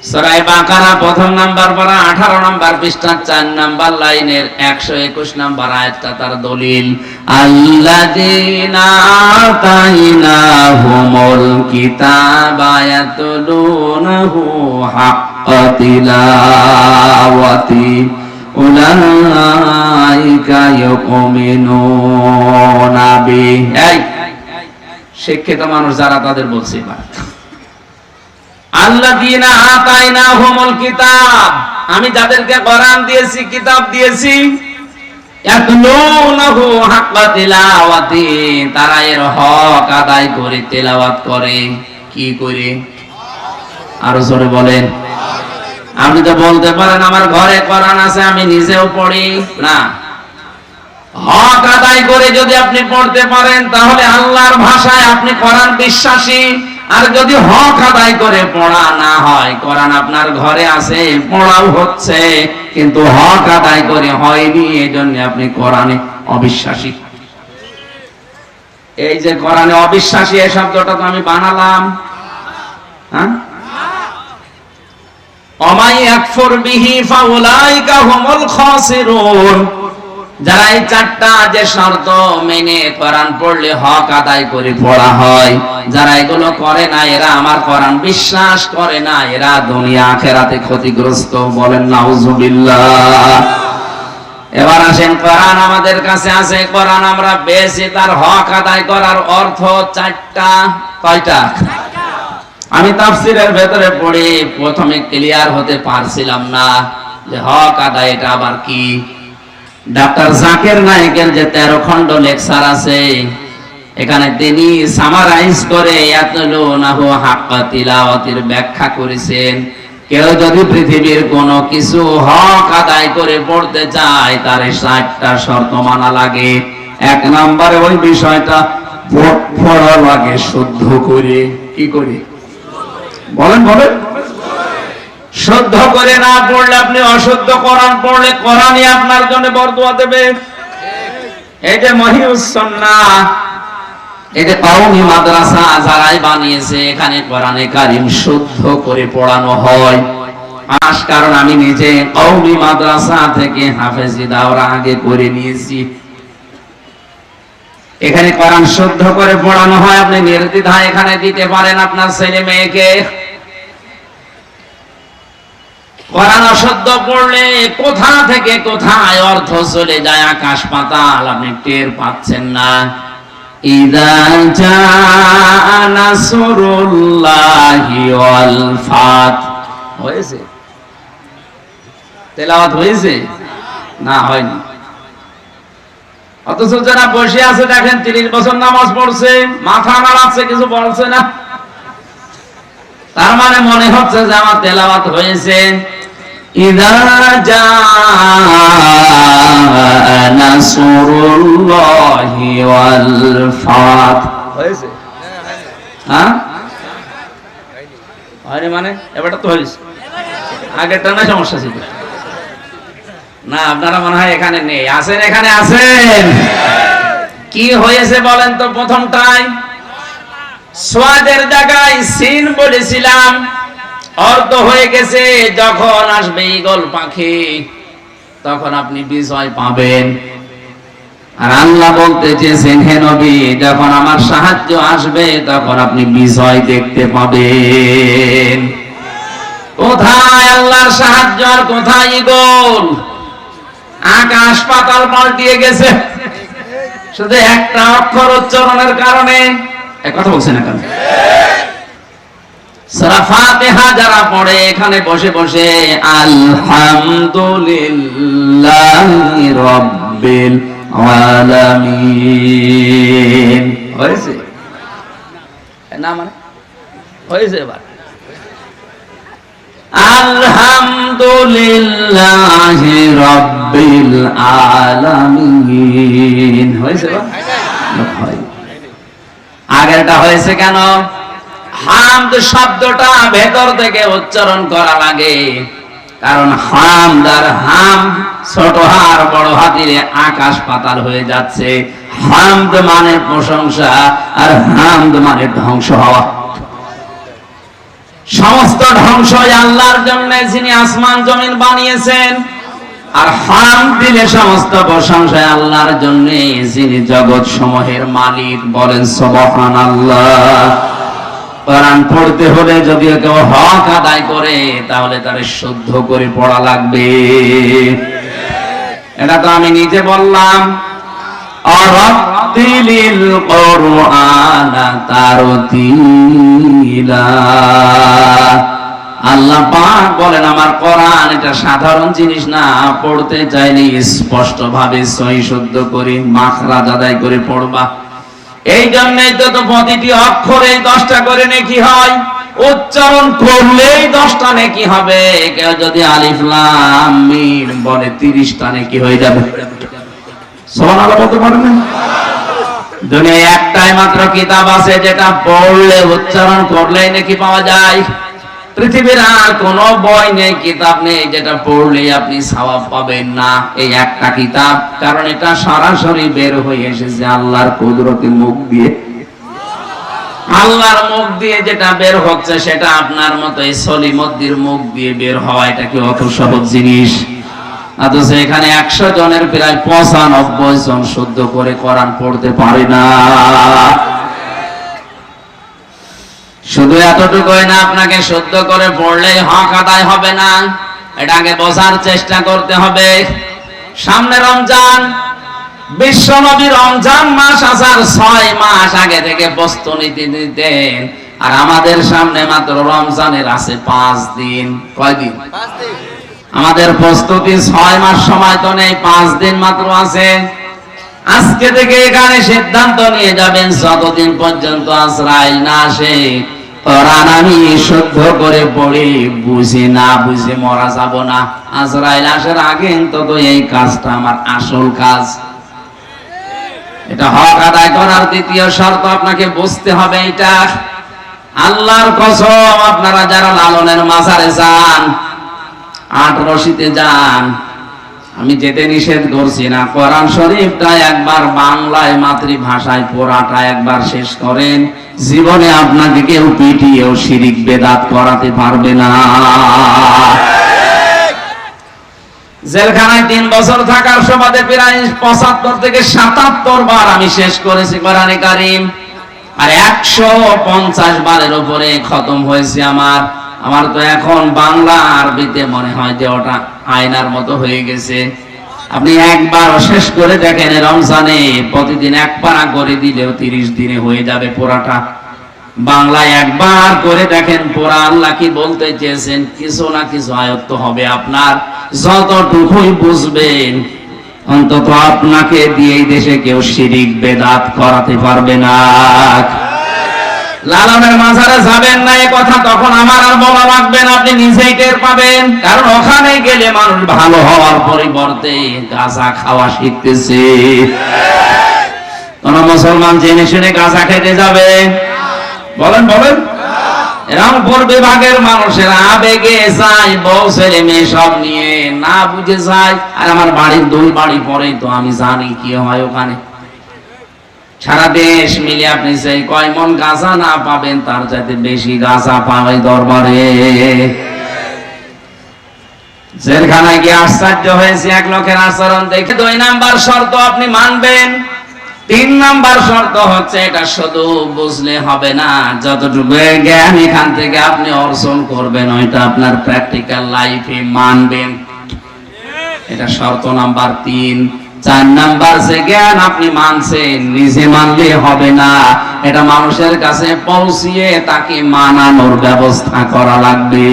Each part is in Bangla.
সূরা বাকারা প্রথম নাম্বার পারা 18 নাম্বার পৃষ্ঠা 4 নাম্বার লাইনের 121 নাম্বার আয়াতটা তার দলিল। আল্লাযীনা আতাইনাহুমুল কিতাবা ইয়াতলুনাহু হাক্কা তিলাওয়াতি উলাইকা ইউমিনুনা বিহি। এই শিক্ষিত মানুষ যারা তাদের বলছে এবার আল্লাযীনা আতাইনাহুমুল কিতাব, আমি যাদেরকে কোরআন দিয়েছি, কিতাব দিয়েছি, ইয়াতলুনাহু হাক্কা তিলাওয়াতি, তারা এর হক আদায় করে তেলাওয়াত করে। কি করে? আরো জোরে বলেন। আপনি তো বলতে পারেন আমার ঘরে কোরআন আছে, আমি নিজেও পড়ি না। হক আদায় করে যদি আপনি পড়তে পারেন তাহলে আল্লাহর ভাষায় আপনি কোরআন বিশ্বাসী। আর যদি হক আদায় করে পড়া না হয়, কোরআন আপনার ঘরে আছে, পড়াও হচ্ছে, কিন্তু হক আদায় করে হয়নি, এজন্য আপনি কোরআনে অবিশ্বাসী। এই যে কোরআনে অবিশ্বাসী এই শব্দটা তো আমি বানালাম, হ্যাঁ? ওমাই ইয়াকফুর বিহি ফাউলাইকা হুমুল খাসিরুন, যারা এই চারটা যে শর্ত মেনে কোরআন পড়লে হক আদায় করে পড়া হয়, যারা এগুলো করে না এরা আমার কোরআন বিশ্বাস করে না, এরা দুনিয়া আখিরাতে ক্ষতিগ্রস্ত। বলেন নাউজুবিল্লাহ। এবার আসেন, কোরআন আমাদের কাছে আছে, কোরআন আমরা পেয়েছি, তার হক আদায় করার অর্থ চারটা। কয়টা? আমি তাফসীরের ভেতরে পড়ে প্রথমে ক্লিয়ার হতে পারছিলাম না যে হক আদায় এটা আবার কি। ডাক্তার জাকির নায়েকের যে 13 খণ্ড লেকচার আছে, এখানে তিনি সামারাইজ করে ইয়াতলুনাহু হাক্কা তিলাওয়াতির ব্যাখ্যা করেছেন। কেউ যদি পৃথিবীর কোনো কিছু হক আদায় করে পড়তে চায়, তার 60টা শর্ত মানা লাগে। 1 নম্বরে ওই বিষয়টা পড়া লাগে শুদ্ধ করে। কি করে? বলেন বলেন। শুদ্ধ করে না পড়লে, আপনি অশুদ্ধ কোরআন পড়লে কোরআনই আপনার জন্য বরদুয়া দেবে। এই যে মহিউস সুন্নাহ, এই যে কওমি মাদ্রাসা যারাই বানিয়েছে, এখানে কোরআনে কারীম শুদ্ধ করে পড়ানো হয়। কারণ আমি নিজে কওমি মাদ্রাসা থেকে হাফেজি দাওরা আগে করে নিয়েছি। এখানে কোরআন শুদ্ধ করে পড়ানো হয়। আপনি নির্দ্বিধায় এখানে দিতে পারেন আপনার ছেলে মেয়েকে। কোরআন অশুদ্ধ পড়লে কোথা থেকে কোথায় অর্থ চলে যায় আকাশ পাতাল, আপনি টের পাচ্ছেন না। ইযা জাআ নাসরুল্লাহি ওয়াল ফাত হয়েছে? তেলাওয়াত হয়েছে? না, হয়নি। অথচ যারা বসে আছে দেখেন 30 বছর নামাজ পড়ছে, মাথা নাড়াচ্ছে, কিছু বলছে না। তার মানে মনে হচ্ছে যে আমার তেলাওয়াত হয়েছে। ইযা জাআ নাসরুল্লাহি ওয়াল ফাত হয়েছে? হ্যাঁ, হয়নি মানে এবারটা তো হয়েছে, আগেরটা না সমস্যা ছিল না। আপনারা মনে হয় এখানে নেই, আছেন? এখানে আছেন? কি হয়েছে বলেন তো? প্রথমটাই সোয়াদের জায়গায় সিন বলেছিলাম, অর্থ হয়ে গেছে যখন আসবে ঈগল পাখি তখন আপনি বিজয় পাবেন। আর আল্লাহ বলতে চেয়েছেন, হে নবী, যখন আমার সাহায্য আসবে তখন আপনি বিজয় দেখতে পাবেন। কোথায় আল্লাহর সাহায্য আর কোথায় ঈগল? আকাশ পাতাল পাল্টিয়ে গেছে শুধু একটা অক্ষর উচ্চারণের কারণে। এক কথা বলছেন না কেন? সূরা ফাতিহা যারা পড়ে এখানে বসে বসে আলহামদুলিল্লাহি রাব্বিল আলামিন হয়েছে না? মানে হয়েছে? এবার আলহামদুলিল্লাহি রাব্বিল আলামিন হয়েছে? আগেরটা হয়েছে কেন? হামদ শব্দটা ভেতর থেকে উচ্চারণ করা লাগে, কারণ হামদ আর হাম ছোট হার বড় হাতিরে আকাশ পাতাল হয়ে যাচ্ছে। হামদ মানে প্রশংসা আর হামদ মানে ধ্বংস হওয়া। সমস্ত ধ্বংস আল্লাহর জন্য, যিনি আসমান জমিন বানিয়েছেন। আর হারাম দিলে সমস্ত প্রশংসা আল্লাহর জন্য, যিনি জগৎ সমূহের মালিক। বলেন সুবহানাল্লাহ। কোরআন পড়তে হলে যদি কেউ হক আদায় করে তাহলে তার শুদ্ধ করে পড়া লাগবে। এটা তো আমি নিজে বললাম। অরাত্তিলিল কুরআনা তারতিলা। আল্লাহ পাক বলেন আমার কোরআন এটা সাধারণ জিনিস না, পড়তে চাইলে স্পষ্ট ভাবে সহি শুদ্ধ করে মাখরাজ আদায় করে পড়বা। এই জন্যই তো প্রতিটি অক্ষরে 10টা করে নেকি হয়, উচ্চারণ করলেই 10টা নেকি হবে। কেউ যদি আলিফ লাম মিম বলে 30টা নেকি হয়ে যাবে। সুবহানাল্লাহ বলতে পারেন না? দুনিয়ায় একটাই মাত্র কিতাব আছে যেটা পড়লে উচ্চারণ করলেই নেকি পাওয়া যায়। পৃথিবীর আর কোনো বই নেই, কিতাব নেই যেটা পড়লে আপনি সওয়াব পাবেন না। এই একটা কিতাব, কারণ এটা সরাসরি বের হয়ে এসেছে আল্লাহর কুদরতের মুখ দিয়ে। আল্লাহর মুখ দিয়ে যেটা বের হচ্ছে সেটা আপনার মতো এই সলিমদ্দির মুখ দিয়ে বের হওয়া এটা কি অত সহজ জিনিস? অথচ এখানে 100 জনের প্রায় 95 জন শুদ্ধ করে কোরআন পড়তে পারে না। শুধু এতটুকুই না, আপনাকে শুদ্ধ করে পড়লেই হক আদায় হবে না, এটাকে বোঝার চেষ্টা করতে হবে। সামনে রমজান, বিশ্ব নবী রমজান মাস আসার 6 মাস আগে থেকে প্রস্তুতি নিতেন, আর আমাদের সামনে মাত্র রমজানের আছে 5 দিন। কয়দিন? 5 দিন। আমাদের প্রস্তুতি 6 মাস সময় তো নেই, 5 দিন মাত্র আছে। আজকে থেকে এখানে সিদ্ধান্ত নিয়ে যাবেন যতদিন পর্যন্ত আজরাইল না আসে কোরআন আমি শুদ্ধ করে পড়ি, বুঝি না বুঝে মরা যাব না। আজরাইল আসার আগে তো এই কাজটা আমার আসল কাজ। এটা হক আদায় করার দ্বিতীয় শর্ত, আপনাকে বুঝতে হবে এটা। আল্লাহর কসম, আপনারা যারা লালনের মাজারে যান, 8 রশিতে যান, আমি যেতে নিষেধ করছি না, কোরআন শরীফটা একবার বাংলায় মাতৃভাষায় পড়াটা একবার শেষ করেন। জীবনে আপনাকে কেউ পিটিয়েও শিরিক বেদাত করাতে পারবে না। জেলখানায় 3 বছর থাকার সুবাদে প্রায় 75 থেকে 77 বার আমি শেষ করেছি কোরআনে কারীম, আর 150 বারের উপরে খতম হয়েছে আমার তো এখন বাংলা আরবিতে মনে হয় যে ওটা আয়নার মতো হয়ে গেছে। আপনি একবার শেষ করে দেখেন, রমজানে প্রতিদিন 1 পারা করে দিলেও 30 দিনে হয়ে যাবে পুরাটা। বাংলায় একবার করে দেখেন পুরা আল্লাহ কি বলতে চেয়েছেন, কিছু না কিছু আয়ত্ত হবে আপনার। যতটুকুই বুঝবেন, অন্তত আপনাকে দিয়ে এই দেশে কেউ শিরিক বেদাত করাতে পারবে না। লালনের মাজারে যাবেন না এ কথা তখন আমার আর বলা লাগবে না, আপনি নিজেই টের পাবেন। কারণ ওখানে গেলে মানুষ ভালো হওয়ার পরিবর্তে গাঁজা খাওয়া শিখতেছে। কোন মুসলমান জেনে শুনে গাঁজা খেতে যাবে? বলেন বলেন। রংপুর বিভাগের মানুষেরা আবেগে যায়, বউ ছেলে মেয়ে সব নিয়ে, না বুঝে যায়। আর আমার বাড়ির 2 বাড়ি পরে তো আমি জানি কি হয় ওখানে। সারা দেশ মিলে আপনি সেই কয় মন গাঁজা না পাবেন, তার চাইতে বেশি গাঁজা পাবে দরবারে। জেলখানায় গিয়ে আশ্চর্য হয়েছে এক লোকের আচরণ দেখে। 2 নাম্বার শর্ত আপনি মানবেন। 3 নাম্বার শর্ত হচ্ছে এটা শুধু বুঝলে হবে না, যতটুকু জ্ঞান এখান থেকে আপনি অর্জন করবেন ওইটা আপনার প্র্যাকটিক্যাল লাইফে মানবেন। এটা শর্ত নাম্বার 3। 4 নাম্বার যে জ্ঞান আপনি মানছেন, নিজে মানলে হবে না, এটা মানুষের কাছে পৌঁছিয়ে তাকে মানানোর ব্যবস্থা করা লাগবে।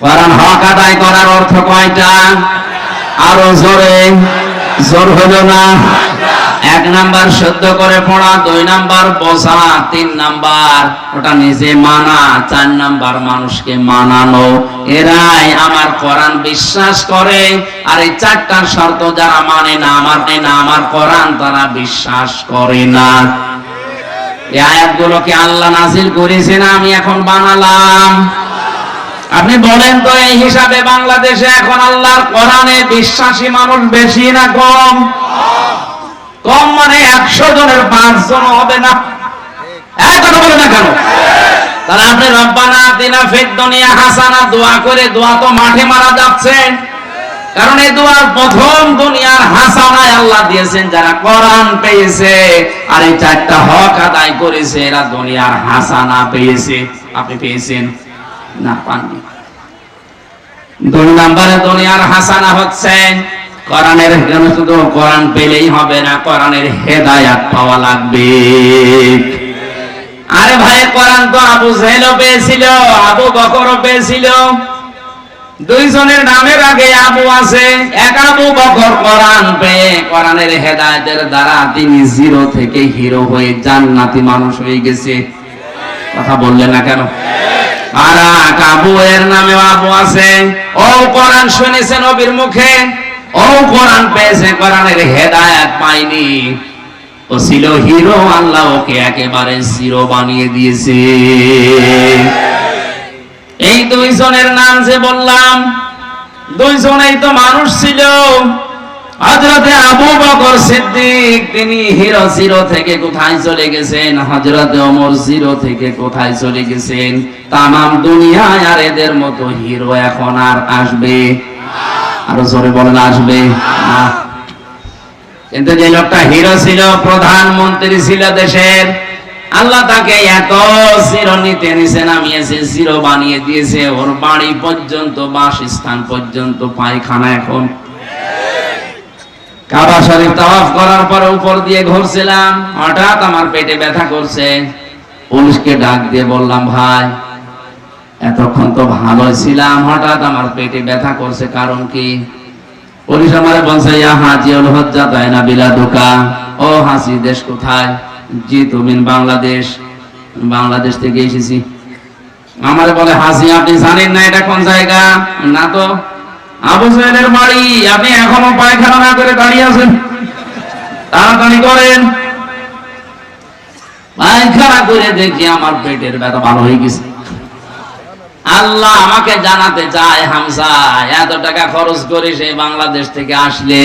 কারণ হক আদায় করার অর্থ কয়টা? আরো জোরে, জোর হলো না। 1 নাম্বার শুদ্ধ করে পড়া, 2 নাম্বার বোঝা, 3 নাম্বার ওটা নিজে মানা, 4 নাম্বার মানুষকে মানানো। এরাই আমার কোরআন বিশ্বাস করে। আর এই 4টা শর্ত যারা মানে না, আমার কোরআন তারা বিশ্বাস করে না। এই আয়াতগুলোকে আল্লাহ নাযিল করেছেন, আমি এখন বানালাম। আপনি বলেন তো এই হিসাবে বাংলাদেশে এখন আল্লাহর কোরআনে বিশ্বাসী মানুষ বেশি না কম? কম মানে 100 জনের 5 জন হবে না। এক কথা বলে না কেন? তাহলে আপনি রব্বানা আতিনা ফিদ দুনিয়া হাসানা দোয়া করে দোয়া তো মাঠে মারা যাচ্ছে, কারণ এই দোয়ার প্রথম দুনিয়ার হাসানায় আল্লাহ দিয়েছেন যারা কোরআন পেয়েছে আর এই চারটা হক আদায় করেছে এরা দুনিয়ার হাসানা পেয়েছে। আপনি পেয়েছেন না? পাননি। দুই নম্বরে দুনিয়ার হাসানা হচ্ছে কোরআনের, শুধু কোরআন পেলেই হবে না, কোরআনের হেদায়াত পাওয়া লাগবে। আরে ভাই, কোরআন তো আবু জাহেলও পেয়েছিল, আবু বকরও পেয়েছিল। দুইজনের নামের আগে আবু আছে। এক আবু বকর কোরআন পেয়ে কোরআনের হেদায়েতের দ্বারা তিনি জিরো থেকে হিরো হয়ে জান্নাতি মানুষ হয়ে গেছে। কথা বললেন না কেন? আর এক আবু এর নামে আবু আছে, ও কোরআন শুনেছে নবীর মুখে, ও কোরআন পেয়েছে, কোরআনের হেদায়েত পায়নি, ও ছিল হিরো, আল্লাহ ওকে একেবারে জিরো বানিয়ে দিয়েছে। এই দুইজনের নাম যে বললাম, দুইজনেই তো মানুষ ছিল। হযরতে আবু বকর সিদ্দিক তিনি হিরো জিরো থেকে কোথায় চলে গেছেন, হযরতে ওমর জিরো থেকে কোথায় চলে গেছেন। তামাম দুনিয়ায় আর এদের মতো হিরো এখন আর আসবে? আরো জোরে বলেন, আসবে না। কিন্তু যে লোকটা হিরো ছিল, প্রধানমন্ত্রী ছিল দেশের, আল্লাহ তাকে এত জিরো নিতে নিচে নামিয়েছে, জিরো বানিয়ে দিয়েছে। ওর বাড়ি পর্যন্ত, বাসস্থান পর্যন্ত পায়খানা। এখন কাবা শরীফ তাওয়াফ করার পরে উপর দিয়ে ঘুরছিলাম, হঠাৎ আমার পেটে ব্যথা করছে। পুলিশকে ডাক দিয়ে বললাম, ভাই এতক্ষণ তো ভালো ছিলাম, হঠাৎ আমার পেটে ব্যথা করছে, কারণ কি? পুলিশ আমারে বলছে, ইয়া হাজিউল হজ্জা তাইনা বিলাদুকা। ও হাসি, দেশ কোথায়? জি তুমি বাংলাদেশ। বাংলাদেশ থেকে এসেছি। আমারে বলে, হাসি আপনি জানেন না এটা কোন জায়গা? না তো। আবু জাহেলের বাড়ি। আপনি এখনো পায়খানা না করে দাঁড়িয়ে আছেন, তাড়াতাড়ি করেন। পায়খানা করে দেখি আমার পেটের ব্যথা ভালো হয়ে গেছে। আল্লাহ আমাকে জানাতে চায়, হামজা এত টাকা খরচ করে সে বাংলাদেশ থেকে আসলে,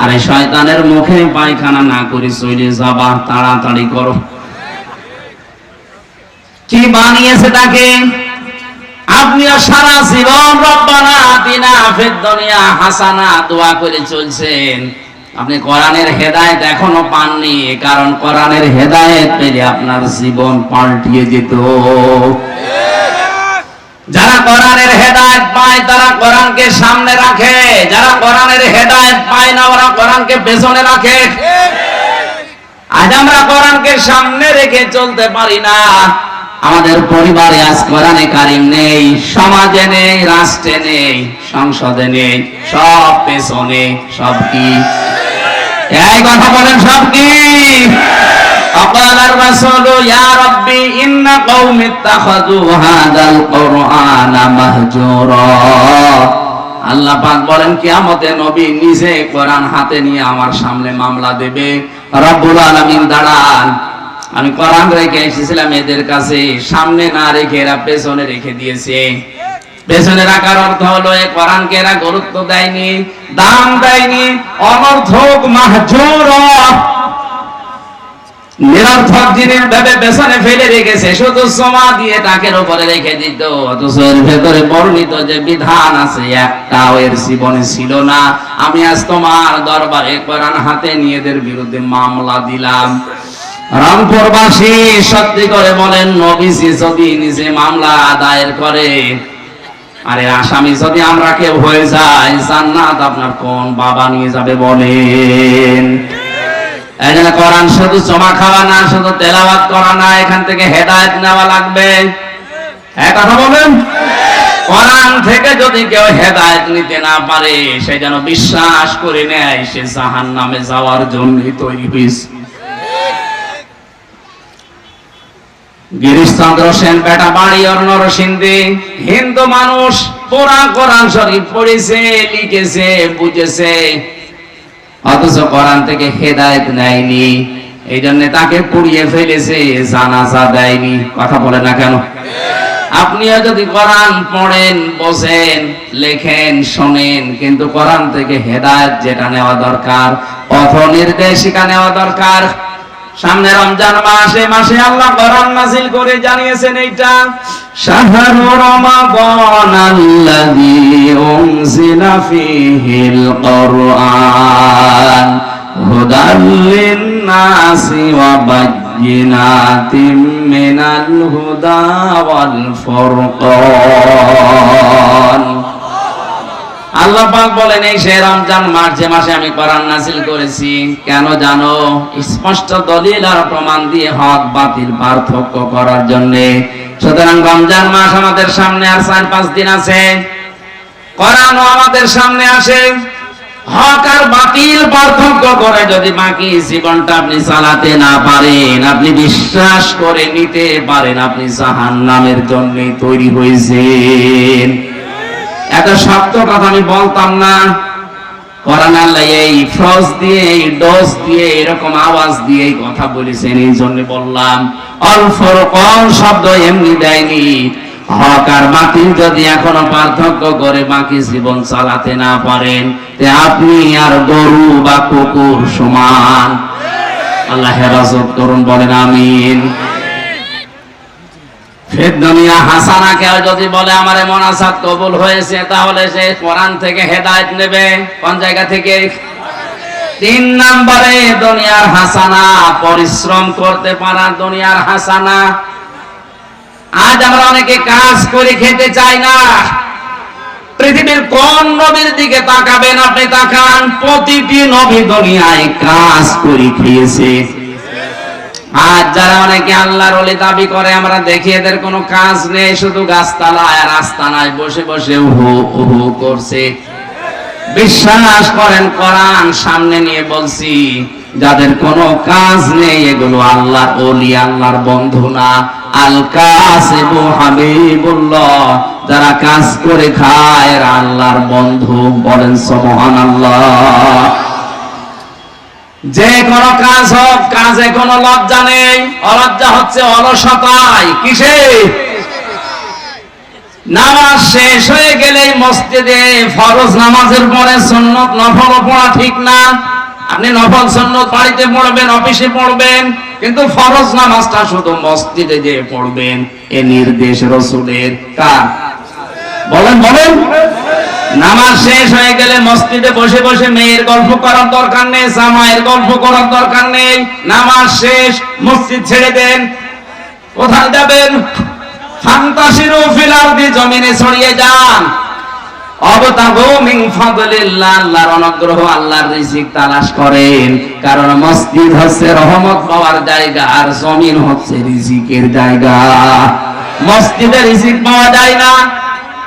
আরে শয়তানের মুখে পায়খানা না করে চলে যাবা, তাড়াতাড়ি করো। কি বানিয়েছে তাকে? আপনিও সারা জীবন রব্বানা আতিনা ফিদ দুনিয়া হাসানা দোয়া করে চলছেন, আপনি কোরআনের হেদায়েত এখনো পাননি, কারণ কোরআনের হেদায়েত পেলে আপনার জীবন পাল্টিয়ে যেত। যারা কোরআনের হেদায়েত পায় তারা কোরআনকে সামনে রাখে, যারা কোরআনের হেদায়েত পায় না ওরা কোরআনকে পেছনে রাখে। আজ আমরা কোরআনকে সামনে রেখে চলতে পারি না। আমাদের পরিবারে আজ কোরআনে কারিম নেই, সমাজে নেই, রাষ্ট্রে নেই, সংসদে নেই, সব পেছনে। সব কি? এই কথা বলেন, সব কি? فقال الرسول يا ربي إن قوم اتخذوا هذا القرآن مهجورا। আল্লাহ পাক বলেন, কিয়ামতে নবী নিজে কোরআন হাতে নিয়ে আমার সামনে মামলা দেবে। রব্বুল আলামিন দাঁড়ান, আমি কোরআন রেখে এসেছিলাম এদের কাছে, সামনে না রেখে এরা পেছনে রেখে দিয়েছে। পেছনে রাখার অর্থ হলো এই কোরআনকে এরা গুরুত্ব দেয়নি, দাম দেয়নি, অনর্থক মাহজুরা, নিরর্থক জিনিস ভেবে পেছনে ফেলে রেখেছে, শুধু সমা দিয়ে তাকের উপরে রেখে দিত। অথচ এর ভেতরে বর্ণিত যে বিধান আছে একটাও এর জীবনে ছিল না। আমি আজ তোমার দরবারে কোরআন হাতে নিয়ে এদের বিরুদ্ধে মামলা দিলাম। রংপুরবাসী সত্যি করে বলেন, নবীজি যদি নিজে মামলা দায়ের করে, আরে আসামি যদি আমরা কেউ হয়ে যাই, জান্নাত আপনার কোন বাবা নিয়ে যাবে বলেন? এই জন্য কোরআন শুধু জমা খাওয়া না, শুধু তেলাওয়াত করা না, এখান থেকে হেদায়েত নেওয়া লাগবে। এক কথা বলেন, কোরআন থেকে যদি কেউ হেদায়েত নিতে না পারে, সে যেন বিশ্বাস করে নেয় সে জাহান্নামে যাওয়ার জন্যই তৈরি হয়েছে। গিরিশচন্দ্র সেন বেটা বাড়ি ওর নরসিংদী, হিন্দু মানুষ, পুরা কোরআন শরীফ পড়েছে, লিখেছে, বুঝেছে, অথচ কোরআন থেকে হেদায়েত নেয়নি। এই জন্য তাকে পুড়িয়ে ফেলেছে, জানাজা দেয়নি। কথা বলে না কেন? আপনিও যদি কোরআন পড়েন, বোঝেন, লেখেন, শোনেন, কিন্তু কোরআন থেকে হেদায়েত যেটা নেওয়া দরকার, পথ নির্দেশিকা নেওয়া দরকার, সামনে রমজান মাস, এই মাসে আল্লাহ কোরআন নাযিল করে জানিয়েছেন এইটা শাহরু রমাদান আল্লাযী উনজিলা ফীহিল কুরআন হুদাল লিন-নাসি ওয়া বায়্যিনাতিম মিনাল হুদা ওয়াল ফুরকান। আল্লাহ পাক বলেন এই সে রমজান মাস, যে মাসে আমি কোরআন নাযিল করেছি। কেন জানো? স্পষ্ট দলিল আর প্রমাণ দিয়ে হক বাতিল পার্থক্য করার জন্য। সুতরাং রমজান মাস আমাদের সামনে আর 4-5 দিন আছে, কোরআনও আমাদের সামনে আসে। হক আর বাতিল পার্থক্য করে যদি বাকি জীবনটা আপনি চালাতে না পারেন, আপনি বিশ্বাস করে নিতে পারেন আপনি জাহান্নামের জন্য তৈরি হয়েছেন। এত শক্ত কথা আমি বলতাম না। কোরআন আল্লাহ এই ফ্রজ দিয়ে, এই ডোজ দিয়ে, এরকম আওয়াজ দিয়ে এই কথা বলেছেন, এই জন্য বললাম। আল ফুরকান শব্দ এমনি দেয়নি। হক আর বাতিল যদি এখনো পার্থক্য করে বাকি জীবন চালাতে না পারেন, তে আপনি আর গরু বা কুকুর সমান। আল্লাহ হেফাজত করুন, বলেন আমিন। ফিদ দুনিয়া হাসানা কেউ যদি বলে আমার মোনাজাত কবুল হয়েছে, তাহলে সে কোরআন থেকে হেদায়েত নেবে। কোন জায়গা থেকে? 3 নম্বরে দুনিয়ার হাসানা, পরিশ্রম করতে পারা দুনিয়ার হাসানা। আজ আমরা অনেকে কাজ করে খেতে চাই না। পৃথিবীর কোন নবীর দিকে তাকাবেন আপনি, তাকান, প্রতিটি নবী দুনিয়ায় কাজ করে খেয়েছে। আজ যারা অনেকে আল্লাহর ওলি দাবি করে, আমরা দেখি এদের কোনো কাজ নেই, শুধু গাছতলায় আর আস্তানায় বসে বসে উহু উহু করছে। বিশ্বাস করেন, কোরআন সামনে নিয়ে বলছি, যাদের কোনো কাজ নেই এগুলো আল্লাহর ওলি, আল্লাহর বন্ধু না। আল কাসিবু হাবিবুল্লাহ, যারা কাজ করে খায় এরা আল্লাহর বন্ধু। বলেন সুবহানাল্লাহ। যে কোন কাজ হোক, কাজে কোনো লজ্জা নেই। অলজ্জা হচ্ছে অলসতায়। কিসে? নামাজ শেষ হয়ে গেলেই মসজিদে ফরজ নামাজের পরে সুন্নত নফল পড়া ঠিক না। আপনি নফল সুন্নত বাড়িতে পড়বেন, অফিসে পড়বেন, কিন্তু ফরজ নামাজটা শুধু মসজিদে যে পড়বেন, এ নির্দেশ রাসূলের। কার? বলেন বলেন। নামাজ শেষ হয়ে গেলে মসজিদে বসে বসে মেয়ের গল্প করার দরকার নেই, জামাইয়ের গল্প করার দরকার নেই। নামাজ শেষ, মসজিদ ছেড়ে দেন। কোথায় যাবেন? ফান্তাশিরু ফিল আরদি, জমিনে ছড়িয়ে যান। অবতাগু মিন ফাদলিল্লাহ, আল্লাহর অনুগ্রহ, আল্লাহর রিজিক তালাশ করেন। কারণ মসজিদ হচ্ছে রহমত পাওয়ার জায়গা, আর জমিন হচ্ছে রিজিকের জায়গা। মসজিদে রিজিক পাওয়া যায় না,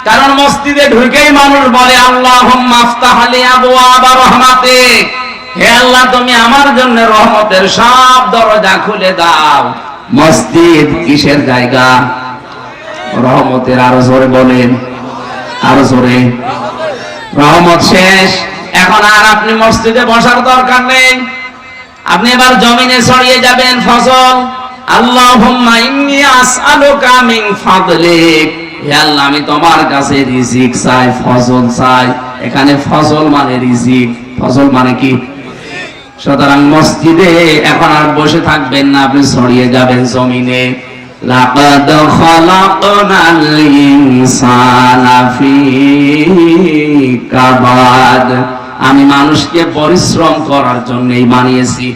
কারণ মসজিদে ঢুকেই মানুষ বলে আল্লাহুম্মা আফতাহ লি আবওয়াবা রাহমাতিক, হে আল্লাহ তুমি আমার জন্য রহমতের সব দরজা খুলে দাও। মসজিদ কিসের জায়গা? রহমতের। আরো জোরে বলেন, আরো জোরে। রহমত শেষ, এখন আর আপনি মসজিদে বসার দরকার নেই। আপনি এবার জমিনে ছড়িয়ে যাবেন ফসল। আল্লাহুম্মা ইন্নী আসআলুকা মিন ফাদলিক, হে আল্লাহ আমি তোমার কাছে রিজিক চাই, ফসল চাই। এখানে ফসল মানে রিজিক, ফসল মানে কি? সুতরাং মসজিদে এখন আর বসে থাকবেন না, আপনি ছড়িয়ে যাবেন জমিনে। লাকাদ খালাকনাল ইনসানা ফি কাবাদ, আমি মানুষকে পরিশ্রম করার জন্যই বানিয়েছি।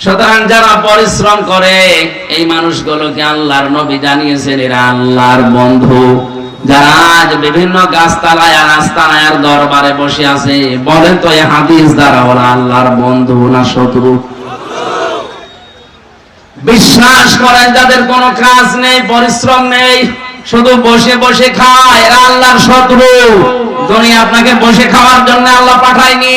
সুতরাং যারা পরিশ্রম করে এই মানুষগুলোকে আল্লাহর নবী জানিয়েছেন এরা আল্লাহর বন্ধু। যারা আজ বিভিন্ন গাছতলায় আর আস্তানায় আর দরবারে বসে আছে, বলেন তো এই হাদিস দ্বারা ওরা আল্লাহর বন্ধু না শত্রু? বিশ্বাস করেন, যাদের কোনো কাজ নেই, পরিশ্রম নেই, শুধু বসে বসে খায়, এরা আল্লাহর শত্রু। দুনিয়া আপনাকে বসে খাওয়ার জন্য আল্লাহ পাঠায়নি।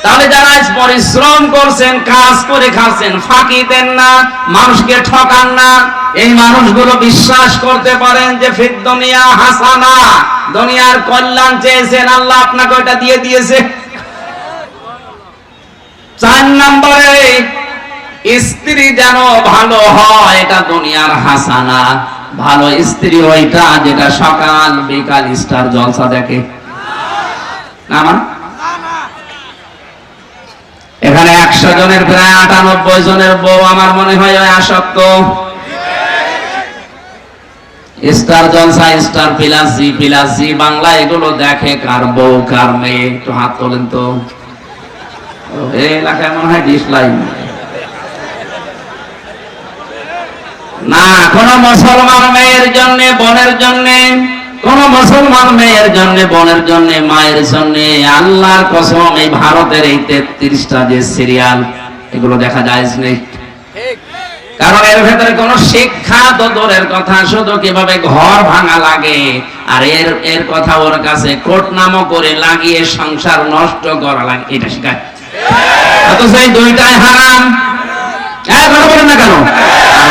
তাহলে যারা আজ পরিশ্রম করছেন, কাজ করে খাচ্ছেন, ফাঁকি দেন না, মানুষকে ঠকান না, এই মানুষগুলো বিশ্বাস করতে পারেন যে ফিদ দুনিয়া হাসানা, দুনিয়ার কল্যাণ চেয়েছেন, আল্লাহ আপনাকে ওটা দিয়ে দিয়েছে। 4 নম্বরে স্ত্রী যেন ভালো হয়, এটা দুনিয়ার হাসানা। ভালো স্ত্রী ওইটা যেটা সকাল বিকাল স্টার জলসা দেখে না। এখানে 100 জনের প্রায় 98 জনের বউ আমার মনে হয় আসক্ত। স্টার জলসা, স্টার প্লাস, জি প্লাস, জি বাংলা এগুলো দেখে কার বউ কার মেয়ে, একটু হাত তোলেন তো। এই এলাকায় মনে হয় ডিসলাইন না। কোন মুসলমান মেয়ের জন্য, বোনের জন্য, কোন মুসলমান মেয়ের জন্য, বোনের জন্য, মায়ের জন্য আল্লাহর কসম এই ভারতের এই 33টা যে সিরিয়াল এগুলো দেখা যায় না। কারণ এর ভেতরে কোন শিক্ষা তো দূরের কথা, শুধু কিভাবে ঘর ভাঙা লাগে আর এর কথা ওর কাছে কোট নামও করে লাগিয়ে সংসার নষ্ট করা লাগে, এটা শেখায়। অথচ এই দুইটাই হারাম। কথা বলেন না কেন?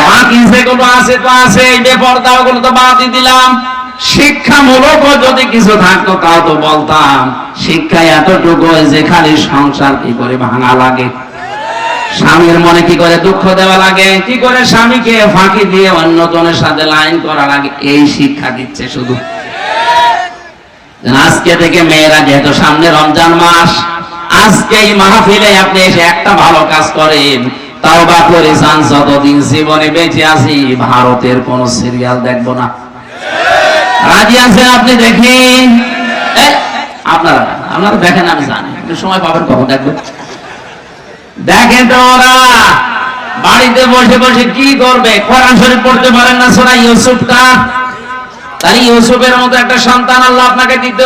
বাকি যেগুলো আছে তো আছে, এই বেপরদা ওগুলো তো বাদই দিলাম। শিক্ষামূলক যদি কিছু থাকতো তাও তো বলতাম। শিক্ষা এতটুকু যে খালি সংসার কি করে ভাঙা লাগে, স্বামীর মনে কি করে দুঃখ দেওয়া লাগে, কি করে স্বামীকে ফাঁকি দিয়ে অন্য জনের সাথে লাইন করা লাগে, এই শিক্ষা দিচ্ছে শুধু। আজকে থেকে মেয়েরা, যেহেতু সামনে রমজান মাস, আজকে এই মাহফিলে আপনি এসে একটা ভালো কাজ করেন, তাওবা করে যান, যতদিন জীবনে বেঁচে আছি ভারতের কোন সিরিয়াল দেখবো না। রাজি আছেন আপনি? দেখেন, আপনারা দেখেন, আমি জানি একটু সময় পাবেন, কখন দেখবেন। দেখেন তো ওরা বাড়িতে বসে বসে কি করবে, কোরআন শরীফ পড়তে পারেন না, সূরা ইউসুফটা, তাই ইউসুফের মতো একটা সন্তান আল্লাহ আপনাকে দিত।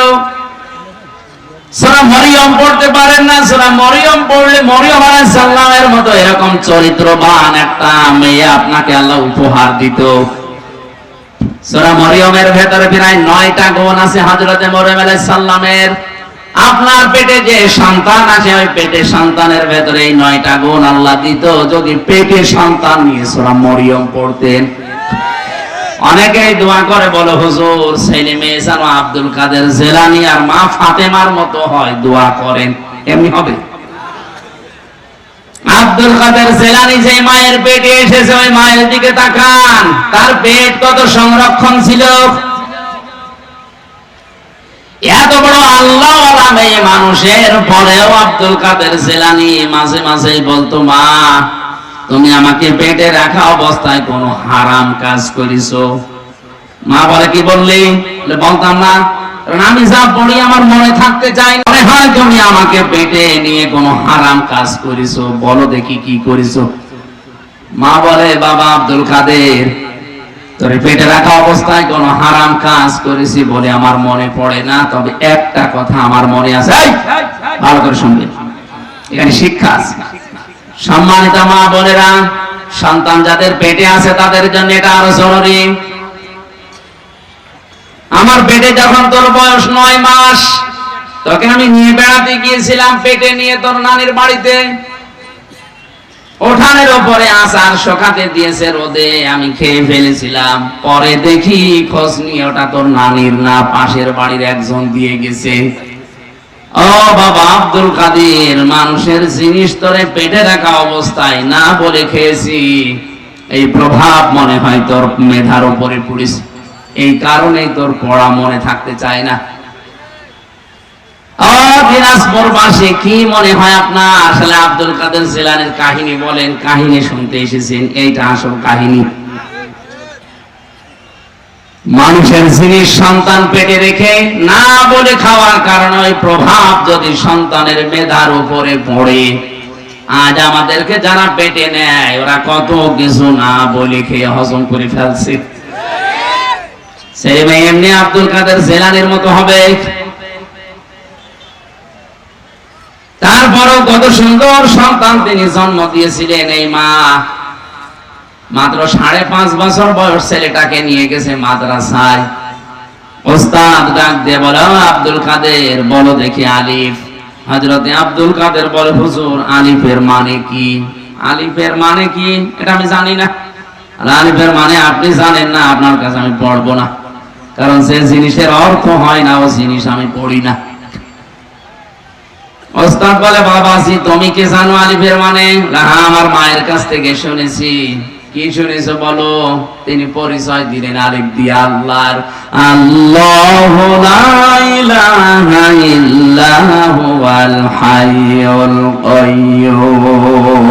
সূরা মরিয়ম পড়তে পারেন না, সূরা মরিয়ম পড়লে মরিয়ম আলাইহিস সালামের মতো এরকম চরিত্রবান একটা মেয়ে আপনাকে আল্লাহ উপহার দিত। সূরা মরিয়মের ভেতরে প্রায় 9টা গুণ আছে হযরতে মরিয়ম আলাইহিস সালামের। আপনার পেটে যে সন্তান আছে, ওই পেটে সন্তানের ভেতরে এই 9টা গুণ আল্লাহ দিত যদি পেটে সন্তান নিয়ে সূরা মরিয়ম পড়তেন। অনেকেই দোয়া করে বলে, হুজুর ছেলে মেয়ে যেন আব্দুল কাদের জেলানী আর মা ফাতেমার মতো হয়, দোয়া করেন। এমনি হবে? আব্দুল কাদের জেলানী যে মায়ের পেটে এসেছে, ওই মায়ের দিকে তাকান, তার পেট কত সংরক্ষণ ছিল। এত বড় আল্লাহওয়ালা মেয়ে মানুষের পরেও আব্দুল কাদের জেলানী মাঝে মাঝে বলতো, মা তুমি আমাকে পেটে রাখা অবস্থায় কোন হারাম কাজ করিছো? মা বলে, কি বললি? বলতাম না, কারণ আমি যা পড়ি আমার মনে থাকতে চাই। মনে হয় তুমি আমাকে পেটে নিয়ে কোন হারাম কাজ করিছো, বলো দেখি কি করিছো। মা বলে, বাবা আব্দুল কাদের, তোর পেটে রাখা অবস্থায় কোন হারাম কাজ করেছি বলে আমার মনে পড়ে না, তবে একটা কথা আমার মনে আছে। ভালো করে শুনবেন, এখানে শিক্ষা আছে। সম্মানিত মা বোনেরা, সন্তান যাদের পেটে আছে তাদের জন্য এটা আরো জরুরি। আমার পেটে যখন তোর বয়স 9 মাস, তোকে আমি নিয়ে বেড়াতে গিয়েছিলাম পেটে নিয়ে তোর নানির বাড়িতে। উঠানের উপরে আচার শোকাতে দিয়েছে রোদে, আমি খেয়ে ফেলেছিলাম। পরে দেখি খোঁজ নিয়ে ওটা তোর নানির না, পাশের বাড়ির একজন দিয়ে গেছে। ও বাবা আব্দুল কাদের, মানুষের জিনিস তোরে পেটে রাখা অবস্থায় না বলে খেয়েছি, এই প্রভাব মনে হয় তোর মেধার উপরে পড়েছে, এই কারণেই তোর পড়া মনে থাকতে চায় না। দিনাজপুরবাসী কি মনে হয় আপনার? আসলে আব্দুল কাদের জেলানীর কাহিনী বলেন, কাহিনী শুনতে এসেছেন, এইটা আসল কাহিনী। মানুষের জিনিস সন্তান পেটে রেখে না বলে খাওয়ার কারণে ওই প্রভাব যদি সন্তানের মেধার উপরে পড়ে, আজ আমাদেরকে যারা পেটে নেয় ওরা কত কিছু না বলে খেয়ে হজম করে ফেলছে। ছেলে মেয়ে এমনি আব্দুল কাদের জেলানীর মতো হবে? তারপরও কত সুন্দর সন্তান তিনি জন্ম দিয়েছিলেন। এই মা মাত্র 5.5 বছর বয়স ছেলেটাকে নিয়ে গেছে মাদ্রাসায়। ওস্তাদ ডাক দিয়ে বলে, আব্দুল কাদের বলো দেখি আলিফ। হযরতে আব্দুল কাদের বলে, হুজুর আলিফের মানে কি? আলিফের মানে কি এটা আমি জানি না। আর আলিফের মানে আপনি জানেন না, আপনার কাছে আমি পড়বো না, কারণ যে জিনিসের অর্থ হয় না ও জিনিস আমি পড়ি না। ওস্তাদ বলে, বাবাজি তুমি কি জানো আলিফের মানে? হ্যাঁ, আমার মায়ের কাছ থেকে শুনেছি। কি শুনেছো বলো? তিনি পরিচয় দিলেন আরেক দিয়ে আল্লাহর, আল্লাহু লা ইলাহা ইল্লা হুয়াল হাইয়ুল কাইয়্যুম।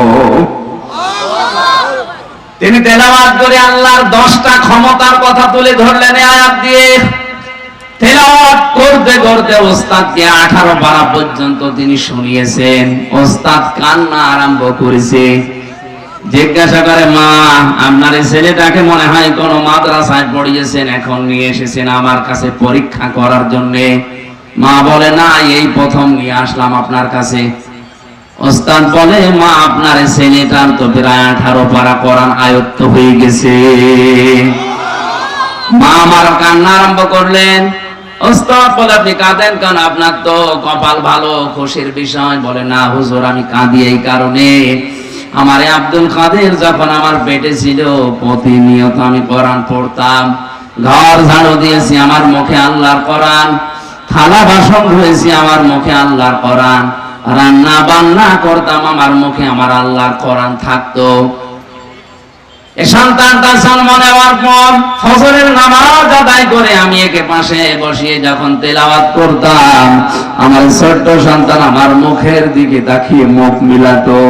তিনি তেলাওয়াত করে আল্লাহর 10টা ক্ষমতার কথা তুলে ধরলেন এই আয়াত দিয়ে। তেলাওয়াত করতে করতে ওস্তাদকে 18 পারা পর্যন্ত তিনি শুনিয়েছেন। ওস্তাদ কান্না আরম্ভ করেছে। জিজ্ঞাসা করে, মা আপনার এই ছেলেটাকে মনে হয় কোন মাদ্রাসায় পড়িয়েছেন, এখন নিয়ে এসেছেন আমার কাছে পরীক্ষা করার জন্য। মা বলে, না, এই প্রথম নিয়ে আসলাম আপনার কাছে। ওস্তাদ বলে, মা আপনার এই ছেলেটার তো প্রায় 18 পারা কোরআন আয়ত্ত হয়ে গেছে। মা আমার কান্না আরম্ভ করলেন। ওস্তাদ বলে, আপনি কাঁদেন কেন? আপনার তো কপাল ভালো, খুশির বিষয়। বলে, না হুজুর, আমি কাঁদি এই কারণে, আমার আব্দুল কাদের যখন আমার পেটে ছিল প্রতিনিয়ত আমি কোরআন পড়তাম, ঘর ঝাড়ু দিয়েছি আমার মুখে আল্লাহর কোরআন, থালা বাসন ধুয়েছি আমার মুখে আল্লাহর কোরআন, রান্না বান্না করতাম আমার মুখে আমার আল্লাহর কোরআন থাকতো। এই সন্তানটা জন্ম নেওয়ার পর ফজরের নামাজ আদায় করে আমি একে পাশে বসিয়ে যখন তেলাওয়াত করতাম, আমার ছোট্ট সন্তান আমার মুখের দিকে তাকিয়ে মুখ মিলাতো।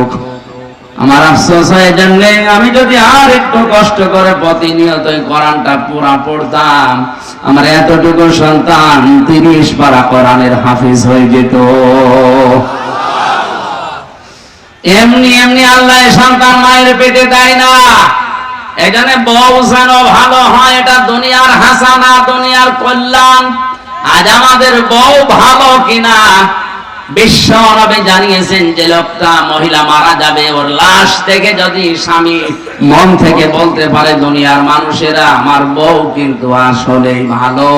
আমার আফসোস হয় জানলে আমি যদি আর একটু কষ্ট করে প্রতিনিয়ত কোরআনটা পুরা পড়তাম, আমার এতটুকু সন্তান 30 পারা কোরআনের হাফিজ হয়ে যেত। এমনি এমনি আল্লাহ সন্তান মায়ের পেটে দেয় না। এখানে বউ যেন ভালো হয়, এটা দুনিয়ার হাসানা, দুনিয়ার কল্যাণ। আজ আমাদের বউ ভালো কিনা বিশ্ব নবী জানিয়েছেন, যে লোকটা মহিলা মারা যাবে, ওর লাশ থেকে যদি স্বামী মন থেকে বলতে পারে দুনিয়ার মানুষেরা আমার বউ কিন্তু আসলেই ভালো,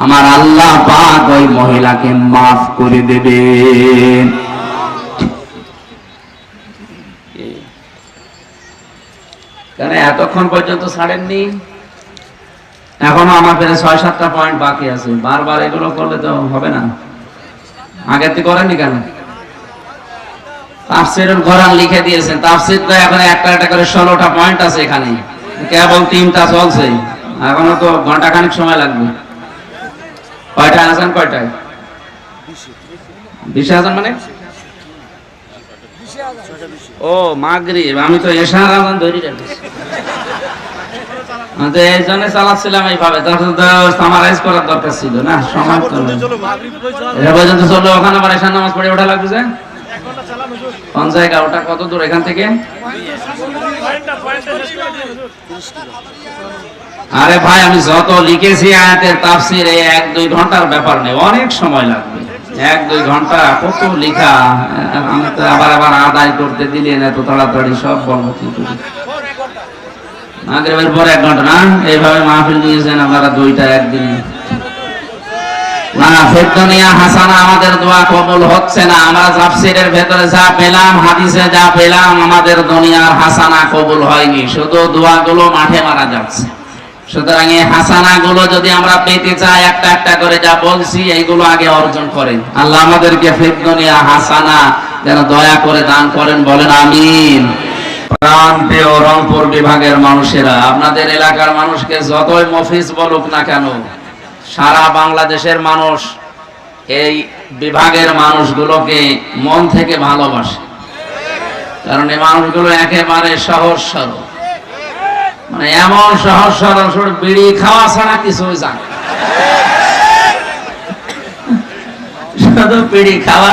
আমার আল্লাহ পাক ওই মহিলাকে মাফ করে দেবে। কেন এতক্ষণ পর্যন্ত ছাড়েননি? এখনো আমার পেরে 6-7টা পয়েন্ট বাকি আছে। বারবার এগুলো করলে তো হবে না। আগে থেকে করেননি কেন? তাফসীরুল কোরআন লিখে দিয়েছেন, তাফসীর তো এখন একটা একটা করে 16টা পয়েন্ট আছে এখানে, কেবল 3টা চলছে, এখনো তো ঘন্টা খানিক সময় লাগবে। কয়টায় আছেন? কয়টায়? 20 আছেন মানে? ও মাগরিব, আমি তো এশার আজান ধরে রেখেছি। এই জন্য চালাচ্ছিলাম এইভাবে, সামারাইজ করার দরকার ছিল না, সময় তো পর্যন্ত চললো। ওখানে আবার এশার নামাজ পড়ে ওঠা লাগবে। কোন জায়গা ওটা? কত দূর এখান থেকে? আরে ভাই, আমি যত লিখেছি আয়াতের তাফসীর, 1-2 ঘন্টার ব্যাপার নেই, অনেক সময় লাগবে। 1-2 ঘন্টা কত লেখা, আমি তো আবার আদায় করতে দিলেন এত তাড়াতাড়ি সব বলবো কি করে? মাগরিবের পর 1 ঘন্টা না? এইভাবে মাহফিল দিয়েছেন আপনারা 2টা একদিন। না, ফিরদুনিয়া হাসানা, আমাদের দোয়া কবুল হচ্ছে না। আমরা তাফসীরের ভেতরে যা পেলাম, হাদিসে যা পেলাম, আমাদের দুনিয়ার হাসানা কবুল হয়নি, শুধু দোয়াগুলো মাঠে মারা যাচ্ছে। সুতরাং এই হাসানা গুলো যদি আমরা পেতে চাই, একটা একটা করে যা বলছি এইগুলো আগে অর্জন করেন। আল্লাহ আমাদেরকে ফিরদুনিয়া হাসানা যেন দয়া করে দান করেন, বলেন আমিন। প্রান্তীয় রংপুর বিভাগের মানুষেরা, আপনাদের এলাকার মানুষকে যতই মফিজ বলুক না কেন, সারা বাংলাদেশের মানুষ এই বিভাগের মানুষগুলোকে মন থেকে ভালোবাসে। কারণ এই মানুষগুলো একেবারে সহজ সরল, মানে এমন সহজ সরল, শুধু বিড়ি খাওয়া ছাড়া কিছুই জানে, শুধু বিড়ি খাওয়া।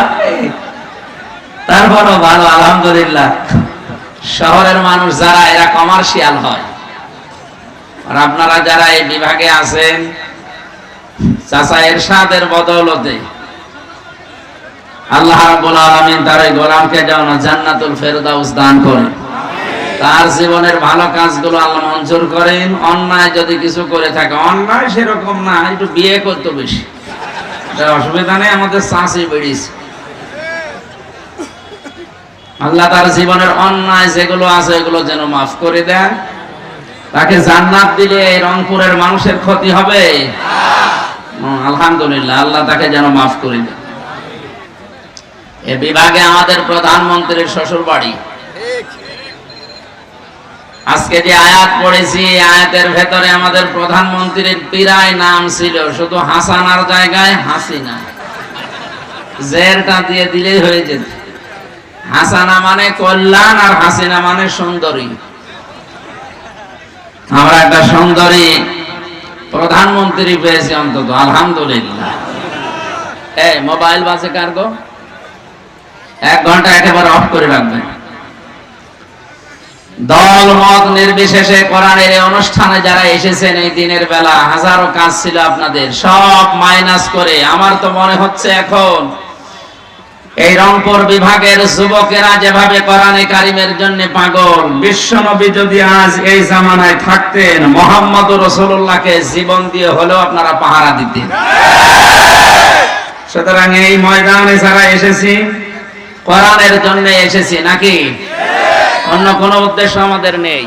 তারপরও ভালো, আলহামদুলিল্লাহ। শহরের মানুষ যারা, এরা কমার্শিয়াল হয়। আর আপনারা যারা এই বিভাগে আছেন, চাচা এরশাদের বদৌলতে আল্লাহ রাব্বুল আলামিন তার এই গোলামকে যেন জান্নাতুল ফেরদাউস দান করেন, তার জীবনের ভালো কাজগুলো আল্লাহ মঞ্জুর করেন। অন্যায় যদি কিছু করে থাকে, অন্যায় সেরকম না, একটু বিয়ে করতে বেশি, অসুবিধা নেই, আমাদের চাষি বেড়িয়েছে। আল্লাহ তার জীবনের অন্যায় যেগুলো আছে এগুলো যেন মাফ করে দেন। তাকে জান্নাত দিলে এই রংপুরের মানুষের ক্ষতি হবে? আলহামদুলিল্লাহ, আল্লাহ তাকে যেন মাফ করে দেন। এ বিভাগে আমাদের প্রধানমন্ত্রীর শ্বশুর বাড়ি, আজকে যে আয়াত পড়েছি, আয়াতের ভেতরে আমাদের প্রধানমন্ত্রীর পিরায় নাম ছিল শুধু হাসানার জায়গায় হাসিনা, জেরটা দিয়ে দিলেই হয়ে যেত। হাসানা মানে কল্যাণ আর হাসিনা মানে সুন্দরী। আমরা একটা সুন্দরী প্রধানমন্ত্রী পেয়েছি অন্তত, আলহামদুলিল্লাহ। এই মোবাইল বাজে কার গো? 1 ঘন্টা একেবারে অফ করে রাখবেন। দল মত নির্বিশেষে কোরআনের এই অনুষ্ঠানে যারা এসেছেন এই দিনের বেলা, হাজারো কাজ ছিল আপনাদের, সব মাইনাস করে আমার তো মনে হচ্ছে এখন এই রংপুর বিভাগের যুবকেরা যেভাবে কোরআনে কারিমের জন্য পাগল, বিশ্বনবী যদি আজ এই জামানায় থাকতেন মুহাম্মদ রাসূলুল্লাহকে জীবন দিয়ে হলেও আপনারা পাহারা দিতেন। সুতরাং এই ময়দানে যারা এসেছি কোরআনের জন্য এসেছি, নাকি অন্য কোনো উদ্দেশ্য আমাদের নেই।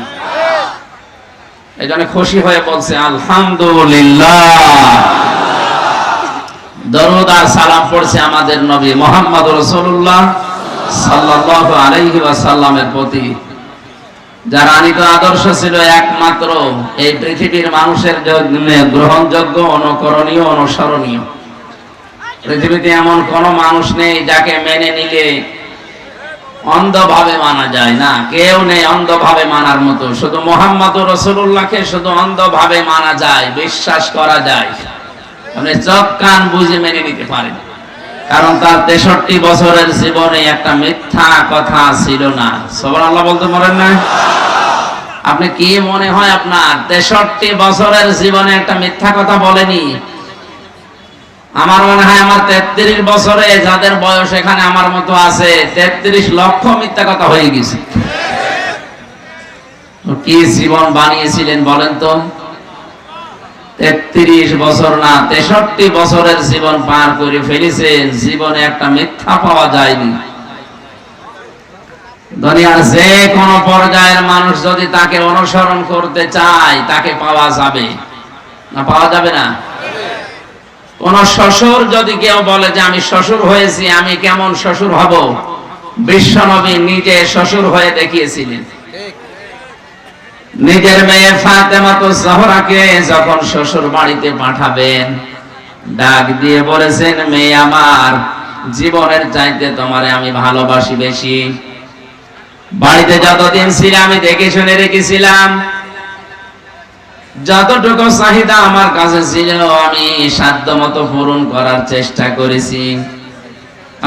এই জন্য খুশি হয়ে বলছে আলহামদুলিল্লাহ। দরুদ আর সালাম পড়ছে আমাদের নবী মুহাম্মদ রাসূলুল্লাহ সাল্লাল্লাহু আলাইহি ওয়াসাল্লামের প্রতি, যার আনিত আদর্শ ছিল একমাত্র এই পৃথিবীর মানুষের জন্য গ্রহণযোগ্য, অনুকরণীয়, অনুসরণীয়। পৃথিবীতে এমন কোন মানুষ নেই যাকে মেনে নিলে অন্ধভাবে মানা যায় না, কেউ নেই অন্ধভাবে মানার মতো। শুধু মুহাম্মদ রাসূলুল্লাহকে শুধু অন্ধভাবে মানা যায়, বিশ্বাস করা যায়, আপনি চোখ কান বুঝে মেনে নিতে পারেন। কারণ তার 63 বছরের জীবনে একটা মিথ্যা কথা ছিল না। সুবহানাল্লাহ বলতে পারেন না? আপনি কি মনে হয় আপনার 63 বছরের জীবনে একটা মিথ্যা কথা বলেনি? আমার মনে হয় আমার 33 বছরে যাদের বয়স এখানে আমার মতো আছে 33 লক্ষ মিথ্যা কথা হয়ে গেছে। কি জীবন বানিয়েছিলেন বলেন তো? 33 বছর না 63 বছরের জীবন পার করে ফেলেছেন, জীবনে একটা মিথ্যা পাওয়া যায়নি। দুনিয়ার যে কোন পর্যায়ের মানুষ যদি তাকে অনুসরণ করতে চায় তাকে পাওয়া যাবে না? পাওয়া যাবে না? কোন শ্বশুর যদি কেউ বলে যে আমি শ্বশুর হয়েছি, আমি কেমন শ্বশুর হব, বিশ্বনবী নিজে শ্বশুর হয়ে দেখিয়েছিলেন। নিজের মেয়ে ফাতেমাতুজ জাহরাকে যখন শ্বশুর বাড়িতে পাঠাবেন, ডাক দিয়ে বলেছেন, মেয়ে আমার, জীবনের চাইতে তোমারে আমি ভালোবাসি বেশি। বাড়িতে যতদিন ছিল আমি দেখে শুনে রেখেছিলাম, যতটুকু চাহিদা আমার কাছে ছিল আমি সাধ্যমতো পূরণ করার চেষ্টা করেছি।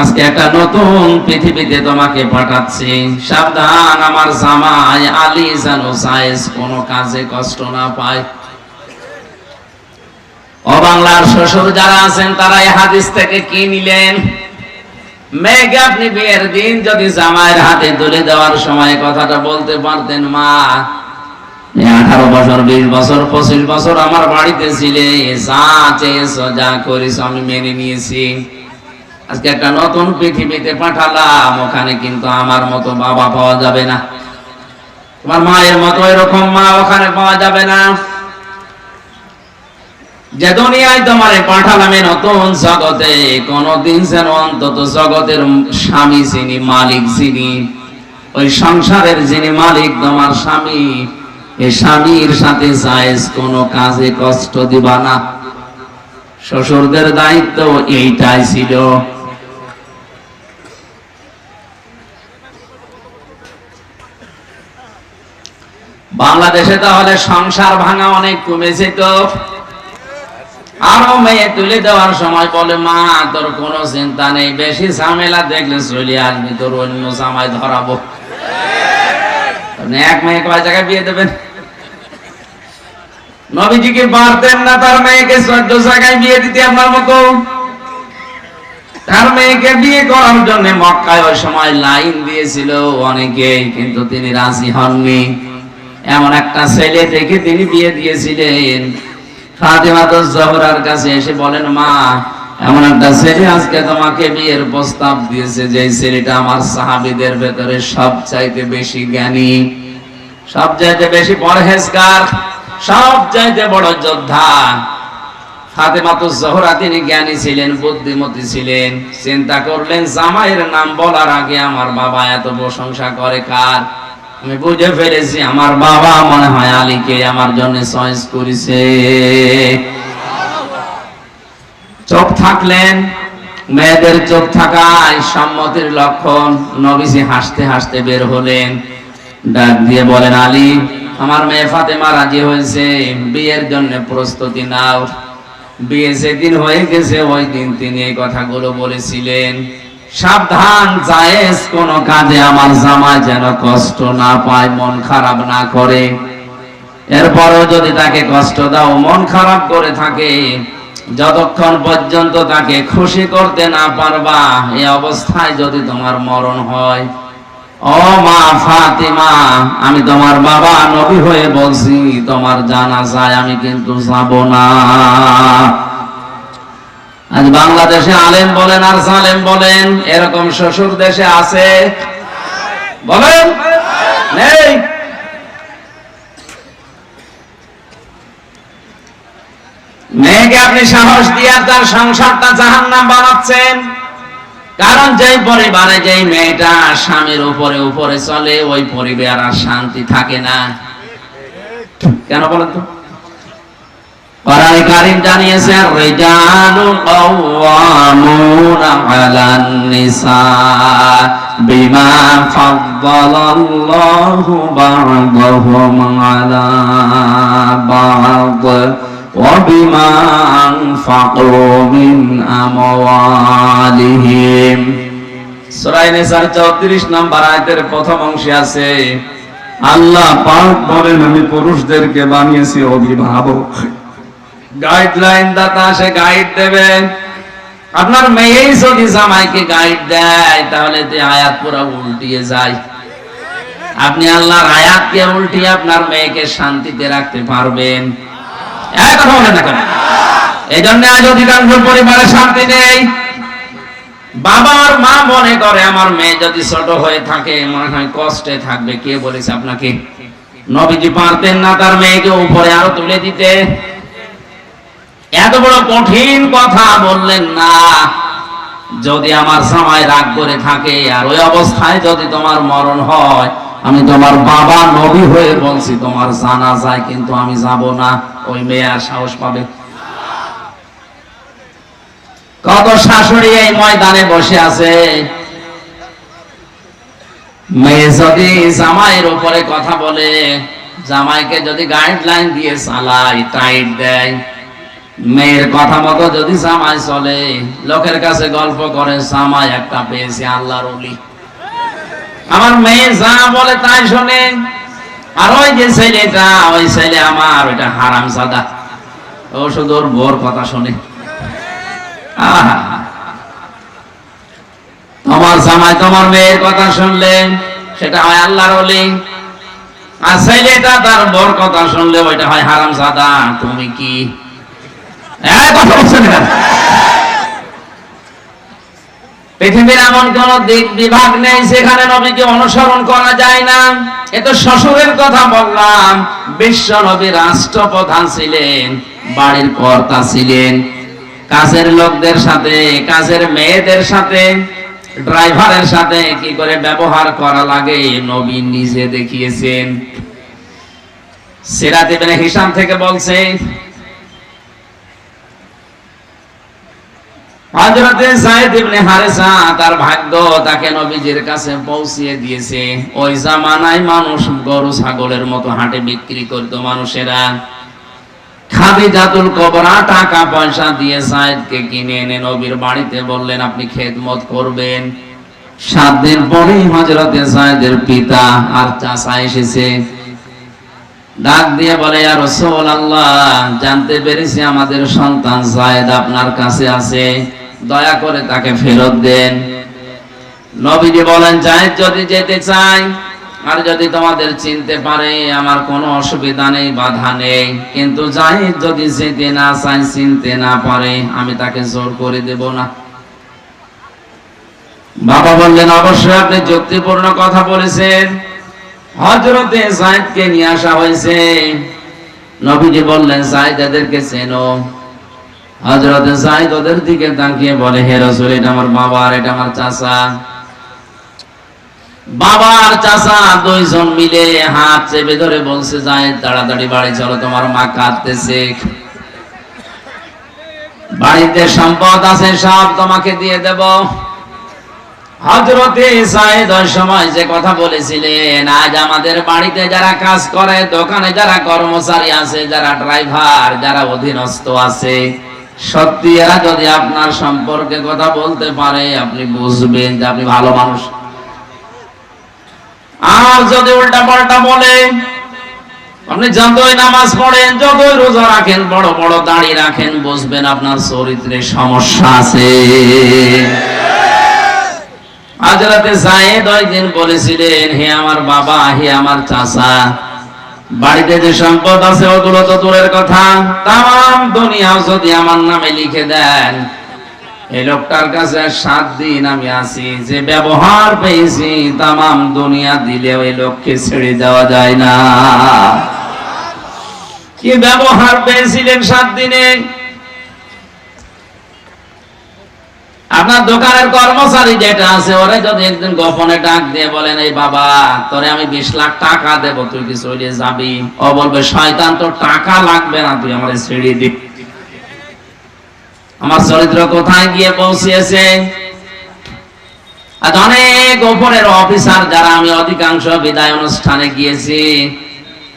আজকে একটা নতুন পৃথিবীতে তোমাকে পাঠাচ্ছি, সাবধান আমার জামাই আলী যেন সায়েস কোনো কাজে কষ্ট না পায়। ও বাংলার শ্বশুর যারা আছেন তারা এই হাদিস থেকে কি নিলেন? মেয়েকে আপনি বিয়ের দিন যদি জামাইয়ের হাতে তুলে দেওয়ার সময় কথাটা বলতে পারতেন, মা 18 বছর 20 বছর 25 বছর আমার বাড়িতে ছিলে, যা চেয়েছো যা করেছো আমি মেনে নিয়েছি, আজকে একটা নতুন পৃথিবীতে পাঠালাম, ওখানে কিন্তু আমার মতো বাবা পাওয়া যাবে না, তোমার মায়ের মতো এরকম মা ওখানে পাওয়া যাবে না। যে দুনিয়ায় তোমারে পাঠালাম এই নতুন জগতে, কোনদিন যেন অন্তত জগতের স্বামী যিনি মালিক, যিনি ওই সংসারের যিনি মালিক তোমার স্বামী, এই স্বামীর সাথে জায়েজ কোনো কাজে কষ্ট দিবা না। শ্বশুরদের দায়িত্ব এইটাই ছিল। বাংলাদেশে তাহলে সংসার ভাঙা অনেক কমেছে তো। আরো মেয়ে তুলে দেওয়ার সময় বলে, মা তোর কোনো চিন্তা নেই, বেশি ঝামেলা দেখলে চলে আসবি, তোর অন্য জামাই ধরাবো। আপনি এক মেয়ে কয় জায়গায় বিয়ে দেবেন? নবীজিকে পারতেন না তার মেয়েকে 14 জায়গায় বিয়ে দিতে আপনার মতো? তার মেয়েকে বিয়ে করার জন্য মক্কায় ওই সময় লাইন দিয়েছিল অনেকেই, কিন্তু তিনি রাজি হননি। এমন একটা ছেলে দেখে তিনি বিয়ে দিয়েছিলেন। ফাতেমাতুজ জাহরার কাছে এসে বলেন, মা এমন একটা ছেলে আজকে তোমাকে বিয়ের প্রস্তাব দিয়েছে, যে ছেলেটা আমার সাহাবীদের ভেতরে সবচাইতে বেশি জ্ঞানী, সবচাইতে বেশি পরহেজগার, সবচাইতে বড় যোদ্ধা। ফাতেমাতুজ জাহরা তিনি জ্ঞানী ছিলেন, বুদ্ধিমতী ছিলেন। চিন্তা করলেন জামাইয়ের নাম বলার আগে আমার বাবা এত প্রশংসা করে কার? আমি বুঝে ফেলেছি আমার বাবা মনে হয় আলীকে আমার জন্য চয়েস করেছে। চোখ থাকলেন, মেয়েদের চোখ থাকায় সম্মতির লক্ষণ। নবীজি হাসতে হাসতে বের হলেন, ডাক দিয়ে বলেন, আলী, আমার মেয়ে ফাতেমা রাজি হয়েছে, বিয়ের জন্য প্রস্তুতি নাও। বিয়ে যেদিন হয়ে গেছে ওই দিন তিনি এই কথাগুলো বলেছিলেন, সাবধান, জায়েজ কোন কাজে আমার জামাই যেন কষ্ট না পায়, মন খারাপ না করে। এরপরও যদি তাকে কষ্ট দাও, মন খারাপ করে থাকে, যতক্ষণ পর্যন্ত তাকে খুশি করতে না পারবা, এই অবস্থায় যদি তোমার মরণ হয়, ও মা ফাতিমা, আমি তোমার বাবা নবী হয়ে বলছি, তোমার জানাজায় আমি কিন্তু যাব না। আজ বাংলাদেশে আলেম বলেন আর সালেম বলেন, এরকম শ্বশুর দেশে আছে? বলেন নেই? মেয়েকে আপনি সাহস দিয়ে তার সংসারটা জাহান্নাম বানাচ্ছেন। কারণ যেই পরিবারে যেই মেয়েটা স্বামীর উপরে উপরে চলে, ওই পরিবার আর শান্তি থাকে না। কেন বলেন তো? কোরআন কারীম জানিয়েছে, রিজালু কাওয়ামুনা আলান নিসা বিমা ফাদ্দালাল্লাহু বা'দাহুম আলা বা'দ ওয়া বিমা আনফাকু মিন আমওয়ালিহিম। সূরা নিসার 34 নম্বর আয়াতের প্রথম অংশে আছে, আল্লাহ পাক বলেন, আমি পুরুষদেরকে বানিয়েছি অভিভাবক, গাইডলাইন দাতা, সে গাইড দেবে। আপনার মেয়েই যদি জামাইকে গাইড দেয়, তাহলে তো আয়াত পুরো উল্টিয়ে যায়। আপনি আল্লাহর আয়াতকে উল্টিয়ে আপনার মেয়েকে শান্তিতে রাখতে পারবেন? এক কথা বলেন না কেন? এই জন্য আজ অধিকাংশ পরিবারে শান্তি নেই। বাবা আর মা মনে করে আমার মেয়ে যদি ছোট হয়ে থাকে মনে হয় কষ্টে থাকবে। কে বলেছে আপনাকে? নবীজি পারতেন না তার মেয়েকে উপরে আরো তুলে দিতে? এত বড় কঠিন কথা বললেন না, যদি আমার জামাই রাগ করে থাকে আর ওই অবস্থায় যদি তোমার মরণ হয়, আমি তোমার বাবা নবী হয়ে বলছি, তোমার জানাজায় কিন্তু আমি যাব না। ওই মেয়ে আর সাহস পাবে? কত শাশুড়ি এই ময়দানে বসে আছে, মেয়ে যদি জামাইয়ের উপরে কথা বলে, জামাইকে যদি গাইডলাইন দিয়ে চালায়, টাইট দেয়, মেয়ের কথা মতো যদি জামাই চলে, লোকের কাছে গল্প করে জামাই একটা পেয়েছে আল্লাহর ওলি, আমার মেয়ে যা বলে তাই শোনে। আর ওই যে ছেলেটা, ওই ছেলে আমার, ওইটা হারামজাদা, ও শুধু ওর বউর কথা শোনে। তোমার জামাই তোমার মেয়ের কথা শুনলে সেটা হয় আল্লাহর ওলি, আর ছেলেটা তার বউর কথা শুনলে ওইটা হয় হারামজাদা। তুমি কি কথা বলছেন? পৃথিবীর এমন কোন দিক বিভাগ নেই যেখানে নবীকে অনুসরণ করা যায় না। এ তো শ্বশুরের কথা বললাম। বিশ্ব নবী রাষ্ট্রপ্রধান ছিলেন, বাড়ির কর্তা ছিলেন, কাজের লোকদের সাথে, কাজের মেয়েদের সাথে, ড্রাইভারের সাথে কি করে ব্যবহার করা লাগে নবী নিজে দেখিয়েছেন। সিরাত ইবনে হিশাম থেকে বলছে, হযরতে যায়েদ ইবনে হারেসা তার ভাগ্য তাকে নবীজির কাছে পৌঁছিয়ে দিয়েছে। ওই জামানায় মানুষ গরু ছাগলের মতো হাটে বিক্রি করত মানুষেরা। খাদিজাতুল কুবরা টাকা পয়সা দিয়ে যায়েদকে কিনে এনে নবীর বাড়িতে বললেন আপনি খেদমত করবেন। 7 দিন পরেই হযরতে যায়েদের পিতা আর চাচা এসেছে, ডাক দিয়ে বলে, ইয়া রাসূলুল্লাহ, জানতে পেরেছি আমাদের সন্তান যায়েদ আপনার কাছে আছে, দয়া করে তাকে ফেরত দেন। নবীজি বলেন, যায়েদ যদি যেতে চায় আর যদি তোমাদের চিনতে পারে আমার কোনো অসুবিধা নেই, বাধা নেই, কিন্তু যায়েদ যদি যেতে না চায়, চিনতে না পারে, আমি তাকে জোর করে দেব না। বাবা বললেন, অবশ্যই আপনি যুক্তিপূর্ণ কথা বলেছেন। হযরতে যায়েদকে নিয়ে আসা হয়েছে। নবীজি বললেন, যায়েদ এদেরকে চেনো? হযরতে যায়েদ ওদের দিকে তাকিয়ে বলে, হে রাসূল, এটা আমার বাবা আর এটা আমার চাচা। বাবার চাচা দুইজন মিলে হাত চেপে ধরে বলছে, যাই তাড়াতাড়ি বাড়ি চলো, তোমার মা কাঁদতেছে। বাড়িতে সম্পদ আছে সব তোমাকে দিয়ে দেব। হযরতে সাইদ ওই সময় যে কথা বলেছিলেন, আজ আমাদের বাড়িতে যারা কাজ করে, দোকানে যারা কর্মচারী আছে, যারা ড্রাইভার, যারা অধীনস্থ আছে, সত্যি এরা যদি আপনার সম্পর্কে কথা বলতে পারে, আপনি বুঝবেন যে আপনি ভালো মানুষ। আর যদি উল্টা পাল্টা বলে, আপনি যতই নামাজ পড়েন, যতই রোজা রাখেন, বড় বড় দাড়ি রাখেন, বুঝবেন আপনার চরিত্রে সমস্যা আছে। হযরতে যায়েদ ওই দিন বলেছিলেন, হে আমার বাবা, হে আমার চাচা, বাড়িতে যে সম্পদ আছে ওগুলো তো দূরের কথা, তাম দুনিয়াও যদি আমার নামে লিখে দেন, এই লোকটার কাছে 7 দিন আমি আছি, যে ব্যবহার পেয়েছি তাম দুনিয়া দিলেও এই লোককে ছেড়ে দেওয়া যায় না। কি ব্যবহার পেয়েছিলেন 7 দিনে? আপনার দোকানের কর্মচারী যেটা আছে, ওরে যদি একদিন গোপনে ডাক দিয়ে বলেন, এই বাবা, তোরে আমি 20 লাখ টাকা দেব, তুই কি চলে যাবি? ও বলবে, শয়তান, তোর টাকা লাগবে না, তুই আমারে ছেড়ে দে। আমার চরিত্র কোথায় গিয়ে পৌঁছেছে? আজ অনেক উপরের অফিসার যারা, আমি অধিকাংশ বিদায় অনুষ্ঠানে গিয়েছি,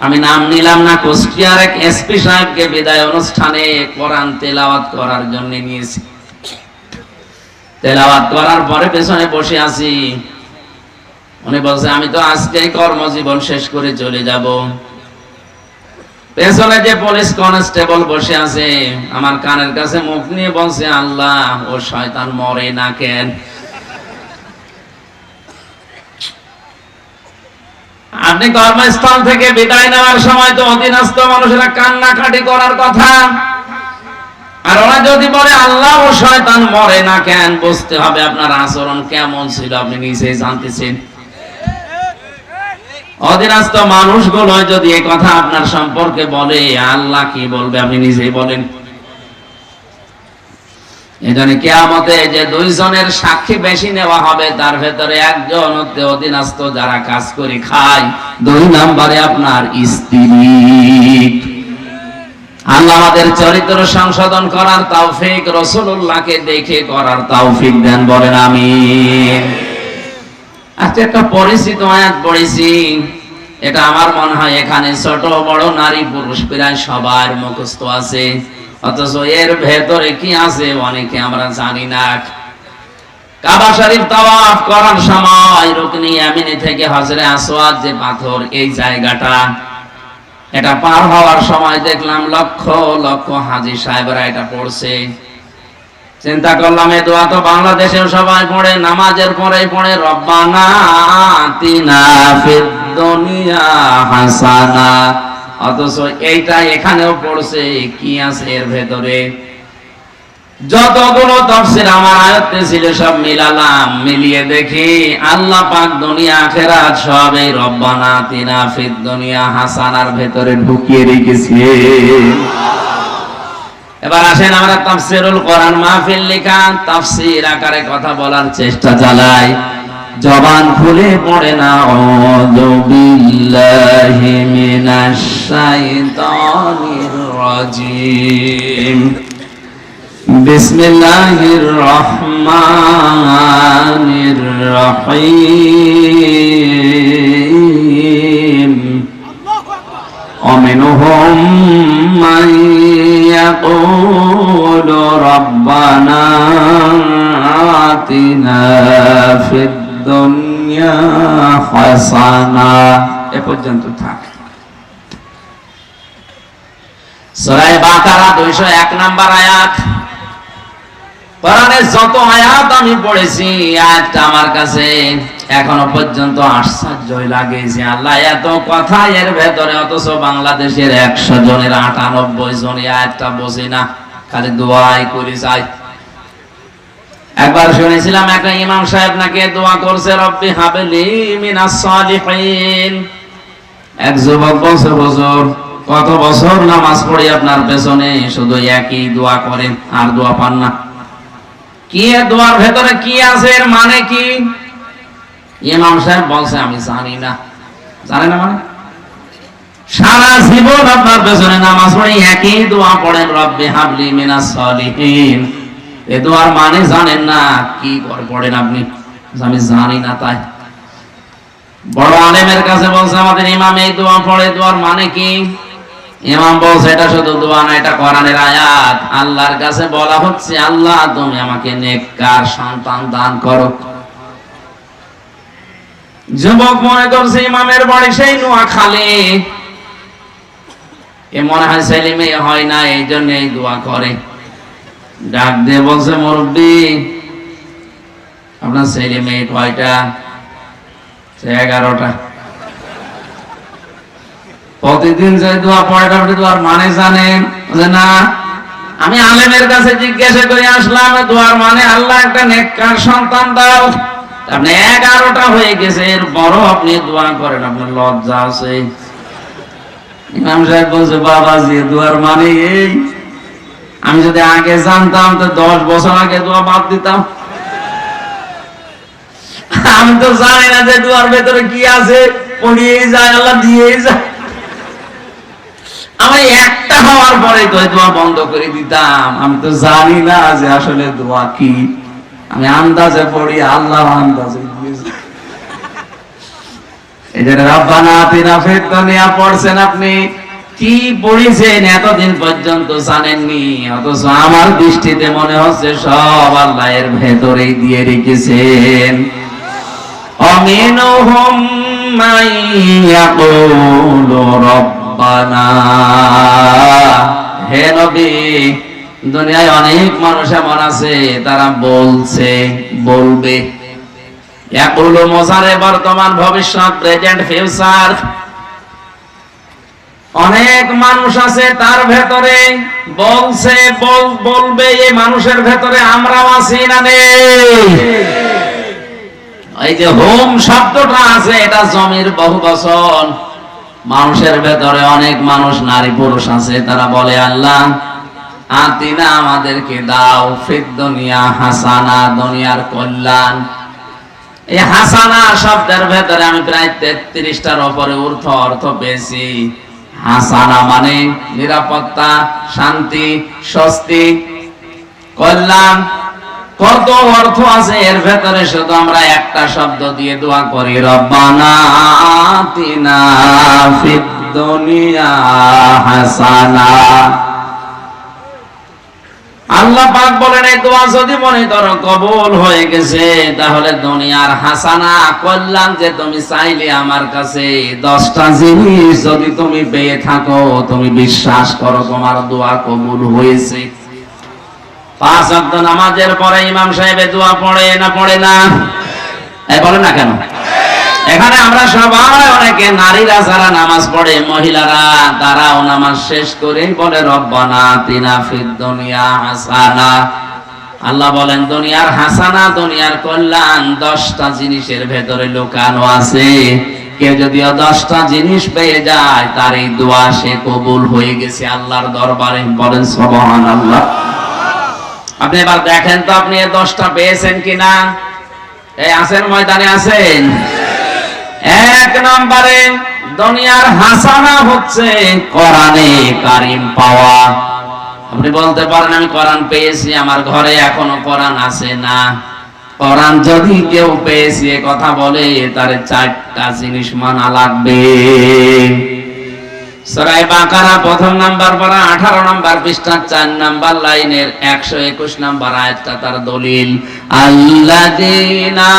আমি নাম নিলাম না, কুষ্টিয়ার এক এসপি সাহেবকে বিদায় অনুষ্ঠানে কোরআন তেলাওয়াত করার জন্য নিয়েছি। তেলাওয়াত করার পরে পেছনে বসে আছি, উনি বলছে, আমি তো আজকে কর্মজীবন শেষ করে চলে যাব। পেছনে যে পুলিশ কনস্টেবল বসে আছে, আমার কানের কাছে মুখ নিয়ে বলছে, আল্লাহ, ও শয়তান মরে না কেন? আপনি কর্মস্থল থেকে বিদায় নেওয়ার সময় তো অধীনস্থ মানুষেরা কান্নাকাটি করার কথা, আর ওরা যদি বলে আল্লাহ, ও শয়তান মরে না কেন, বুঝতে হবে আপনার আচরণ কেমন ছিল, আপনি নিজেই জানতেছেন। অধীনস্থ মানুষগুলো যদি এই কথা আপনার সম্পর্কে বলে, আল্লাহ কি বলবে, আপনি নিজেই বলেন। এজন্য কিয়ামতে যে 2 জনের সাক্ষী বেশি নেওয়া হবে, তার ভেতরে একজন হচ্ছে অধীনস্থ যারা কাজ করে খায়, 2 নম্বরে আপনার স্ত্রী। আল্লাহ আমাদের চরিত্র সংশোধন করার তৌফিক, রাসূলুল্লাহকে দেখে করার তৌফিক দেন, বলেন আমিন। আজকে একটা পরিচিত আয়াত পড়েছি, এটা আমার মনে হয় এখানে ছোট বড় নারী পুরুষ প্রায় সবার মুখস্থ আছে, অথচ এর ভেতরে কি আছে অনেকে আমরা জানি না। কাবা শরীফ তাওয়াফ করার সময় রুকনি ইয়ামিনী থেকে হজরে আসওয়াদ যে পাথর, এই জায়গাটা, এটা পার হওয়ার সময় দেখলাম লক্ষ লক্ষ হাজী সাহেবরা এটা পড়ছে। চিন্তা করলাম, এই দোয়া তো বাংলাদেশেও সবাই পড়ে, নামাজের পরেই পড়ে, রব্বানা আতিনা ফিদ দুনিয়া হাসানা, অথচ এইটা এখানেও পড়ছে। কি আছে এর ভেতরে? যতগুলো তাফসীর আমার আয়াতে ছিল সব মিলালাম, মিলিয়ে দেখি আল্লাহ পাক দুনিয়া আখিরাত সব এই রব্বানা আতিনা ফিদ দুনিয়া হাসানার ভেতরে ঢুকিয়ে রেখেছে। এবার আসেন আমরা তাফসীরুল কোরআন মাহফিল লেখা তাফসীর আকারে কথা বলার চেষ্টা চালাই, জবান খুলে পড়ে না, আউযু বিল্লাহি মিনাশ শাইতানির রাজিম, বিসমিল্লাহির রহমানির রহিম, ومنهم من يقول ربنا آتنا في الدنيا حسنة। এ পর্যন্ত থাক। সূরা বাকারা 201 নম্বর আয়াত। কোরআনের যত আয়াত আমি পড়েছি, আয়াতটা আমার কাছে এখনো পর্যন্ত আশ্চর্যই লাগে যে আল্লাহ এত কথা এর ভেতরে, অথচ বাংলাদেশের 100 জনের 98 জন এই আয়াতটা বোঝে না, খালি দোয়াই করে যায়। একবার শুনেছিলাম একটা ইমাম সাহেব নাকি দোয়া করছে, রব্বি হাবলি মিনাস সালিহিন। এক যুবক বলছে, হুজুর কত বছর নামাজ পড়ি আপনার পেছনে, শুধু একই দোয়া করেন, আর দোয়া পান না। কি এর দোয়ার ভেতরে কি আছে, এর মানে কি? ইমাম সাহেব বলছে আমি জানি না। জানে না মানে সারা জীবন আপনার পেছনে নামাজ পড়ে একই দোয়া পড়েন, রব্বি হাবলি মিনাস সালিহিন। এই দোয়ার মানে জানেন না, কি করে পড়েন আপনি? আমি জানি না। তাই বড় আলেমের কাছে বলছে আমাদের ইমাম এই দোয়া পড়ে, দোয়ার মানে কি? ইমাম বলছে এটা শুধু দোয়া না, এটা কোরআনের আয়াত। আল্লাহর কাছে বলা হচ্ছে, আল্লাহ তুমি আমাকে নেককার সন্তান দান করো। যুবক মনে করছে ইমামের বাড়ি সেই নোয়াখালী, এ মনে হয় ছেলে মেয়ে হয় না, এই জন্য এই দোয়া করে। ডাক দিয়ে বলছে, মুরব্বি আপনার ছেলে মেয়ে কয়টা? 11টা। প্রতিদিন যে দোয়া পড়ে আপনি দোয়ার মানে জানেন? না, আমি আলেমের কাছে জিজ্ঞাসা করে আসলাম দোয়ার মানে আল্লাহ একটা নেককার সন্তান দাও। আপনি 11টা হয়ে গেছে, এর বড় আপনি দোয়া করেন, আপনার লজ্জা আছে? ইমাম সাহেব বলছে, বাবাজি দোয়ার মানে এই, আমি যদি আগে জানতাম তো 10 বছর আগে দোয়া বাদ দিতাম। আমি তো জানি না যে দোয়ার ভেতরে কি আছে, পড়িয়েই যায়, আল্লাহ দিয়েই যায়। আমি একটা হওয়ার পরে তো দোয়া বন্ধ করে দিতাম। আমি তো জানি না যে আসলে দোয়া কি, আমি আন্দাজে পড়ি, আল্লাহ আন্দাজে দিয়েছে। এই যে রব্বানা আতিনা ফিদ দুনিয়া পড়ছেন, আপনি কি পড়েছেন এতদিন পর্যন্ত জানেননি, অথচ আমার দৃষ্টিতে মনে হচ্ছে সব আল্লাহ এর ভেতরেই দিয়ে রেখেছেন। অমিনহুম মাইয়াকুলু রব্বানা, হে নবী দুনিয়ায় অনেক মানুষ এমন আছে তারা বলছে, বলবে। ইয়াকুলু মুসারে বর্তমান ভবিষ্যৎ, প্রেজেন্ট ফিউচার। অনেক মানুষ আছে তার ভেতরে বলছে, বলবে। এই মানুষের ভেতরে আমরাও আছি না নেই? এই যে হোম শব্দটা আছে, এটা জমির বহুবচন। মানুষের ভেতরে অনেক মানুষ, নারী পুরুষ আছে, তারা বলে আল্লাহ আতিনা আমাদেরকে দাও ফিদ দুনিয়া হাসানা, দুনিয়ার কল্যাণ। এই হাসানা শব্দের ভেতরে আমি প্রায় 33টার উপরে অর্থ পেয়েছি। হাসানা মানে নিরাপত্তা, শান্তি, স্বস্তি, কল্যাণ। কত অর্থ আছে এর ভেতরে, শুধু আমরা একটা শব্দ দিয়ে দোয়া করি, রব্বানা আতিনা ফিদ দুনিয়া হাসানা। আল্লাহ পাক বলেন এই দোয়া যদি মনে করো কবুল হয়ে গেছে, তাহলে দুনিয়ার হাসানা, কল্যাণ যে তুমি চাইলে আমার কাছে, 10টা জিনিস যদি তুমি পেয়ে থাকো, তুমি বিশ্বাস করো তোমার দোয়া কবুল হয়েছে। 5 ওয়াক্ত নামাজের পরে ইমাম সাহেব দোয়া পড়ে না পড়ে না? এই বলে না কেন? এখানে আমরা সবাই, অনেকে নারীরা যারা নামাজ পড়ে, মহিলারা, তারাও নামাজ শেষ করেই বলে রব্বানা আতিনা ফিদ দুনিয়া হাসানা। আল্লাহ বলেন দুনিয়ার হাসানা, দুনিয়ার কল্যাণ 10টা জিনিসের ভেতরে লুকানো আছে। কেউ যদিও 10টা জিনিস পেয়ে যায়, তার এই দোয়া সে কবুল হয়ে গেছে আল্লাহর দরবারে। বলেন সুবহানাল্লাহ। আপনি এবার দেখেন তো আপনি এই 10টা পেয়েছেন কিনা? এই আছেন, ময়দানে আছেন? 1 নম্বরে দুনিয়ার হাসানা হচ্ছে কোরআনে কারীম পাওয়া। আপনি বলতে পারেন আমি কোরআন পেয়েছি, আমার ঘরে এখনো কোরআন আছে না। কোরআন যদি কেউ পেয়েছে কথা বলে, তার 4টা জিনিস মানা লাগবে। সূরা বাকারা 1 নাম্বার পারা 18 নাম্বার পৃষ্ঠা 4 নাম্বার লাইনের 121 নাম্বার আয়াতটা তার দলিল। আল্লাযীনা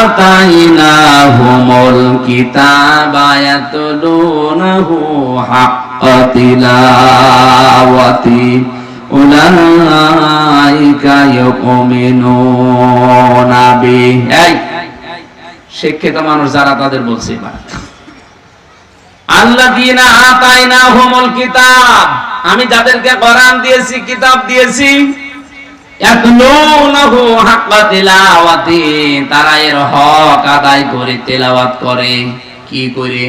আতাইনাহুমুল কিতাবা ইয়াতলুনাহু হাক্কা তিলাওয়াতি উলাইকা ইউমিনুনা বিহি। এই শিক্ষিত মানুষ যারা, তাদের বলছি আল্লাযীনা আতাইনাহুমুল কিতাব, আমি যাদেরকে কোরআন দিয়েছি, কিতাব দিয়েছি, ইয়াতলুনাহু হাক্কা তিলাওয়াতি, তারা এর হক আদায় করে তেলাওয়াত করে। কি করে?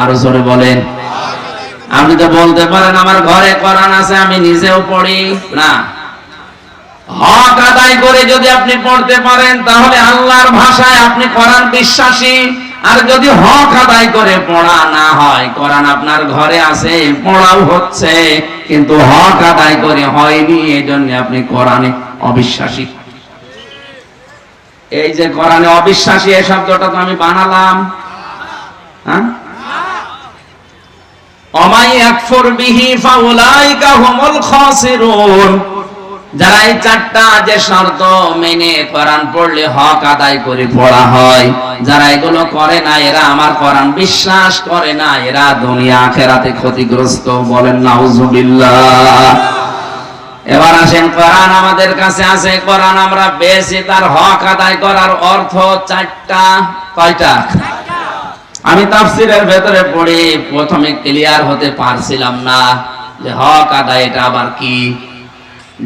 আরো জোরে বলেন। আপনি তো বলতে পারেন আমার ঘরে কোরআন আছে, আমি নিজেও পড়ি না। হক আদায় করে যদি আপনি পড়তে পারেন তাহলে আল্লাহর ভাষায় আপনি কোরআন বিশ্বাসী। আর যদি হক আদায় করে পড়া না হয়, কোরআন আপনার ঘরে আছে, পড়াও হচ্ছে, কিন্তু হক আদায় করে হয়নি, এজন্য আপনি কোরআনে অবিশ্বাসী। এই যে কোরআনে অবিশ্বাসী এই শব্দটা তো আমি বানালাম, হ্যাঁ? অমাই আকফুর বিহি ফাউলাইকা হুমুল খাসিরুন। যারা এই চারটা যে শর্ত মেনে কোরআন পড়লে হক আদায় করে পড়া হয়, যারা এগুলো করে না, এরা আমার কোরআন বিশ্বাস করে না, এরা দুনিয়া আখিরাতে ক্ষতিগ্রস্ত। বলেন নাউজুবিল্লাহ। এবার আসেন, কোরআন আমাদের কাছে আছে, কোরআন আমরা পেয়েছি, তার হক আদায় করার অর্থ চারটা। কয়টা? আমি তাফসীরের ভেতরে পড়ে প্রথমে ক্লিয়ার হতে পারছিলাম না যে হক আদায় এটা আবার কি।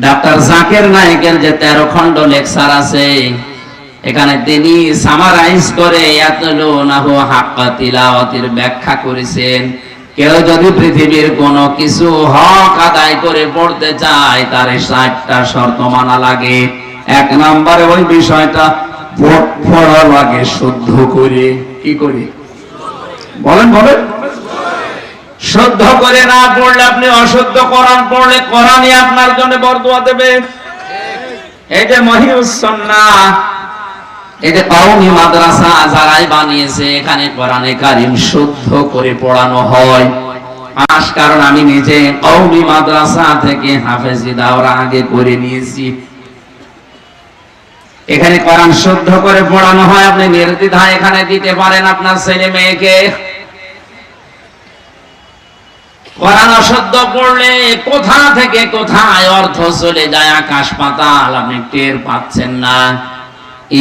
ডাক্তার জাকির নায়েকের যে 13 খণ্ড লেকচার আছে, এখানে তিনি সামারাইজ করে ইয়াতলুনাহু হাক্কা তিলাওয়াতির ব্যাখ্যা করেছেন। কেউ যদি পৃথিবীর কোনো কিছু হক আদায় করে পড়তে চায়, তার 60টা শর্ত মানা লাগে। 1 নম্বরে ওই বিষয়টা পড়া লাগে শুদ্ধ করে। কি করে? বলেন বলেন। শুদ্ধ করে না পড়লে, আপনি অশুদ্ধ কোরআন পড়লে কোরআনই আপনার জন্য বরদোয়া দেবে। এই যে মহিউস সুন্নাহ, এই যে কওমি মাদ্রাসা যারাই বানিয়েছে, এখানে কোরআনে কারীম শুদ্ধ করে পড়ানো হয়। কারণ আমি নিজে কওমি মাদ্রাসা থেকে হাফেজি দাওরা আগে করে নিয়েছি। এখানে কোরআন শুদ্ধ করে পড়ানো হয়। আপনি নির্দ্বিধায় এখানে দিতে পারেন আপনার ছেলে মেয়েকে। কোরআন অশুদ্ধ পড়লে কোথা থেকে কোথায় অর্থ চলে যায়, আকাশ পাতাল, আপনি টের পাচ্ছেন না।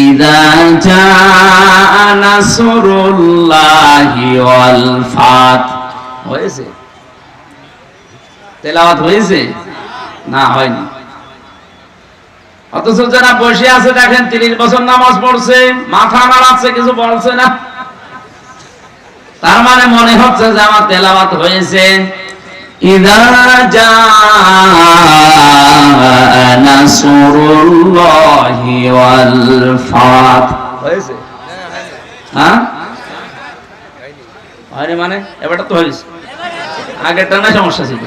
ইযা জাআ নাসরুল্লাহি ওয়াল ফাত হয়েছে, তেলাওয়াত হয়েছে না? হয়নি। অথচ যারা বসে আছে দেখেন 30 বছর নামাজ পড়ছে, মাথা নাড়াচ্ছে, কিছু বলছে না। তার মানে মনে হচ্ছে যে আমার তেলাওয়াত হয়েছে। ইযা জাআ নাসরুল্লাহি ওয়াল ফাত হয়েছে? হ্যাঁ, হয়নি মানে এবারটা তো হয়েছে, আগেরটা না সমস্যা ছিল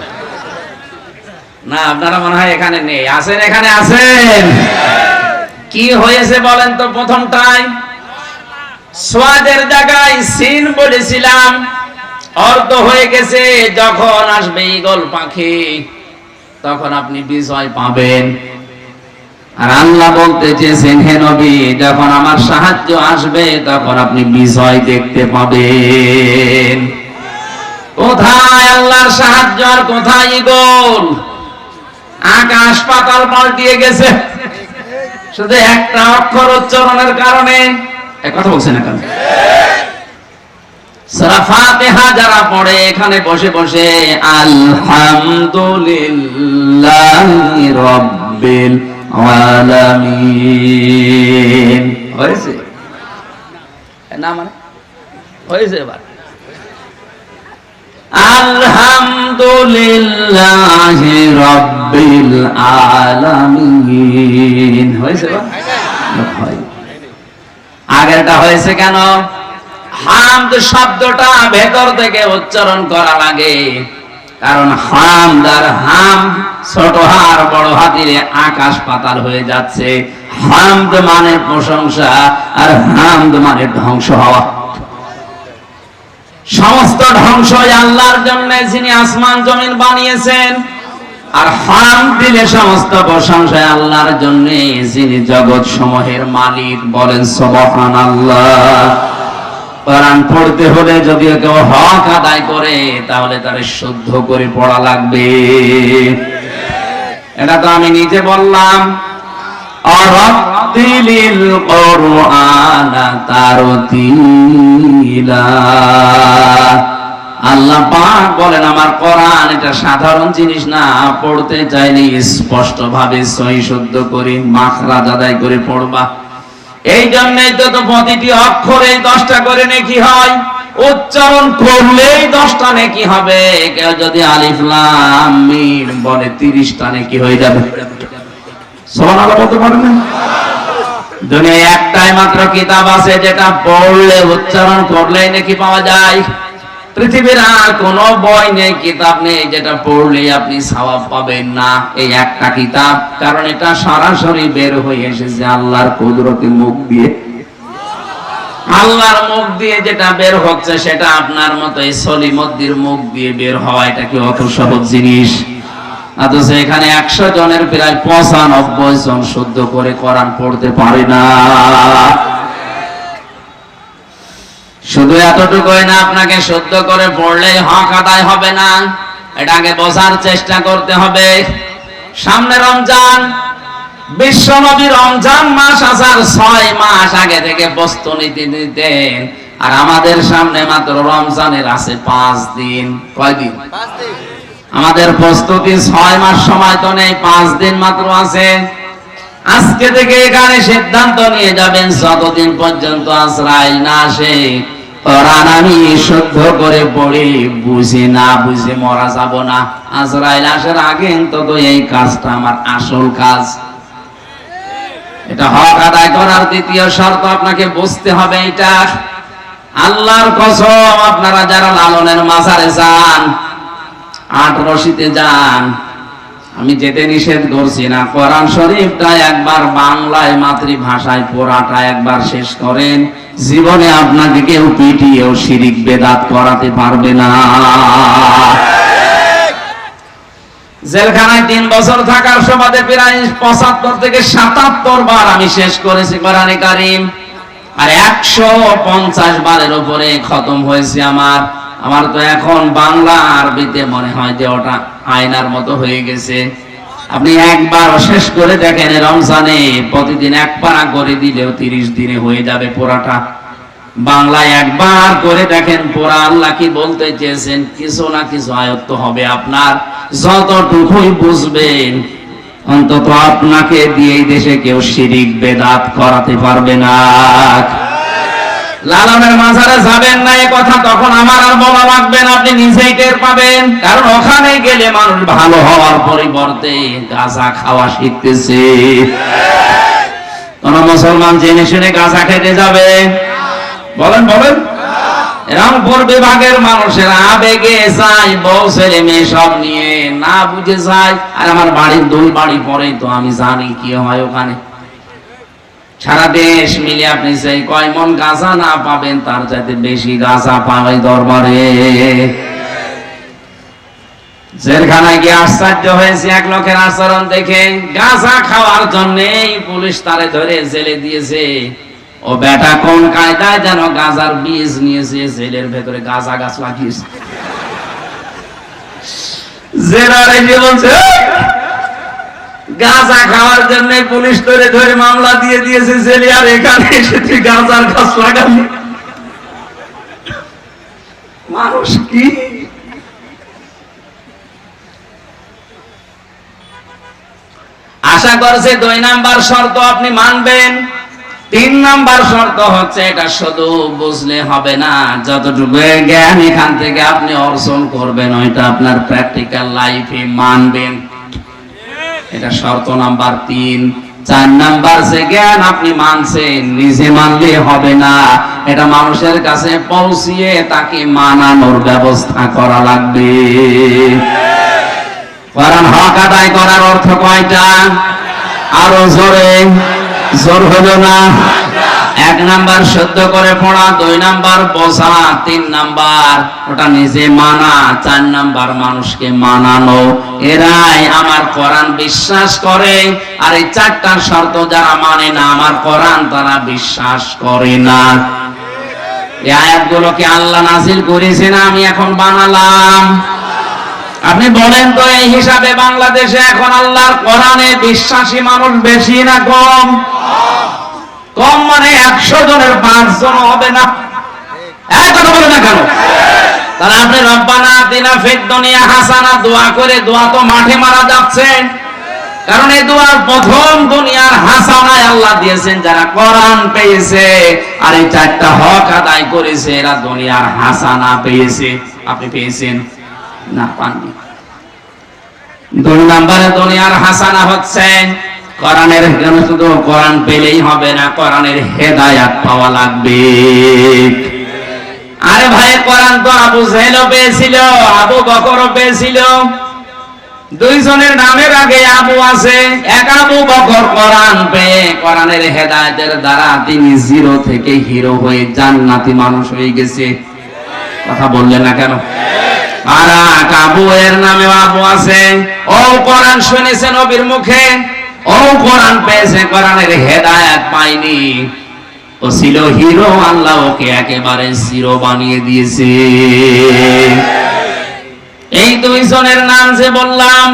না। আপনারা মনে হয় এখানে নেই, আছেন? এখানে আছেন? কি হয়েছে বলেন তো? প্রথমটাই সোয়াদের জায়গায় সিন বলেছিলাম, অর্থ হয়ে গেছে যখন আসবে ঈগল পাখি তখন আপনি বিজয় পাবেন। আর আল্লাহ বলতে চেয়েছেন, হে নবী, যখন আমার সাহায্য আসবে তখন আপনি বিজয় দেখতে পাবেন। কোথায় আল্লাহর সাহায্য আর কোথায় ঈগল? আকাশ পাতাল পাল্টিয়ে গেছে শুধু একটা অক্ষর উচ্চারণের কারণে। এক কথা বলছেন না কেন? সূরা ফাতিহা যারা পড়ে এখানে বসে বসে আলহামদুলিল্লাহি রাব্বিল আলামিন হয়েছে না? মানে হয়েছে। এবার আলহামদুলিল্লাহি রাব্বিল আলামিন হয়েছে? আগেরটা হয়েছে কেন? হামদ শব্দটা ভেতর থেকে উচ্চারণ করা লাগে, কারণ হামদ আর হাম ছোট হার বড় হাতিরে আকাশ পাতাল হয়ে যাচ্ছে। হামদ মানে প্রশংসা, আর হামদ মানে ধ্বংস হওয়া। সমস্ত ধ্বংস আল্লাহর জন্য, যিনি আসমান জমিন বানিয়েছেন। আর হামদ দিলে সমস্ত প্রশংসা আল্লাহর জন্য, যিনি জগৎ সমূহের মালিক। বলেন সুবহানাল্লাহ। কোরআন পড়তে হলে যদি কেউ হক আদায় করে তাহলে তার শুদ্ধ করে পড়া লাগবে। এটা তো আমি নিজে বললাম। আরাতিলিল কুরআনা তারতিলা। আল্লাহ পাক বলেন, আমার কোরআন এটা সাধারণ জিনিস না, পড়তে চাইলে স্পষ্ট ভাবে সহি শুদ্ধ করে মাখরাজ আদায় করে পড়বা। এই জন্যই তো প্রতিটি অক্ষরে 10টা করে নেকি হয়, উচ্চারণ করলেই 10টা নেকি হবে। কেউ যদি আলিফ লাম মিম বলে 30টা নেকি হয়ে যাবে। সুবহানাল্লাহ বলতে পারেন না? দুনিয়ায় একটাই মাত্র কিতাব আছে যেটা পড়লে উচ্চারণ করলেই নাকি পাওয়া যায়। পৃথিবীর আর কোনো বই নেই, কিতাব নেই যেটা পড়লে আপনি সওয়াব পাবেন না। এই একটা কিতাব, কারণ এটা সরাসরি বের হয়ে এসেছে আল্লাহর কুদরতি মুখ দিয়ে। আল্লাহর মুখ দিয়ে যেটা বের হচ্ছে সেটা আপনার মতো এই সলিমদ্দির মুখ দিয়ে বের হওয়া এটা কি অত সহজ জিনিস? অথচ এখানে 100 জনের প্রায় 95 জন শুদ্ধ করে কোরআন পড়তে পারে না। শুধু এতটুকুই না, আপনাকে শুদ্ধ করে পড়লেই হক আদায় হবে না, এটাকে বোঝার চেষ্টা করতে হবে। সামনে রমজান, বিশ্ব নবী রমজান মাস আসার 6 মাস আগে থেকে প্রস্তুতি নিতেন, আর আমাদের সামনে মাত্র রমজানের আছে 5 দিন। কয়দিন? 5 দিন। আমাদের প্রস্তুতি 6 মাস সময় তো নেই, 5 দিন মাত্র আছে। আজকে থেকে এখানে সিদ্ধান্ত নিয়ে যাবেন যতদিন পর্যন্ত আজরাইল না আসে কোরআন আমি শুদ্ধ করে পড়ি, বুঝে না বুঝে মরা যাব না। আজরাইল আসার আগে অন্তত এই কাজটা আমার আসল কাজ। এটা হক আদায় করার দ্বিতীয় শর্ত, আপনাকে বুঝতে হবে এটা। আল্লাহর কসম, আপনারা যারা লালনের মাজারে যান, 8 রশিতে যান, আমি যেতে নিষেধ করছি না, কোরআন শরীফটা একবার বাংলায় মাতৃভাষায় পড়াটা একবার শেষ করেন, জীবনে আপনাকে কেউ পিটিয়েও শিরিক বেদাত করাতে পারবে না। জেলখানায় 3 বছর থাকার সুবাদে প্রায় 75 থেকে 77 বার আমি শেষ করেছি কোরআনে কারীম, আর 150 বারের উপরে খতম হয়েছে আমার তো এখন বাংলা আরবিতে মনে হয় যে ওটা আয়নার মতো হয়ে গেছে। আপনি একবার শেষ করে দেখেন, রমজানে প্রতিদিন 1 পারা করে দিলেও 30 দিনে হয়ে যাবে পুরাটা। বাংলায় একবার করে দেখেন পুরা আল্লাহ কি বলতে চেয়েছেন, কিছু না কিছু আয়ত্ত হবে আপনার। যতটুকুই বুঝবেন, অন্তত আপনাকে দিয়ে এই দেশে কেউ শিরিক বেদাত করাতে পারবে না। লালনের মাজারে যাবেন না এ কথা তখন আমার আর বলা লাগবে না, আপনি নিজেই টের পাবেন। কারণ ওখানে গেলে মানুষ ভালো হওয়ার পরিবর্তে গাঁজা খাওয়া শিখতেছে। কোন মুসলমান জেনে শুনে গাঁজা খেতে যাবে? বলেন বলেন। রংপুর বিভাগের মানুষেরা আবেগে যায়, বউ ছেলে মেয়ে সব নিয়ে, না বুঝে যায়। আর আমার বাড়ির 2 বাড়ি পরেই তো আমি জানি কি হয় ওখানে। সারা দেশ মিলে আপনি সেই কয় মন গাঁজা না পাবেন, তার চাইতে বেশি গাঁজা পাওয়াই দরবারে। জেলখানায় গিয়ে আশ্চর্য হয়েছে এক লোকের আচরণ দেখে। গাঁজা খাওয়ার জন্যই পুলিশ তারে ধরে জেলে দিয়েছে। ও বেটা কোন কায়দায় যেন গাঁজার বীজ নিয়েছে, জেলের ভেতরে গাঁজা গাছ লাগিয়েছে। জেলার এসে বলছে, গাঁজা খাওয়ার জন্য পুলিশ ধরে ধরে মামলা দিয়ে দিয়েছে জেলে, আর এখানে এসে তুই গাঁজার গাছ লাগালি। মানুষ কি! আশা করছে 2 নাম্বার শর্ত আপনি মানবেন। 3 নাম্বার শর্ত হচ্ছে এটা শুধু বুঝলে হবে না, যতটুকু জ্ঞান এখান থেকে আপনি অর্জন করবেন ওইটা আপনার প্র্যাকটিক্যাল লাইফে মানবেন। এটা শর্ত নাম্বার 3। 4 নাম্বার যে জ্ঞান আপনি মানছেন, নিজে মানলে হবে না, এটা মানুষের কাছে পৌঁছিয়ে তাকে মানানোর ব্যবস্থা করা লাগবে। কারণ হক আদায় করার অর্থ কয়টা? আরো জোরে, জোর হলো না। 1 নাম্বার শুদ্ধ করে পড়া, 2 নাম্বার বোঝা, 3 নাম্বার ওটা নিজে মানা, 4 নাম্বার মানুষকে মানানো। এরাই আমার কোরআন বিশ্বাস করে, আর এই 4টা শর্ত যারা মানে না আমার কোরআন, তারা বিশ্বাস করে না। এই আয়াতগুলোকে আল্লাহ নাযিল করেছে না আমি এখন বানালাম? আপনি বলেন তো, এই হিসাবে বাংলাদেশে এখন আল্লাহর কোরআনে বিশ্বাসী মানুষ বেশি না কম? কম মানে 100 জনের 5 জন হবে না। কথা বলে না কেন? তাহলে আপনি রব্বানা আতিনা ফিদ দুনিয়া হাসানা দোয়া করে, দোয়া তো মাঠে মারা যাচ্ছে। কারণ এই দোয়ার প্রথম দুনিয়ার হাসানায় আল্লাহ দিয়েছেন যারা কোরআন পেয়েছে, আর এই 4টা হক আদায় করেছে এরা দুনিয়ার হাসানা পেয়েছে। আপনি পেয়েছেন না? পাননি। 2 নম্বরে দুনিয়ার হাসানা হচ্ছে কোরআনের জ্ঞান শুধু কোরআন পেলেই হবে না, কোরআনের হেদায়াত পাওয়া লাগবে। আরে ভাই, কোরআন তো আবু জাহেলও পেয়েছিল, আবু বকরও পেয়েছিল। দুইজনের নামের আগে আবু আছে। এক আবু বকর কোরআন পেয়ে কোরআনের হেদায়েতের দ্বারা তিনি জিরো থেকে হিরো হয়ে জান্নাতি মানুষ হয়ে গেছে। কথা বললেন না কেন? আর এক আবু এর নামে আবু আছে, ও কোরআন শুনেছে নবীর মুখে, ও কোরআন পেয়েছে, কোরআনের হেদায়েত পায়নি, ও ছিল হিরো, আল্লাহ ওকে একেবারে জিরো বানিয়ে দিয়েছে। এই দুইজনের নাম যে বললাম,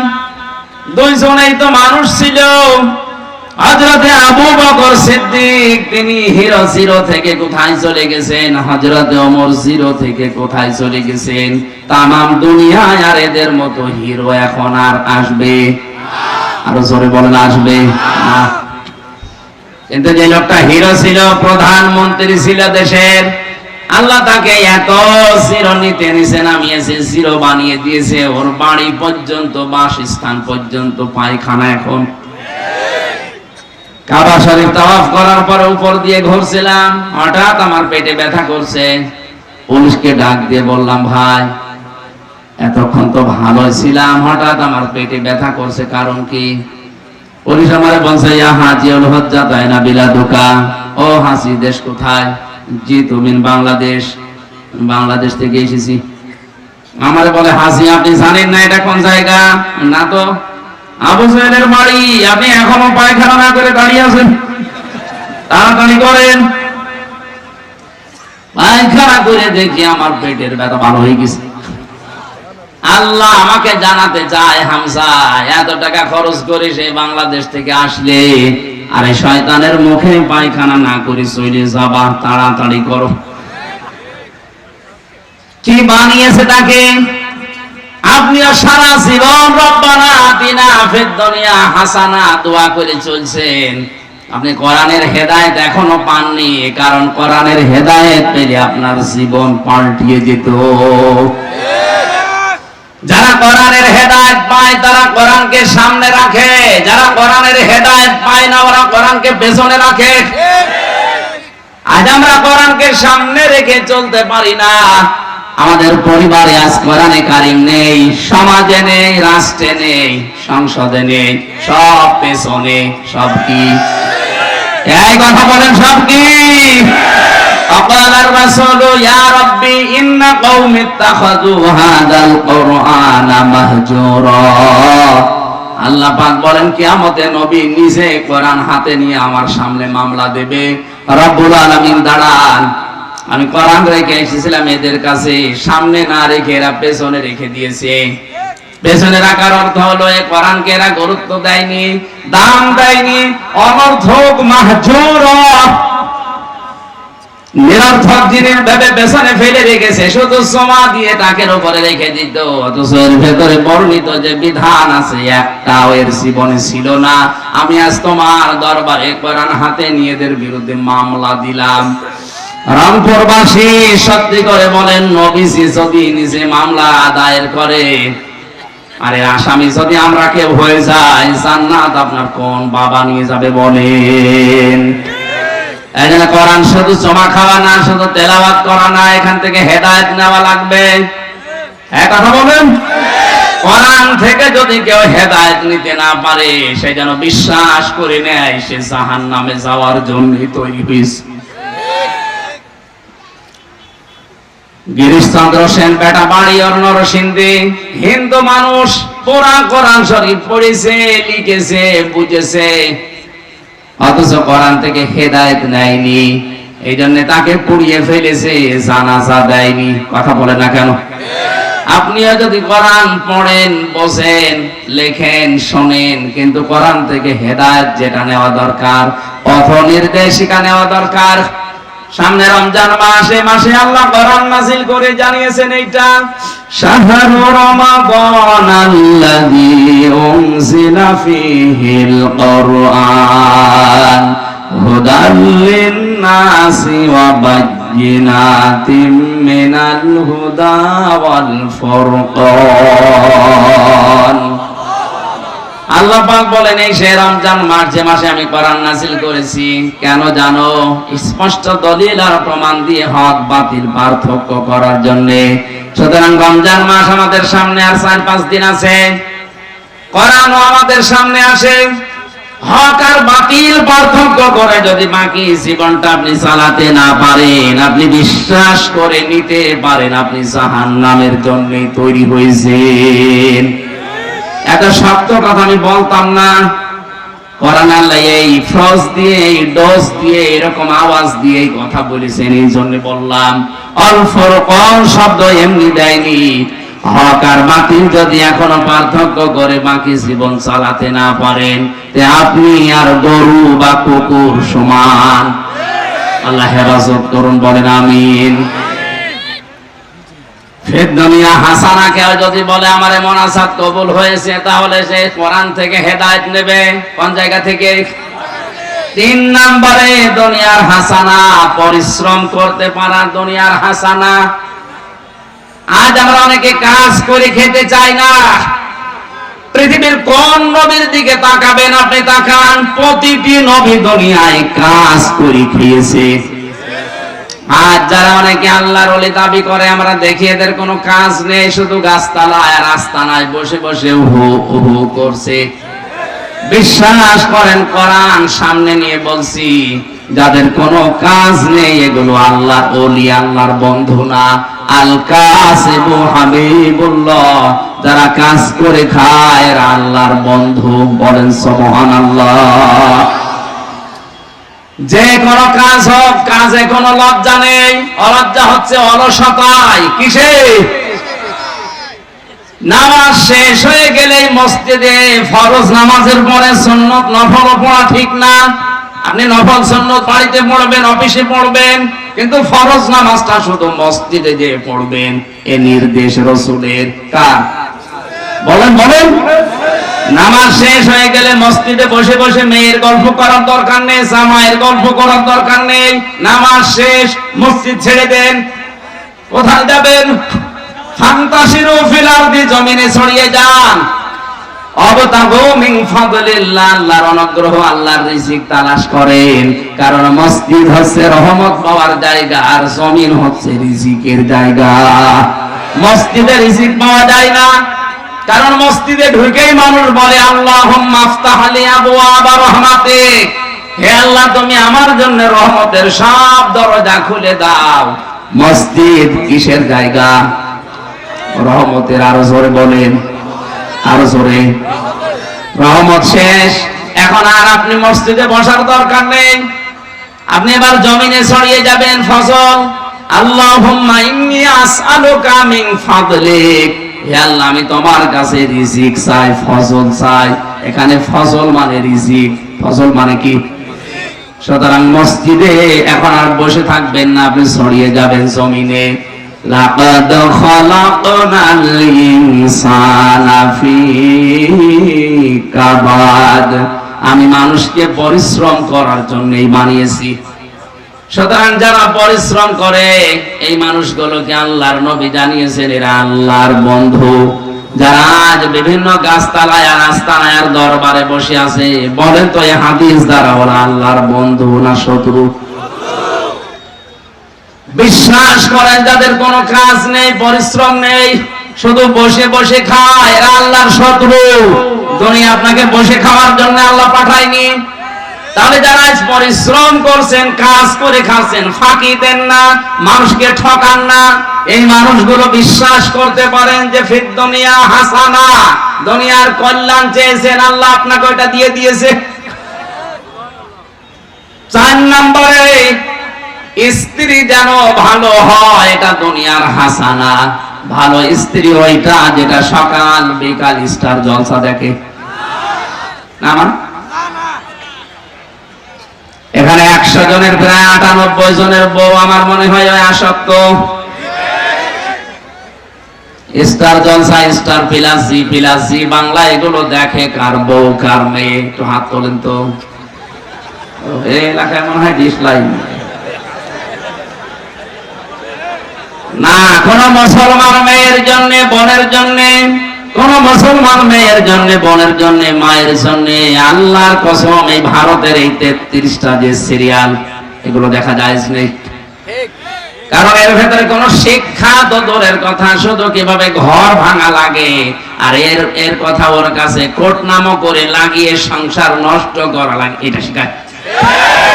দুইজনেই তো মানুষ ছিল। হযরতে আবু বকর সিদ্দিক তিনি হিরো জিরো থেকে কোথায় চলে গেছেন, হযরতে ওমর জিরো থেকে কোথায় চলে গেছেন। তামাম দুনিয়ায় আর এদের মতো হিরো এখন আর আসবে? আরো জোরে বলেন, আসবে না। কিন্তু যে লোকটা হিরো ছিল, প্রধানমন্ত্রী ছিল দেশের, আল্লাহ তাকে এত চিরনিতে নিচে নামিয়েছে, জিরো বানিয়ে দিয়েছে। ওর বাড়ি পর্যন্ত, বাসস্থান পর্যন্ত পায়খানা। এখন কাবা শরীফ তাওয়াফ করার পরে উপর দিয়ে ঘুরছিলাম, হঠাৎ আমার পেটে ব্যথা করছে। পুলিশকে ডাক দিয়ে বললাম, ভাই এতক্ষণ তো ভালো ছিলাম, হঠাৎ আমার পেটে ব্যথা করছে, কারণ কি? পুলিশ আমারে বলছে, ইয়া হাজিউল হজ্জা তাইনা বিলাদুকা। ও হাসি, দেশ কোথায়? জি তুমি বাংলাদেশ। বাংলাদেশ থেকে এসেছি। আমারে বলে, হাসি আপনি জানেন না এটা কোন জায়গা? না তো। আবু জাহেলের বাড়ি। আপনি এখনো পায়খানা না করে দাঁড়িয়ে আছেন, তাড়াতাড়ি করেন। পায়খানা করে দেখি আমার পেটের ব্যথা ভালো হয়ে গেছে। আল্লাহ আমাকে জানাতে চায়, হামজা এত টাকা খরচ করে সে বাংলাদেশ থেকে আসলে, আরে শয়তানের মুখে পায়খানা না করে চলে যাবা, তাড়াতাড়ি করো। কি বানিয়েছে তাকে? আপনিও সারা জীবন রব্বানা আতিনা ফিদ দুনিয়া হাসানা দোয়া করে চলছেন, আপনি কোরআনের হেদায়েত এখনো পাননি। কারণ কোরআনের হেদায়েত পেলে আপনার জীবন পাল্টিয়ে যেত। যারা কোরআনের হেদায়েত পায় তারা কোরআনকে সামনে রাখে, যারা কোরআনের হেদায়েত পায় না ওরা কোরআনকে পেছনে রাখে। আজ আমরা কোরআনকে সামনে রেখে চলতে পারি না। আমাদের পরিবারে আজ কোরআনে কারিম নেই, সমাজে নেই, রাষ্ট্রে নেই, সংসদে নেই, সব পেছনে। সব কি? এই কথা বলেন, সব কি? فقال الرسول يا ربي إن قوم اتخذوا هذا القرآن مهجورا। আল্লাহ পাক বলেন, কিয়ামতে নবী নিজে কোরআন হাতে নিয়ে আমার সামনে মামলা দেবে। রব্বুল আলামিন দাঁড়ান, আমি কোরআন রেখে এসেছিলাম এদের কাছে, সামনে না রেখে এরা পেছনে রেখে দিয়েছে। পেছনে রাখার অর্থ হলো এই কোরআনকে এরা গুরুত্ব দেয়নি, দাম দেয়নি, অনর্থক মাহজুর, নিরর্থক জিনিস ভেবে পেছনে ফেলে রেখেছে, শুধু সমা দিয়ে তাকের উপরে রেখে দিত। অথচ এর ভেতরে বর্ণিত যে বিধান আছে একটাও এর জীবনে ছিল না। আমি আজ তোমার দরবারে কোরআন হাতে নিয়ে এদের বিরুদ্ধে মামলা দিলাম। রংপুরবাসী সত্যি করে বলেন, নবীজি যদি নিজে মামলা দায়ের করে, আরে আসামি যদি আমরা কেউ হয়ে যাই, জান্নাত আপনার কোন বাবা নিয়ে যাবে বলেন? এই জন্য কোরআন শুধু জমা খাওয়া না, শুধু তেলাওয়াত করা না, এখান থেকে হেদায়েত নেওয়া লাগবে। এক কথা বলেন, কোরআন থেকে যদি কেউ হেদায়েত নিতে না পারে, সে যেন বিশ্বাস করে নেয় সে জাহান্নামে যাওয়ার জন্যই তৈরি হয়েছে। গিরিশচন্দ্র সেন বেটা বাড়ি আর নরসিংদী, হিন্দু মানুষ, পুরা কোরআন শরীফ পড়েছে, লিখেছে, বুঝেছে, অথচ কোরআন থেকে হেদায়েত নেয়নি। এই জন্য তাকে পুড়িয়ে ফেলেছে, জানাজা দেয়নি। কথা বলে না কেন? আপনিও যদি কোরআন পড়েন, বোঝেন, লেখেন, শোনেন, কিন্তু কোরআন থেকে হেদায়েত যেটা নেওয়া দরকার, পথ নির্দেশিকা নেওয়া দরকার। সামনে রমজান মাস, এই মাসে আল্লাহ কোরআন নাযিল করে জানিয়েছেন এইটা, শাহরু রমাদান আল্লাযী উনজিলা ফীহিল কুরআন হুদাল লিন-নাসি ওয়া বায়্যিনাতিম মিনাল হুদা ওয়াল ফুরকান। আল্লাহ পাক বলেন এই সে রমজান মাস যে মাসে আমি কোরআন নাযিল করেছি। কেন জানো? স্পষ্ট দলিল আর প্রমাণ দিয়ে হক বাতিল পার্থক্য করার জন্য। সুতরাং রমজান মাস আমাদের সামনে আর 4-5 দিন আছে, কোরআনও আমাদের সামনে আসে। হক আর বাতিল পার্থক্য করে যদি বাকি জীবনটা আপনি চালাতে না পারেন, আপনি বিশ্বাস করে নিতে পারেন আপনি জাহান্নামের জন্য তৈরি হয়েছেন। এত শক্ত কথা আমি বলতাম না। কোরআন আল্লাহ এই ফ্রজ দিয়ে, এই ডোজ দিয়ে, এরকম আওয়াজ দিয়ে এই কথা বলেছেন, এই জন্য বললাম। অল ফুরকান শব্দ এমনি দেয়নি। হক আর বাতিল যদি এখনো পার্থক্য করে বাকি জীবন চালাতে না পারেন, তে আপনি আর গরু বা কুকুর সমান। আল্লাহ হেফাজত করুন, বলেন আমিন। ফিদ দুনিয়া হাসানা কেউ যদি বলে আমার মোনাজাত কবুল হয়েছে, তাহলে সে কোরআন থেকে হেদায়েত নেবে। কোন জায়গা থেকে? 3 নম্বরে দুনিয়ার হাসানা, পরিশ্রম করতে পারা দুনিয়ার হাসানা। আজ আমরা অনেকে কাজ করে খেতে চাই না। পৃথিবীর কোন নবীর দিকে তাকাবেন আপনি, তাকান, প্রতিটি নবী দুনিয়ায় কাজ করে খেয়েছে। আজ যারা অনেকে আল্লাহর ওলি দাবি করে, আমরা দেখি এদের কোনো কাজ নেই, শুধু গাছতলায় আর আস্তানায় বসে বসে উহু উহু করছে। বিশ্বাস করেন, কোরআন সামনে নিয়ে বলছি, যাদের কোনো কাজ নেই এগুলো আল্লাহর ওলি, আল্লাহর বন্ধু না। আল কাসিবু হাবিবুল্লাহ, যারা কাজ করে খায় এরা আল্লাহর বন্ধু। বলেন সুবহানাল্লাহ। যে কোনো কাজ হোক, কাজে কোনো লজ্জা নেই। অলজ্জা হচ্ছে অলসতায়। কিসে? নামাজ শেষ হয়ে গেলে মসজিদে ফরজ নামাজের পরে সুন্নত নফল পড়া ঠিক না। আপনি নফল সুন্নত বাড়িতে পড়বেন, অফিসে পড়বেন, কিন্তু ফরজ নামাজটা শুধু মসজিদে যে পড়বেন, এ নির্দেশ রাসূলের। কার? বলেন বলেন। নামাজ শেষ হয়ে গেলে মসজিদে বসে বসে মেয়ের গল্প করার দরকার নেই, জামাইয়ের গল্প করার দরকার নেই। নামাজ শেষ, মসজিদ ছেড়ে দেন। কোথায় যাবেন? ফান্তাশিরু ফিল আরদি, জমিনে ছড়িয়ে যান। অবতাগু মিন ফাদলিল্লাহ, আল্লাহর অনুগ্রহ, আল্লাহর রিজিক তালাশ করেন। কারণ মসজিদ হচ্ছে রহমত পাওয়ার জায়গা, আর জমিন হচ্ছে রিজিকের জায়গা। মসজিদে রিজিক পাওয়া যায় না, কারণ মসজিদে ঢুকেই মানুষ বলে আল্লাহুম্মা আফতাহ লি আবওয়াবা রাহমাতিক, হে আল্লাহ তুমি আমার জন্য রহমতের সব দরজা খুলে দাও। মসজিদ কিসের জায়গা? রহমতের। আরো জোরে বলেন, আরো জোরে। রহমত শেষ, এখন আর আপনি মসজিদে বসার দরকার নেই। আপনি এবার জমিনে ছড়িয়ে যাবেন ফসল। আল্লাহুম্মা ইন্নী আসআলুকা মিন ফাদলিক, হে আল্লাহ আমি তোমার কাছে রিজিক চাই, ফসল চাই। এখানে ফসল মানে রিজিক, ফসল মানে কি? সুতরাং মসজিদে এখন আর বসে থাকবেন না, আপনি ছড়িয়ে যাবেন জমিনে। লাকাদ খালাকনাল ইনসানা ফি কাবাদ, আমি মানুষকে পরিশ্রম করার জন্যই বানিয়েছি। সুতরাং যারা পরিশ্রম করে এই মানুষগুলোকে আল্লাহর নবী জানিয়েছেন এরা আল্লাহর বন্ধু। যারা আজ বিভিন্ন গাছতলায় আর আস্তানায় আর দরবারে বসে আছে, বলেন তো এই হাদিস দ্বারা ওরা আল্লাহর বন্ধু না শত্রু? বিশ্বাস করেন, যাদের কোনো কাজ নেই, পরিশ্রম নেই, শুধু বসে বসে খায়, এরা আল্লাহর শত্রু। দুনিয়া আপনাকে বসে খাওয়ার জন্য আল্লাহ পাঠায়নি। তাহলে যারা পরিশ্রম করছেন, কাজ করে খাচ্ছেন, ফাঁকি দেন না, মানুষকে ঠকান না, এই মানুষগুলো বিশ্বাস করতে পারেন যে ফিদ দুনিয়া হাসানা, দুনিয়ার কল্যাণ চেয়েছেন, আল্লাহ আপনাকে ওটা দিয়ে দিয়েছে। 4 নম্বরে স্ত্রী যেন ভালো হয়, এটা দুনিয়ার হাসানা। ভালো স্ত্রী ওইটা যেটা সকাল বিকাল স্টার জলসা দেখে না। এখানে 100 জনের প্রায় 98 জনের বউ আমার মনে হয় আসক্ত। স্টার জলসা, স্টার প্লাস জি বাংলা এগুলো দেখে কার বউ কার মেয়ে? একটু হাত তোলেন তো। এই এলাকায় মনে হয় ডিসলাইন না। কোন মুসলমান মেয়ের জন্য, বোনের জন্য কোন মুসলমান মেয়ের জন্য, বোনের জন্য, মায়ের জন্য আল্লাহর কসম এই ভারতের এই 33টা যে সিরিয়াল এগুলো দেখা যায় নেই। কারণ এর ভেতরে কোন শিক্ষা তো দূরের কথা, শুধু কিভাবে ঘর ভাঙা লাগে আর এর কথা ওর কাছে কোট নামও করে লাগিয়ে সংসার নষ্ট করা লাগে, এটা শেখায়।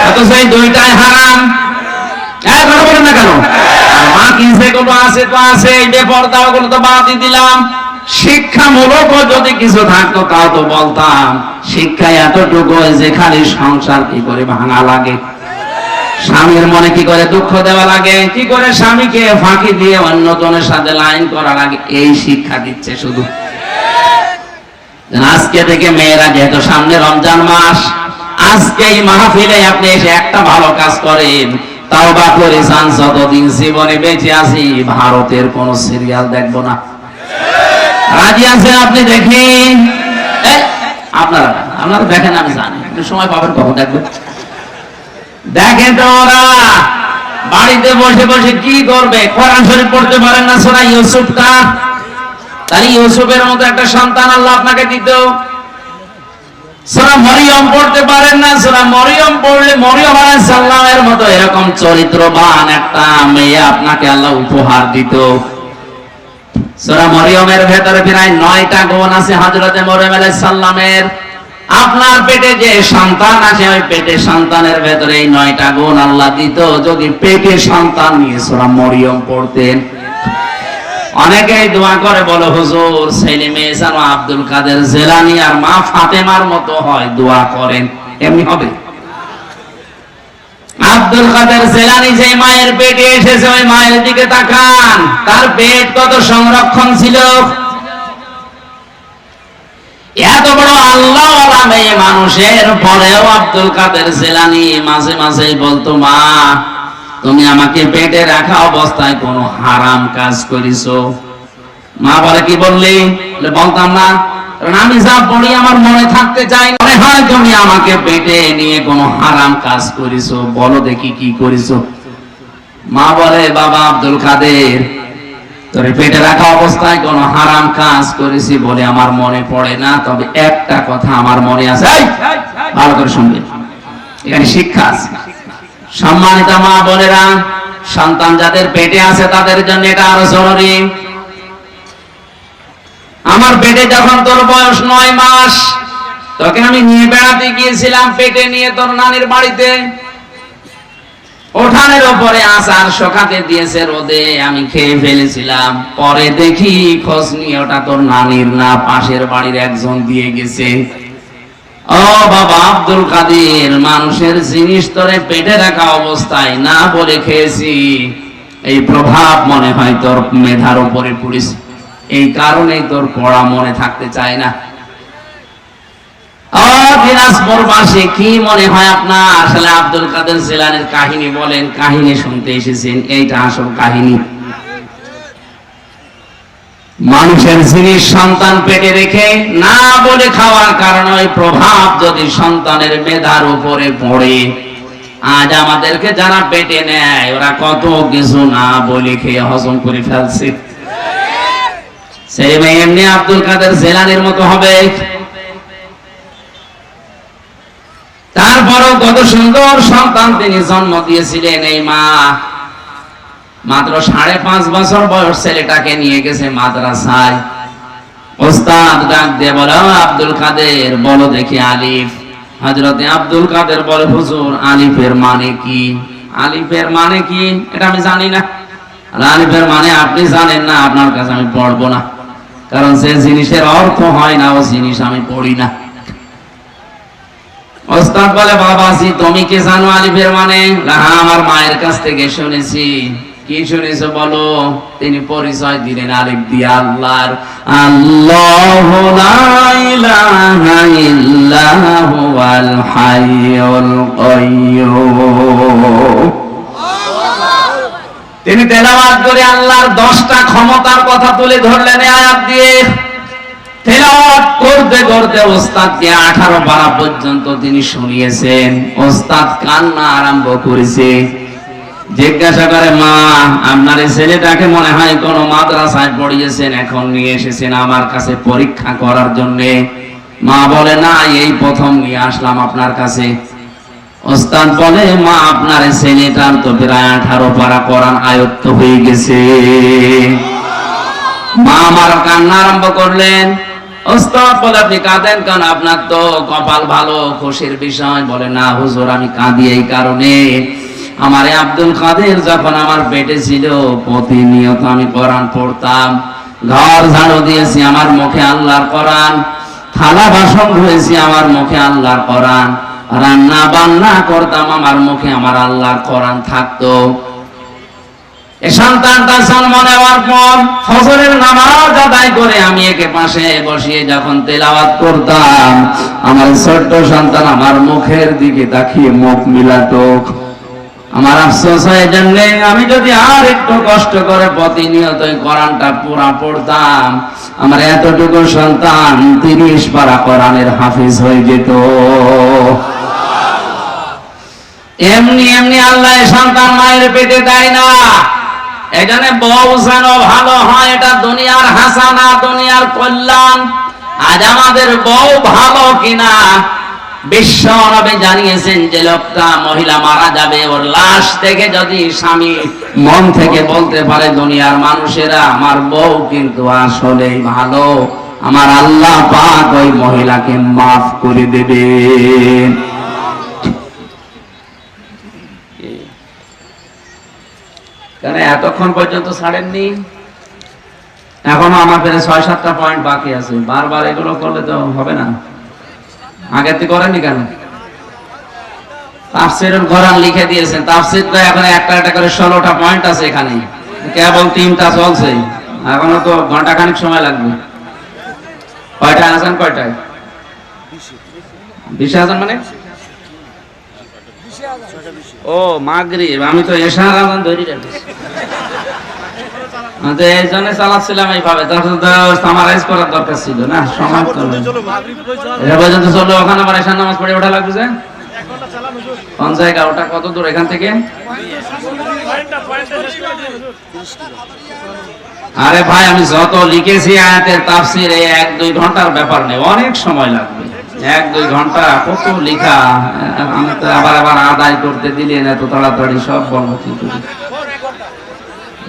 অথচ এই দুইটাই হারাম। কথা বলেন না কেন? মা কি যেগুলো আছে তো আছে, এই বেপরদা ওগুলো তো বাদই দিলাম। শিক্ষামূলক যদি কিছু থাকতো তাও তো বলতাম। শিক্ষায় এতটুকু যে খালি সংসার কি করে ভাঙা লাগে, স্বামীর মনে কি করে দুঃখ দেওয়া লাগে, কি করে স্বামীকে ফাঁকি দিয়ে অন্যজনের সাথে লাইন করা লাগে, এই শিক্ষা দিচ্ছে শুধু। আজকে থেকে মেয়েরা, যেহেতু সামনে রমজান মাস, আজকে এই মাহফিলে আপনি এসে একটা ভালো কাজ করেন, তাওবা করে যান, যতদিন জীবনে বেঁচে আছি ভারতের কোন সিরিয়াল দেখবো না। রাজি আছেন আপনি? দেখেন, আপনারা দেখেন, আমি জানি সময় পাবেন কখন দেখবেন। দেখেন তো ওরা বাড়িতে বসে বসে কি করবে, কোরআন শরীফ পড়তে পারেন না, সূরা ইউসুফটা, তাই ইউসুফের মতো একটা সন্তান আল্লাহ আপনাকে দিত। সূরা মরিয়ম পড়তে পারেন না, সূরা মরিয়ম পড়লে মরিয়ম আলাইহিস সালামের মতো এরকম চরিত্রবান একটা মেয়ে আপনাকে আল্লাহ উপহার দিত। সূরা মরিয়মের ভেতরে প্রায় 9টা গুণ আছে হযরতে মরিয়ম আলাইহিস সালামের। আপনার পেটে যে সন্তান আছে, ওই পেটে সন্তানের ভেতরে এই 9টা গুণ আল্লাহ দিত যদি পেটে সন্তান নিয়ে সূরা মরিয়ম পড়তেন। অনেকেই দোয়া করে বলো, হুজুর ছেলে মেয়ে যেন আব্দুল কাদের জেলানী আর মা ফাতেমার মতো হয়, দোয়া করেন। এমনি হবে? আব্দুল কাদের জেলানী যে মায়ের পেটে এসেছে, ওই মায়ের দিকে তাকান, তার পেট কত সংরক্ষণ ছিল। এত বড় আল্লাহওয়ালা মেয়ে মানুষের পরেও আব্দুল কাদের জেলানী মাঝে মাঝে বলতো, মা তুমি আমাকে পেটে রাখা অবস্থায় কোন হারাম কাজ করিছো? মা বলে, কি বললি? বলতাম না, কারণ আমি যা বলি আমার মনে থাকতে চাই। মনে হয় তুমি আমাকে পেটে নিয়ে কোন হারাম কাজ করিছো, বলো দেখি কি করিছো। মা বলে, বাবা আব্দুল কাদের, তোর পেটে রাখা অবস্থায় কোন হারাম কাজ করেছি বলে আমার মনে পড়ে না, তবে একটা কথা আমার মনে আছে। ভালো করে শুনবে, এখানে শিক্ষা আছে। সম্মানিত মা বোনেরা, সন্তান যাদের পেটে আছে তাদের জন্য এটা আরো জরুরি। আমার পেটে যখন তোর বয়স 9 মাস, তোকে আমি নিয়ে বেড়াতে গিয়েছিলাম পেটে নিয়ে তোর নানির বাড়িতে। উঠানের উপরে আচার শোকাতে দিয়েছে রোদে, আমি খেয়ে ফেলেছিলাম। পরে দেখি খোঁজ নিয়ে ওটা তোর নানির না, পাশের বাড়ির একজন দিয়ে গেছে। ও বাবা আব্দুল কাদের, মানুষের জিনিস তোরে পেটে রাখা অবস্থায় না বলে খেয়েছি, এই প্রভাব মনে হয় তোর মেধার উপরে পড়েছে, এই কারণেই তোর পড়া মনে থাকতে চায় না। দিনাজপুরবাসী কি মনে হয় আপনার? আসলে আব্দুল কাদের জেলানীর কাহিনী বলেন, কাহিনী শুনতে এসেছেন, এইটা আসল কাহিনী। মানুষের জিনিস সন্তান পেটে রেখে না বলে খাওয়ার কারণে ওই প্রভাব যদি সন্তানের মেধার উপরে পড়ে, আজ আমাদেরকে যারা পেটে নেয় ওরা কত কিছু না বলে খেয়ে হজম করে ফেলছে। সেই মেয়ে এমনি আব্দুল কাদের জেলানীর মতো হবে? তারপরও কত সুন্দর সন্তান তিনি জন্ম দিয়েছিলেন। এই মা মাত্র 5.5 বছর বয়স ছেলেটাকে নিয়ে গেছে মাদ্রাসায়। ওস্তাদ ডাক দিয়ে বলে, আব্দুল কাদের বলো দেখি আলিফ। হযরতে আব্দুল কাদের বলে, হুজুর আলিফের মানে কি? আলিফের মানে কি এটা আমি জানি না। আর আলিফের মানে আপনি জানেন না, আপনার কাছে আমি পড়বো না, কারণ যে জিনিসের অর্থ হয় না ও জিনিস আমি পড়ি না। ওস্তাদ বলে, বাবাজি তুমি কি জানো আলিফের মানে? হ্যাঁ, আমার মায়ের কাছ থেকে শুনেছি। কি শুনেছো বলো? তিনি পরিচয় দিলেন আলিফ দিয়ে আল্লাহর। আল্লাহু লা ইলাহা ইল্লা হুয়াল হাইয়ুল কাইয়্যুম। তিনি তেলাওয়াত করে আল্লাহর 10টা ক্ষমতার কথা তুলে ধরলেন এই আয়াত দিয়ে। তেলাওয়াত করতে করতে ওস্তাদকে 18 পারা পর্যন্ত তিনি শুনিয়েছেন। ওস্তাদ কান্না আরম্ভ করেছে। জিজ্ঞাসা করে, মা আপনার এই ছেলেটাকে মনে হয় কোন মাদ্রাসায় পড়িয়েছেন, এখন নিয়ে এসেছেন আমার কাছে পরীক্ষা করার জন্য? মা বলে, না, এই প্রথম নিয়ে আসলাম আপনার কাছে। ওস্তাদ বলে, মা আপনার এই ছেলেটার তো প্রায় 18 পারা কোরআন আয়ত্ত হয়ে গেছে। মা আমার কান্না আরম্ভ করলেন। ওস্তাদ বলে, আপনি কাঁদেন কেন? আপনার তো কপাল ভালো, খুশির বিষয়। বলে, না হুজুর, আমি কাঁদি এই কারণে, আমার আব্দুল কাদের যখন আমার পেটে ছিল প্রতিনিয়ত আমি কোরআন পড়তাম, ঘর ঝাড়ু দিয়েছি আমার মুখে আল্লাহর কোরআন, থালা বাসন ধুয়েছি আমার মুখে আল্লাহর কোরআন, রান্না বান্না করতাম আমার মুখে আমার আল্লাহর কোরআন থাকতো। এই সন্তানটা জন্ম নেওয়ার পর ফজরের নামাজ আদায় করে আমি একে পাশে বসিয়ে যখন তেলাওয়াত করতাম, আমার ছোট্ট সন্তান আমার মুখের দিকে তাকিয়ে মুখ মিলাতো। আমার আফসোস হয় জন্য আমি যদি আর একটু কষ্ট করে প্রতিনিয়ত কোরআনটা পুরা পড়তাম, আমার এতটুকু সন্তান 30 পারা কোরআনের হাফিজ হয়ে যেত। এমনি এমনি আল্লাহ সন্তান মায়ের পেটে দেয় না। এখানে বউ যেন ভালো হয়, এটা দুনিয়ার হাসানা, দুনিয়ার কল্যাণ। আজ আমাদের বউ ভালো কিনা বিশ্ব নবী জানিয়েছেন, যে লোকটা মহিলা মারা যাবে, ওর লাশ থেকে যদি স্বামী মন থেকে বলতে পারে, দুনিয়ার মানুষেরা আমার বউ কিন্তু আসলেই ভালো, আমার আল্লাহ পাক ওই মহিলাকে মাফ করে দেবে। কেন এতক্ষণ পর্যন্ত ছাড়েননি? এখনো আমার ফেরে 6-7টা পয়েন্ট বাকি আছে। বারবার এগুলো করলে তো হবে না। আগে থেকে করেননি কেন? তাফসীরুল কোরআন লিখে দিয়েছেন, তাফসীর তো এখন একটা একটা করে 16টা পয়েন্ট আছে এখানে, কেবল 3টা চলছে, এখনো তো ঘন্টা খানিক সময় লাগবে। কয়টা আছেন? কয়টায়? 20 আছেন মানে? ও মাগরিব, আমি তো এশার আজান ধরে রাখছি। এই জন্য চালাচ্ছিলাম এইভাবে, সামারাইজ করার দরকার ছিল না, সময় তো এটা পর্যন্ত চললো। ওখানে আবার এশার নামাজ পড়ে ওঠা লাগবে যে কোন জায়গা, ওটা কত দূর এখান থেকে? আরে ভাই, আমি যত লিখেছি আয়াতের তাফসীর, 1-2 ঘন্টার ব্যাপার নেই, অনেক সময় লাগবে। 1-2 ঘন্টা কত লেখা, আমি তো আবার আদায় করতে দিলেন এত তাড়াতাড়ি, সব বলবো কি করে।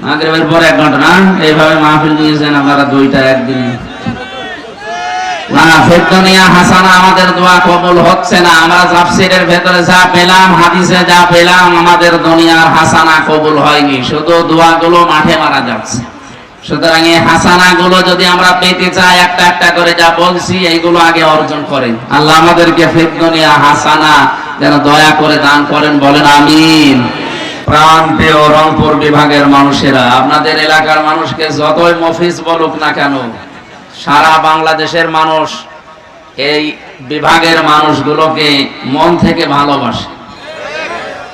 মাগরিবের পর 1 ঘন্টা না, এইভাবে মাহফিল দিয়েছেন আপনারা 2টা একদিন। না, ফিদ দুনিয়া হাসানা, আমাদের দোয়া কবুল হচ্ছে না। আমরা তাফসীরের ভেতরে যা পেলাম, হাদিসে যা পেলাম, আমাদের দুনিয়ার হাসানা কবুল হয়নি, শুধু দোয়াগুলো মাঠে মারা যাচ্ছে। সুতরাং এই হাসানা গুলো যদি আমরা পেতে চাই, একটা একটা করে যা বলছি এইগুলো আগে অর্জন করেন। আল্লাহ আমাদেরকে ফিদ দুনিয়া হাসানা যেন দয়া করে দান করেন, বলেন আমিন। প্রান্তীয় রংপুর বিভাগের মানুষেরা, আপনাদের এলাকার মানুষকে যতই মফিজ বলুক না কেন, সারা বাংলাদেশের মানুষ এই বিভাগের মানুষগুলোকে মন থেকে ভালোবাসে।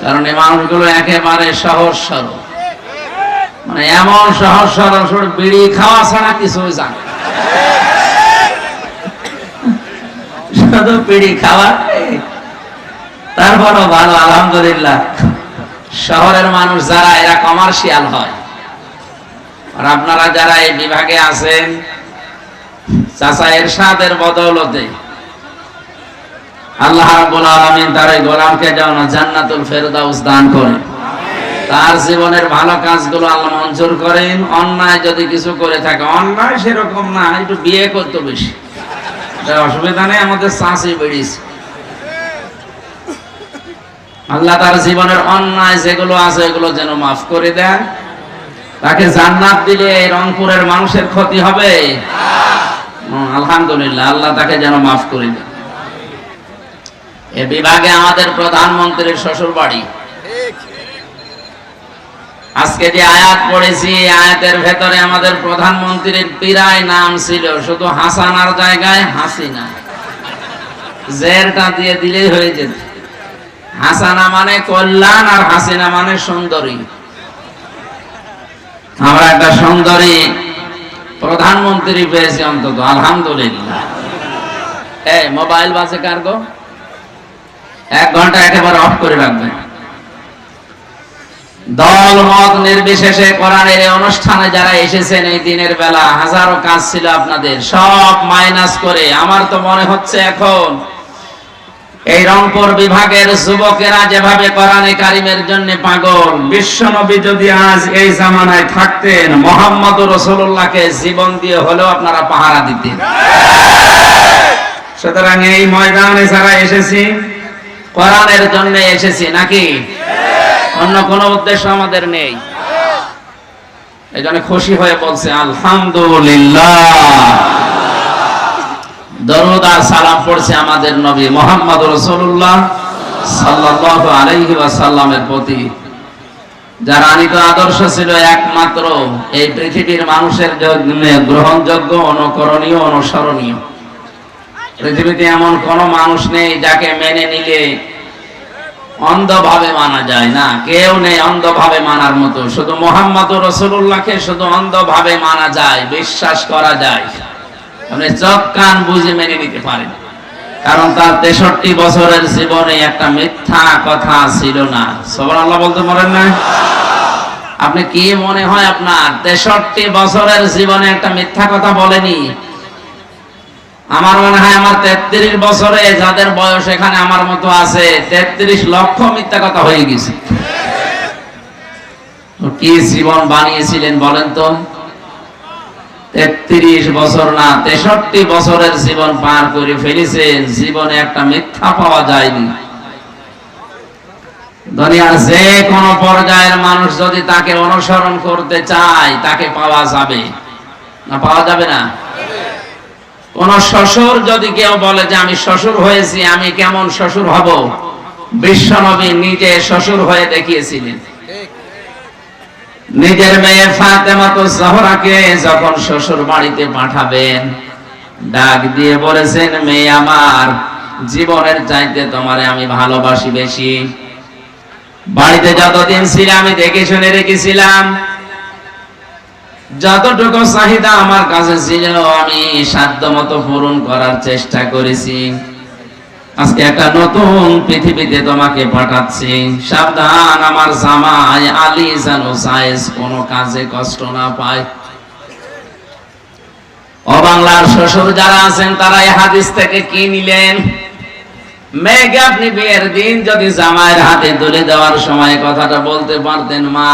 কারণ এই মানুষগুলো একেবারে সহজ সরল, মানে এমন সহজ সরল, বিড়ি খাওয়া ছাড়া কিছুই জানে, শুধু বিড়ি খাওয়া। তারপরও ভালো, আলহামদুলিল্লাহ। শহরের মানুষ যারা, এরা কমার্শিয়াল হয়। আর আপনারা যারা এই বিভাগে আছেন, চাচা এরশাদের বদৌলতে আল্লাহ রাব্বুল আলামিন তার এই গোলামকে যেন জান্নাতুল ফেরদাউস দান করেন, তার জীবনের ভালো কাজগুলো আল্লাহ মঞ্জুর করেন। অন্যায় যদি কিছু করে থাকে, অন্যায় সেরকম না, একটু বিয়ে করতে বেশি, অসুবিধা নেই, আমাদের চাষি বেড়িয়েছে। আল্লাহ তার জীবনের অন্যায় যেগুলো আছে এগুলো যেন মাফ করে দেয়, তাকে জান্নাত দিলে এই রংপুরের মানুষের ক্ষতি হবে? আলহামদুলিল্লাহ, আল্লাহ তাকে যেন মাফ করে দেয়। এ বিভাগে আমাদের প্রধানমন্ত্রীর শ্বশুর বাড়ি। আজকে যে আয়াত পড়েছি, আয়াতের ভেতরে আমাদের প্রধানমন্ত্রীর প্রায় নাম ছিল শুধু হাসানার জায়গায় হাসিনা, জেরটা দিয়ে দিলেই হয়ে যেত। হাসানা মানে কল্যাণ, আর হাসিনা মানে সুন্দরী। আমরা একটা সুন্দরী প্রধানমন্ত্রী পেয়েছি অন্তত, আলহামদুলিল্লাহ। এই মোবাইল বাজে কার গো? 1 ঘন্টা একেবারে অফ করে রাখবেন। দল মত নির্বিশেষে কোরআনের এই অনুষ্ঠানে যারা এসেছেন এই দিনের বেলা, হাজারো কাজ ছিল আপনাদের, সব মাইনাস করে আমার তো মনে হচ্ছে এখন এই রংপুর বিভাগের যুবকেরা যেভাবে কোরআনে কারিমের জন্য পাগল, বিশ্বনবী যদি আজ এই জামানায় থাকতেন মুহাম্মদুর রাসূলুল্লাহকে জীবন দিয়ে হলেও আপনারা পাহারা দিতেন। সুতরাং এই ময়দানে যারা এসেছি কোরআনের জন্য এসেছি, নাকি অন্য কোনো উদ্দেশ্য আমাদের নেই। এই জন্য খুশি হয়ে বলছে আলহামদুলিল্লাহ। দরুদ আর সালাম পড়ছে আমাদের নবী মুহাম্মদ রাসূলুল্লাহ সাল্লাল্লাহু আলাইহি ওয়াসাল্লামের প্রতি, যার আনিত আদর্শ ছিল একমাত্র এই পৃথিবীর মানুষের জন্য গ্রহণযোগ্য, অনুকরণীয়, অনুসরণীয়। পৃথিবীতে এমন কোন মানুষ নেই যাকে মেনে নিলে অন্ধভাবে মানা যায় না, কেউ নেই অন্ধভাবে মানার মতো। শুধু মুহাম্মদুর রাসূলুল্লাহকে শুধু অন্ধভাবে মানা যায়, বিশ্বাস করা যায়, আপনি চোখ কান বুঝে মেনে নিতে পারেন। কারণ তার 63 বছরের জীবনে একটা মিথ্যা কথা ছিল না। সুবহানাল্লাহ বলতে পারেন না? আপনি কি মনে হয় আপনার 63 বছরের জীবনে একটা মিথ্যা কথা বলেনি? আমার মনে হয় আমার 33 বছরে যাদের বয়স এখানে আমার মতো আছে 33 লক্ষ মিথ্যা কথা হয়ে গেছে। কি জীবন বানিয়েছিলেন বলেন তো? 33 বছর না 63 বছরের জীবন পার করে ফেলেছেন, জীবনে একটা মিথ্যা পাওয়া যায়নি। দুনিয়ার যে কোন পর্যায়ের মানুষ যদি তাকে অনুসরণ করতে চায় তাকে পাওয়া যাবে না? পাওয়া যাবে না? কোন শ্বশুর যদি কেউ বলে যে আমি শ্বশুর হয়েছি, আমি কেমন শ্বশুর হব, বিশ্বনবী নিজে শ্বশুর হয়ে দেখিয়েছিলেন। নিজের মেয়ে ফাতেমাতুজ জাহরাকে যখন শ্বশুর বাড়িতে পাঠাবেন, ডাক দিয়ে বলেছেন, মেয়ে আমার, জীবনের চাইতে তোমারে আমি ভালোবাসি বেশি। বাড়িতে যতদিন ছিল আমি দেখে শুনে রেখেছিলাম, যতটুকু চাহিদা আমার কাছে ছিল আমি সাধ্যমতো পূরণ করার চেষ্টা করেছি। আজকে একটা নতুন পৃথিবীতে তোমাকে পাঠাচ্ছি, সাবধান আমার জামাই আলী যেন সায়েজ কোনো কাজে কষ্ট না পায়। ও বাংলার শ্বশুর যারা আছেন তারা এই হাদিস থেকে কি নিলেন? মেয়েকে আপনি বিয়ের দিন যদি জামাইয়ের হাতে তুলে দেওয়ার সময় কথাটা বলতে পারতেন, মা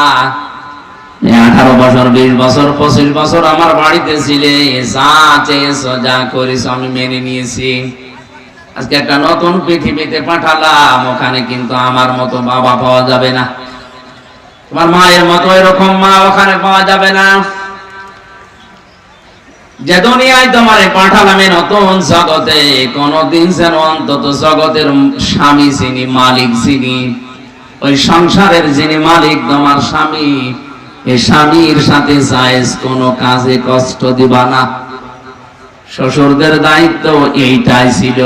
18 বছর 20 বছর 25 বছর আমার বাড়িতে ছিলে, যা চেয়েছো যা করেছো আমি মেনে নিয়েছি। আজকে একটা নতুন পৃথিবীতে পাঠালাম, ওখানে কিন্তু আমার মতো বাবা পাওয়া যাবে না, তোমার মায়ের মতো এরকম মা ওখানে পাওয়া যাবে না। যে দুনিয়ায় তোমারে পাঠালাম এই নতুন জগতে, কোনদিন যেন অন্তত জগতের স্বামী যিনি, মালিক যিনি, ওই সংসারের যিনি মালিক তোমার স্বামী, এই স্বামীর সাথে জায়েজ কোনো কাজে কষ্ট দিবা না। শ্বশুরদের দায়িত্ব এইটাই ছিল।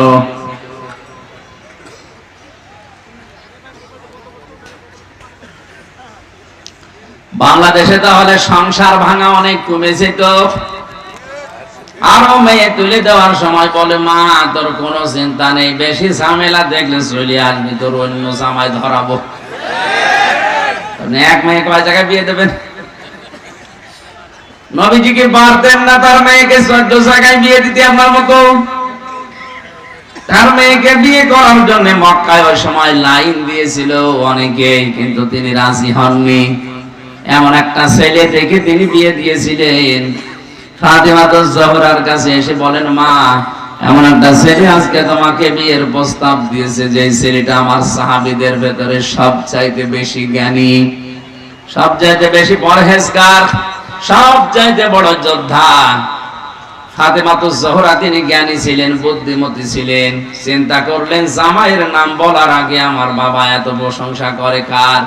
বাংলাদেশে তাহলে সংসার ভাঙা অনেক কমেছে তো। আরো মেয়ে তুলে দেওয়ার সময় বলে, মা তোর কোনো চিন্তা নেই, বেশি ঝামেলা দেখলে চলে আসবি, তোর অন্য জামাই ধরাবো। এক মেয়ে কয় জায়গায় বিয়ে দেবেন? নবীজিকে পারতেন না তার মেয়েকে 14 জায়গায় বিয়ে দিতে আপনার মতো? তার মেয়েকে বিয়ে করার জন্য মক্কায় ওই সময় লাইন দিয়েছিল অনেকেই, কিন্তু তিনি রাজি হননি। এমন একটা ছেলে থেকে তিনি বিয়ে দিয়েছিলেন। ফাতেমাতুজ জাহরার কাছে এসে বলেন, মা এমন একটা ছেলে আজকে তোমাকে বিয়ের প্রস্তাব দিয়েছে, যে ছেলেটা আমার সাহাবীদের ভেতরে সবচাইতে বেশি জ্ঞানী, সবচাইতে বেশি পরহেজগার, সবচাইতে বড় যোদ্ধা। ফাতেমাতুজ জাহরা তিনি জ্ঞানী ছিলেন, বুদ্ধিমতী ছিলেন। চিন্তা করলেন, জামাইয়ের নাম বলার আগে আমার বাবা এত প্রশংসা করে কার?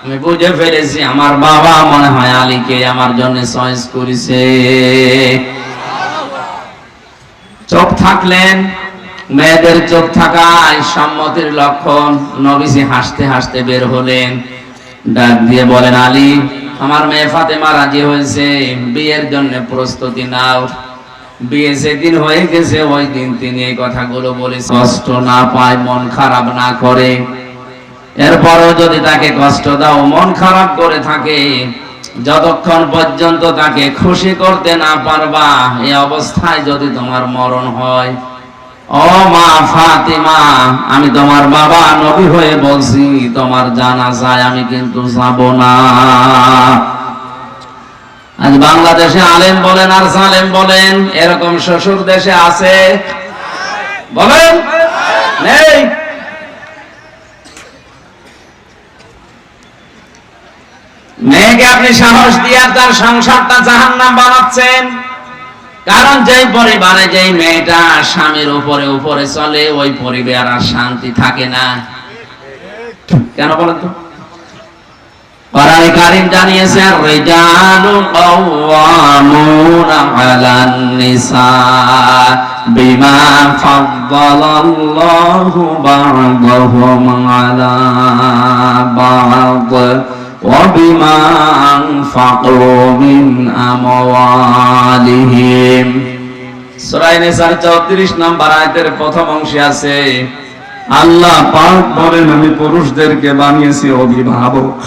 আমি বুঝে ফেলেছি, আমার বাবা মনে হয় আলীকে আমার জন্য চয়েস করেছে। চোখ থাকলেন, মেয়েদের চোখ থাকায় সম্মতির লক্ষণ। নবীজি হাসতে হাসতে বের হলেন, ডাক দিয়ে বলেন, আলী আমার মেয়ে ফাতেমা রাজি হয়েছে, বিয়ের জন্য প্রস্তুতি নাও। বিয়ে যেদিন হয়ে গেছে ওই দিন তিনি এই কথাগুলো বলে কষ্ট না পায়, মন খারাপ না করে। এরপরও যদি তাকে কষ্ট দাও, মন খারাপ করে থাকে, যতক্ষণ পর্যন্ত তাকে খুশি করতে না পারবা, এই অবস্থায় যদি তোমার মরণ হয়, ও মা ফাতিমা, আমি তোমার বাবা নবী হয়ে বলছি, তোমার জানাজায় আমি কিন্তু যাব না। আজ বাংলাদেশে আলেম বলেন আর সালেম বলেন, এরকম শ্বশুর দেশে আছে? বলেন নেই? মেয়েকে আপনি সাহস দিয়ে তার সংসারটা জাহান্নাম বানাচ্ছেন। কারণ যেই পরিবারে যেই মেয়েটা স্বামীর উপরে উপরে চলে, ওই পরিবার আর শান্তি থাকে না। কেন বলেন তো? কোরআনে কারীম জানিয়েছে, আর-রিজালু কাওয়ামুনা আলান নিসা বিমা ফাদ্দালাল্লাহু বা'দাহুম আলা বা'দ ওয়া বিমা আনফাকু মিন আমওয়ালিহিম। সূরা নিসার 34 নম্বর আয়াতের প্রথম অংশে আছে, আল্লাহ পাক বলেন, আমি পুরুষদেরকে বানিয়েছি অভিভাবক,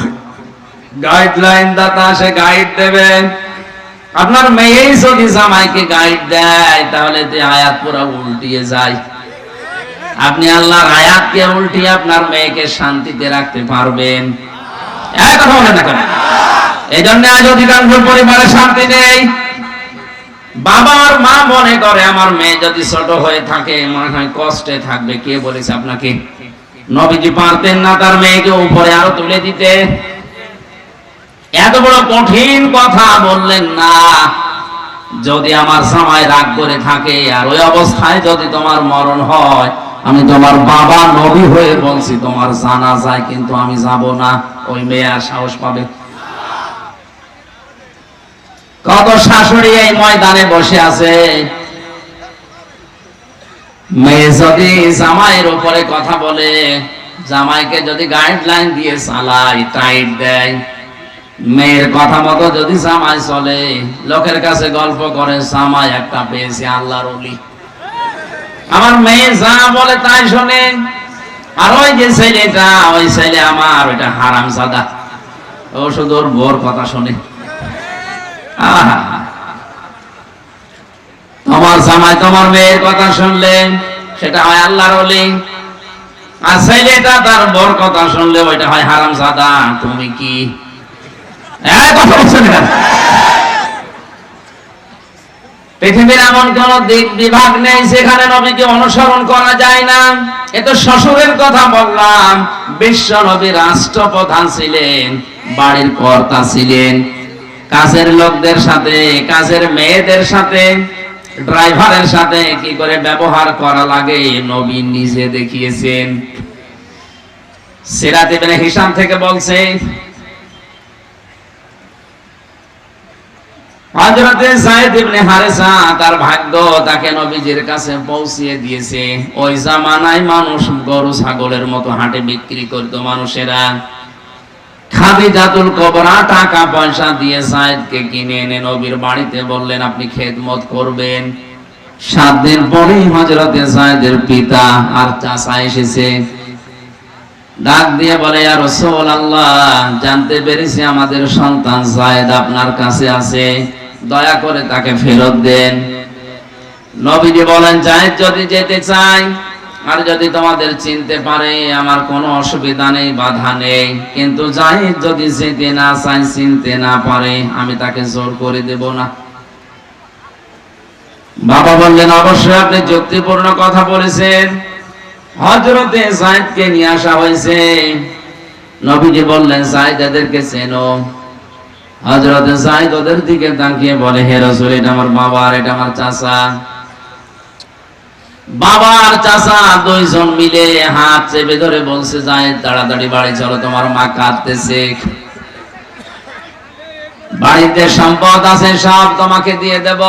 গাইডলাইন দাতা, সে গাইড দেবে। আপনার মেয়েই যদি জামাইকে গাইড দেয়, তাহলে তো আয়াত পুরো উল্টিয়ে যায়। আপনি আল্লাহর আয়াতকে উল্টিয়ে আপনার মেয়েকে শান্তিতে রাখতে পারবেন? এক কথা বলেন না কেন? এই জন্য আজ অধিকাংশ পরিবারে শান্তি নেই। বাবা আর মা মনে করে আমার মেয়ে যদি ছোট হয়ে থাকে, মনে হয় কষ্টে থাকবে। কে বলেছে আপনাকে? নবীজি পারতেন না তার মেয়েকে উপরে আরো তুলে দিতে? এত বড় কঠিন কথা বললেন না। যদি আমার জামাই রাগ করে থাকে আর ওই অবস্থায় যদি তোমার মরণ হয়, আমি তোমার বাবা নবী হয়ে বলছি, তোমার জানাজায় কিন্তু আমি যাব না। ওই মেয়ে আর সাহস পাবে? কত শাশুড়ি এই ময়দানে বসে আছে, মেয়ে যদি জামাইয়ের উপরে কথা বলে, জামাইকে যদি গাইডলাইন দিয়ে চালায়, টাইট দেয়, মেয়ের কথা মতো যদি জামাই চলে, লোকের কাছে গল্প করে, জামাই একটা পেয়েছে আল্লাহর ওলি, আমার মেয়ে যা বলে তাই শোনে। আর ওই যে ছেলেটা, ওই ছেলে আমার, ওইটা হারামজাদা, ও শুধু ওর বউর কথা শোনে। তোমার জামাই তোমার মেয়ের কথা শুনলে সেটা হয় আল্লাহর ওলি, আর ছেলেটা তার বউর কথা শুনলে ওইটা হয় হারামজাদা। তুমি কি কথা বলছেন? পৃথিবীর এমন কোন দিক বিভাগ নেই যেখানে নবীকে অনুসরণ করা যায় না। এ তো শ্বশুরের কথা বললাম। বিশ্ব নবী রাষ্ট্রপ্রধান ছিলেন, বাড়ির কর্তা ছিলেন, কাজের লোকদের সাথে, কাজের মেয়েদের সাথে, ড্রাইভারের সাথে কি করে ব্যবহার করা লাগে নবী নিজে দেখিয়েছেন। সিরাত ইবনে হিশাম থেকে বলছে, হযরতে যায়েদ ইবনে হারেসা, তার ভাগ্য তাকে নবীজির কাছে পৌঁছিয়ে দিয়েছে। ওই জামানায় মানুষ গরু ছাগলের মতো হাটে বিক্রি করত মানুষেরা। খাদিজাতুল কুবরা টাকা পয়সা দিয়ে যায়েদকে কিনে এনে নবীর বাড়িতে বললেন, আপনি খেদমত করবেন। 7 দিন পরেই হযরতে যায়েদের পিতা আর চাচা এসেছে। ডাক দিয়ে বলে, ইয়া রাসূলুল্লাহ, জানতে পেরেছি আমাদের সন্তান যায়েদ আপনার কাছে আছে, দয়া করে তাকে ফেরত দেন। নবীজি বলেন, যায়েদ যদি যেতে চায় আর যদি তোমাদের চিনতে পারে, আমার কোনো অসুবিধা নেই, বাধা নেই। কিন্তু যায়েদ যদি যেতে না চায়, চিনতে না পারে, আমি তাকে জোর করে দেব না। বাবা বললেন, অবশ্যই আপনি যুক্তিপূর্ণ কথা বলেছেন। হযরতে যায়েদকে নিয়ে আসা হয়েছে। নবীজি বললেন, যায়েদ এদেরকে চেনো? হযরতে যায়েদ ওদের দিকে তাকিয়ে বলে, হে রাসূল, এটা আমার বাবা আর এটা আমার চাচা। বাবা আর চাচা দুইজন মিলে হাত চেপে ধরে বলছে, যায়েদ তাড়াতাড়ি বাড়ি চলো, তোমার মা কাঁদতেছে। বাড়িতে সম্পদ আছে, সব তোমাকে দিয়ে দেব।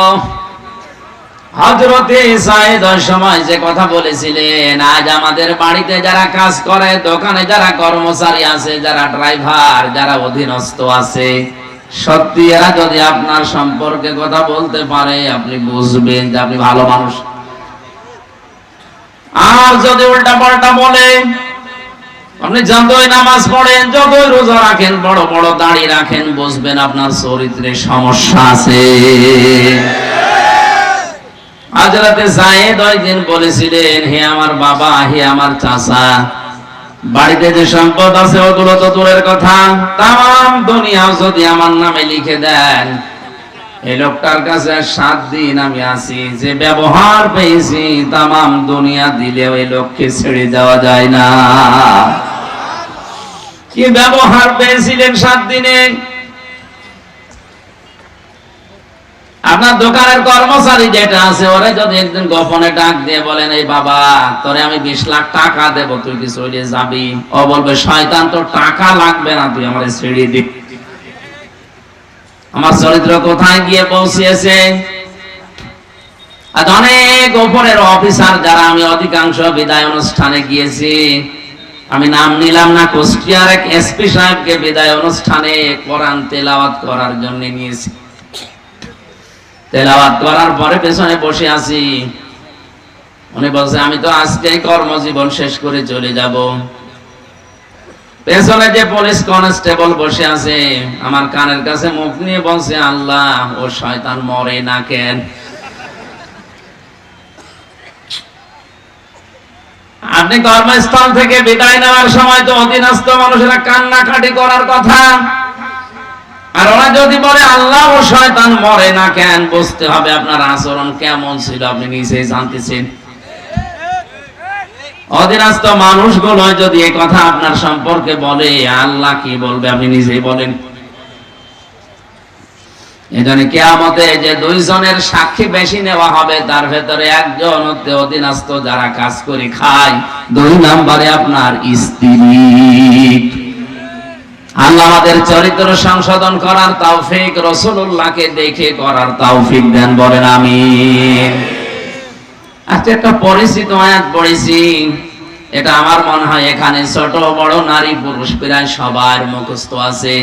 হযরতে যায়েদ ওই সময় যে কথা বলেছিলেন, আজ আমাদের বাড়িতে যারা কাজ করে, দোকানে যারা কর্মচারী আছে, যারা ড্রাইভার, যারা অধীনস্থ আছে, সত্যি এরা যদি আপনার সম্পর্কে কথা বলতে পারে, আপনি বুঝবেন যে আপনি ভালো মানুষ। আর যদি উল্টা পাল্টা বলে, আপনি যতই নামাজ পড়েন, যতই রোজা রাখেন, বড় বড় দাড়ি রাখেন, বুঝবেন আপনার চরিত্রে সমস্যা আছে। হযরতে যায়েদ ওই দিন বলেছিলেন, হে আমার বাবা, হে আমার চাচা, বাড়িতে যে সম্পদ আছে ওগুলো তো দূরের কথা, তাম দুনিয়া যদি আমার নামে লিখে দেন, এই লোকটার কাছে 7 দিন আমি আছি, যে ব্যবহার পেয়েছি তাম দুনিয়া দিলে ওই লোককে ছেড়ে দেওয়া যায় না। কি ব্যবহার পেয়েছিলেন 7 দিনে? আপনার দোকানের কর্মচারী যেটা আছে, ওরে যদি একদিন গোপনে ডাক দিয়ে বলেন, এই বাবা, তোরে আমি 20 লাখ টাকা দেব, তুই কি চলে যাবি? ও বলবে, শয়তান, তোর টাকা লাগবে না, তুই আমারে ছেড়ে দে। আমার চরিত্র কোথায় গিয়ে পৌঁছেছে? আজ অনেক উপরের অফিসার যারা, আমি অধিকাংশ বিদায় অনুষ্ঠানে গিয়েছি, আমি নাম নিলাম না, কুষ্টিয়ার এক এসপি সাহেবকে বিদায় অনুষ্ঠানে কোরআন তেলাওয়াত করার জন্য নিয়েছি। তেলাওয়াত করার পরে পেছনে বসে আছি, উনি বলছে, আমি তো আজকে কর্মজীবন শেষ করে চলে যাব। পেছনে যে পুলিশ কনস্টেবল বসে আছে, আমার কানের কাছে মুখ নিয়ে বলছে, আল্লাহ, ও শয়তান মরে না কেন? আপনি কর্মস্থল থেকে বিদায় নেওয়ার সময় তো অধীনস্থ মানুষেরা কান্নাকাটি করার কথা, আর ওরা যদি বলে আল্লাহ, ও শয়তান মরে না কেন, বুঝতে হবে আপনার আচরণ কেমন ছিল, আপনি নিজেই জানতেছেন। অধীনস্থ মানুষগুলো যদি এই কথা আপনার সম্পর্কে বলে, আল্লাহ কি বলবে, আপনি নিজেই বলেন। এজন্য কিয়ামতে যে 2 জনের সাক্ষী বেশি নেওয়া হবে, তার ভেতরে একজন হচ্ছে অধীনস্থ যারা কাজ করে খায়, 2 নম্বরে আপনার স্ত্রী। আল্লাহ আমাদের চরিত্র সংশোধন করার তৌফিক, রাসূলুল্লাহকে দেখে করার তৌফিক দেন, বলেন আমিন। আজকে একটা পরিচিত আয়াত পড়েছি, এটা আমার মনে হয় এখানে ছোট বড় নারী পুরুষ প্রায় সবার মুখস্থ আছে,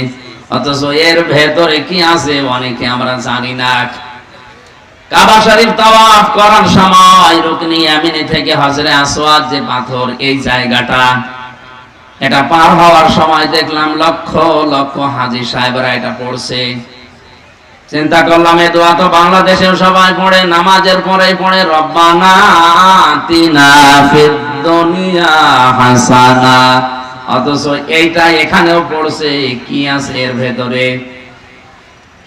অথচ এর ভেতরে কি আছে অনেকে আমরা জানি না। কাবা শরীফ তাওয়াফ করার সময় রুকনি ইয়ামিনী থেকে হজরে আসওয়াদ যে পাথর, এই জায়গাটা, এটা পার হওয়ার সময় দেখলাম লক্ষ লক্ষ হাজী সাহেবরা এটা পড়ছে। চিন্তা করলাম, এই দোয়া তো বাংলাদেশেও সবাই পড়ে, নামাজের পরেই পড়ে, রব্বানা আতিনা ফিদ দুনিয়া হাসানা, অথচ এইটা এখানেও পড়ছে। কি আছে এর ভেতরে?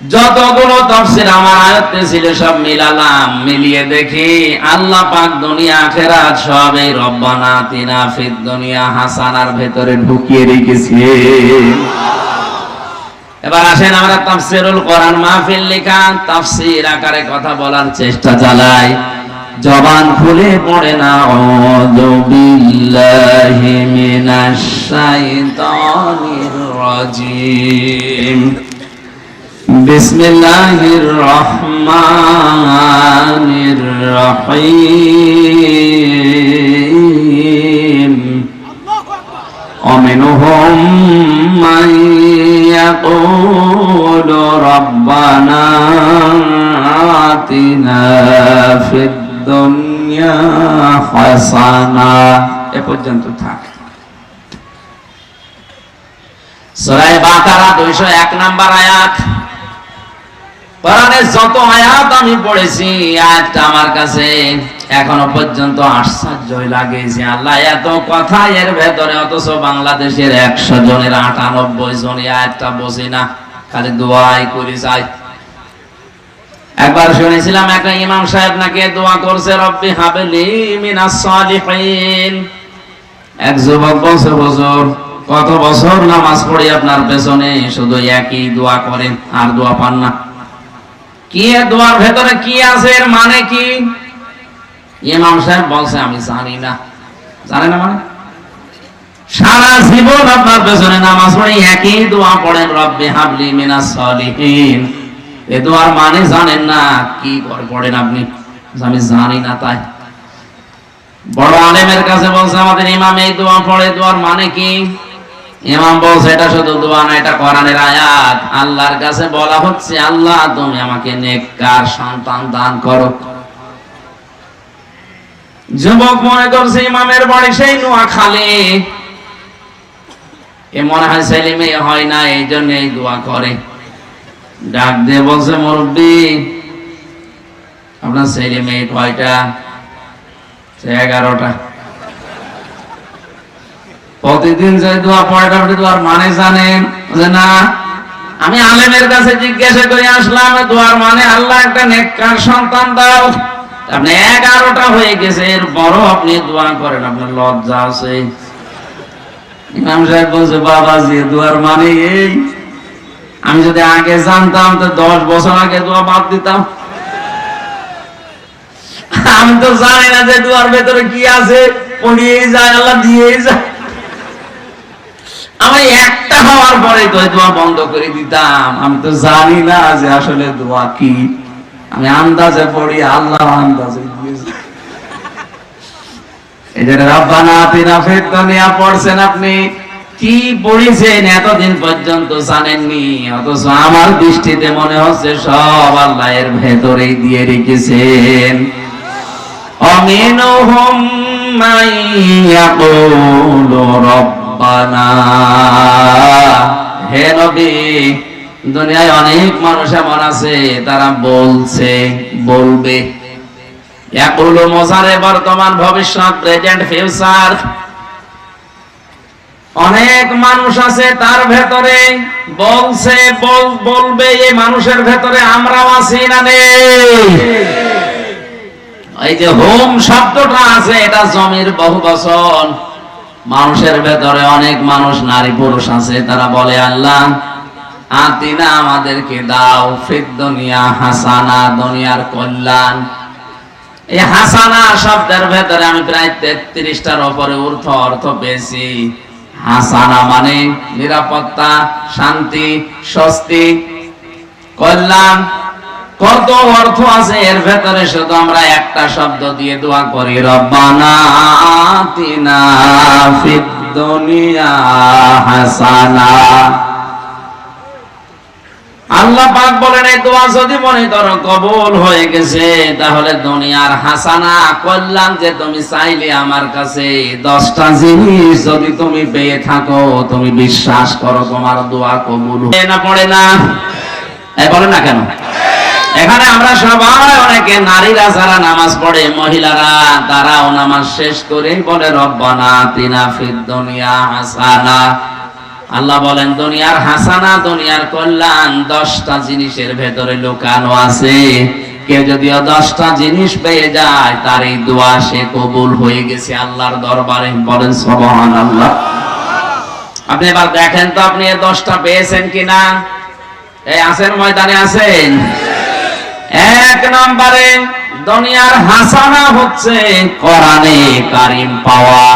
যতগুলো তাফসীর আমার আয়াতে ছিল সব মিলালাম, মিলিয়ে দেখি আল্লাহ পাক দুনিয়া আখিরাত সব এই রব্বানা আতিনা ফিদ দুনিয়া হাসানার ভেতরে ঢুকিয়ে রেখেছে। এবার আসেন আমরা তাফসীরুল কোরআন মাহফিল লেখা তাফসীর আকারে কথা বলার চেষ্টা চালাই, জবান খুলে পড়ে না, আউযু বিল্লাহি মিনাশ শাইতানির রাজিম, বিসমিল্লাহির রহমানির রহিম, ومنهم من يقول ربنا آتنا في الدنيا حسنة। এ পর্যন্ত থাক। সূরা বাকারা 201 নম্বর আয়াত। কোরআনের যত আয়াত আমি পড়েছি, আয়াতটা আমার কাছে এখনো পর্যন্ত আশ্চর্যই লাগে যে আল্লাহ এত কথা এর ভেতরে, অথচ বাংলাদেশের 100 জনের 98 জন এই আয়াতটা বোঝে না, খালি দোয়াই করে যায়। একবার শুনেছিলাম একটা ইমাম সাহেব নাকি দোয়া করছে, রব্বি হাবলি মিনাস সালিহিন। এক যুবক বলছে, হুজুর, কত বছর নামাজ পড়ি আপনার পেছনে, শুধু একই দোয়া করেন, আর দোয়া পান না। কি দোয়ার ভেতরে কি আছে, এর মানে কি? ইমাম সাহেব বলছে, আমি জানি না। জানে না মানে? সারা জীবন আপনার পেছনে নামাজ পড়ে একই দোয়া পড়েন, রব্বি হাবলি মিনাস সালিহিন, এই দোয়ার মানে জানেন না? কি করে পড়েন আপনি? আমি জানি না। তাই বড় আলেমের কাছে বলছে, আমাদের ইমাম এই দোয়া পড়ে, দোয়ার মানে কি? ইমাম বলছে, এটা শুধু দোয়া না, এটা কোরআনের আয়াত। আল্লাহর কাছে বলা হচ্ছে, আল্লাহ তুমি আমাকে নেককার সন্তান দান করো। যুবক মনে করছে ইমামের বাড়ি সেই নোয়াখালী, এ মনে হয় ছেলে মেয়ে হয় না, এই জন্য এই দোয়া করে। ডাক দিয়ে বলছে, মুরব্বী আপনার ছেলে মেয়ে কয়টা? 11টা। প্রতিদিন যে দোয়া পড়ে আপনি দোয়ার মানে জানেন? যে না, আমি আলেমের কাছে জিজ্ঞাসা করে আসলাম দোয়ার মানে আল্লাহ একটা নেককার সন্তান দাও। আপনি 11টা হয়ে গেছে, এর বড় আপনি দোয়া করেন, আপনার লজ্জা আছে? ইমাম সাহেব বলছে, বাবাজি দোয়ার মানে এই, আমি যদি আগে জানতাম তো 10 বছর আগে দোয়া বাদ দিতাম। আমি তো জানি না যে দোয়ার ভেতরে কি আছে, পড়িয়েই যায়, আল্লাহ দিয়েই যায়। আমি একটা হওয়ার পরে তো দোয়া বন্ধ করে দিতাম। আমি তো জানি না যে আসলে দোয়া কি, আমি আন্দাজে পড়ি, আল্লাহ আন্দাজে দিয়েছে। এই যে রব্বানা আতিনা ফিদ দুনিয়া পড়ছেন, আপনি কি পড়েছেন এতদিন পর্যন্ত জানেননি, অথচ আমার দৃষ্টিতে মনে হচ্ছে সব আল্লাহ এর ভেতরেই দিয়ে রেখেছেন। অমিনহুম মাইয়াকুলু রব্বানা, হে নবী দুনিয়ায় অনেক মানুষ এমন আছে তারা বলছে, বলবে। ইয়াকুলু মুজারে বর্তমান ভবিষ্যৎ, প্রেজেন্ট ফিউচার। অনেক মানুষ আছে তার ভেতরে বলছে, বলবে। এই মানুষের ভেতরে আমরাও আছি না নেই? এই যে হোম শব্দটা আছে, এটা জমির বহুবচন। মানুষের ভেতরে অনেক মানুষ, নারী পুরুষ আছে, তারা বলে আল্লাহ আতিনা, আমাদেরকে দাও, ফিদ দুনিয়া হাসানা, দুনিয়ার কল্যাণ। এই হাসানা শব্দের ভেতরে আমি প্রায় 33টার উপরে অর্থ পেয়েছি। হাসানা মানে নিরাপত্তা, শান্তি, স্বস্তি, কল্যাণ। কত অর্থ আছে এর ভেতরে, শুধু আমরা একটা শব্দ দিয়ে দোয়া করি, রব্বানা আতিনা ফিদ দুনিয়া হাসানা। আল্লাহ পাক বলেন, এই দোয়া যদি মনে করো কবুল হয়ে গেছে, তাহলে দুনিয়ার হাসানা, কল্যাণ যে তুমি চাইলে আমার কাছে, 10টা জিনিস যদি তুমি পেয়ে থাকো, তুমি বিশ্বাস করো তোমার দোয়া কবুল হয় না, পড়ে না? এই বলেন না কেন? এখানে আমরা সবাই, অনেকে নারীরা যারা নামাজ পড়ে, মহিলারা, তারাও নামাজ শেষ করে বলে রব্বানা আতিনা ফিদ দুনিয়া হাসানা। আল্লাহ বলেন দুনিয়ার হাসানা, দুনিয়ার কল্যাণ 10টা জিনিসের ভেতরে লুকানো আছে। কেউ যদিও 10টা জিনিস পেয়ে যায়, তার এই দোয়া সে কবুল হয়ে গেছে আল্লাহর দরবারে। বলেন সুবহানাল্লাহ। আপনি এবার দেখেন তো আপনি এই 10টা পেয়েছেন কিনা? এই আসের ময়দানে আছেন? 1 নম্বরে দুনিয়ার হাসানা হচ্ছে কোরআনে কারীম পাওয়া।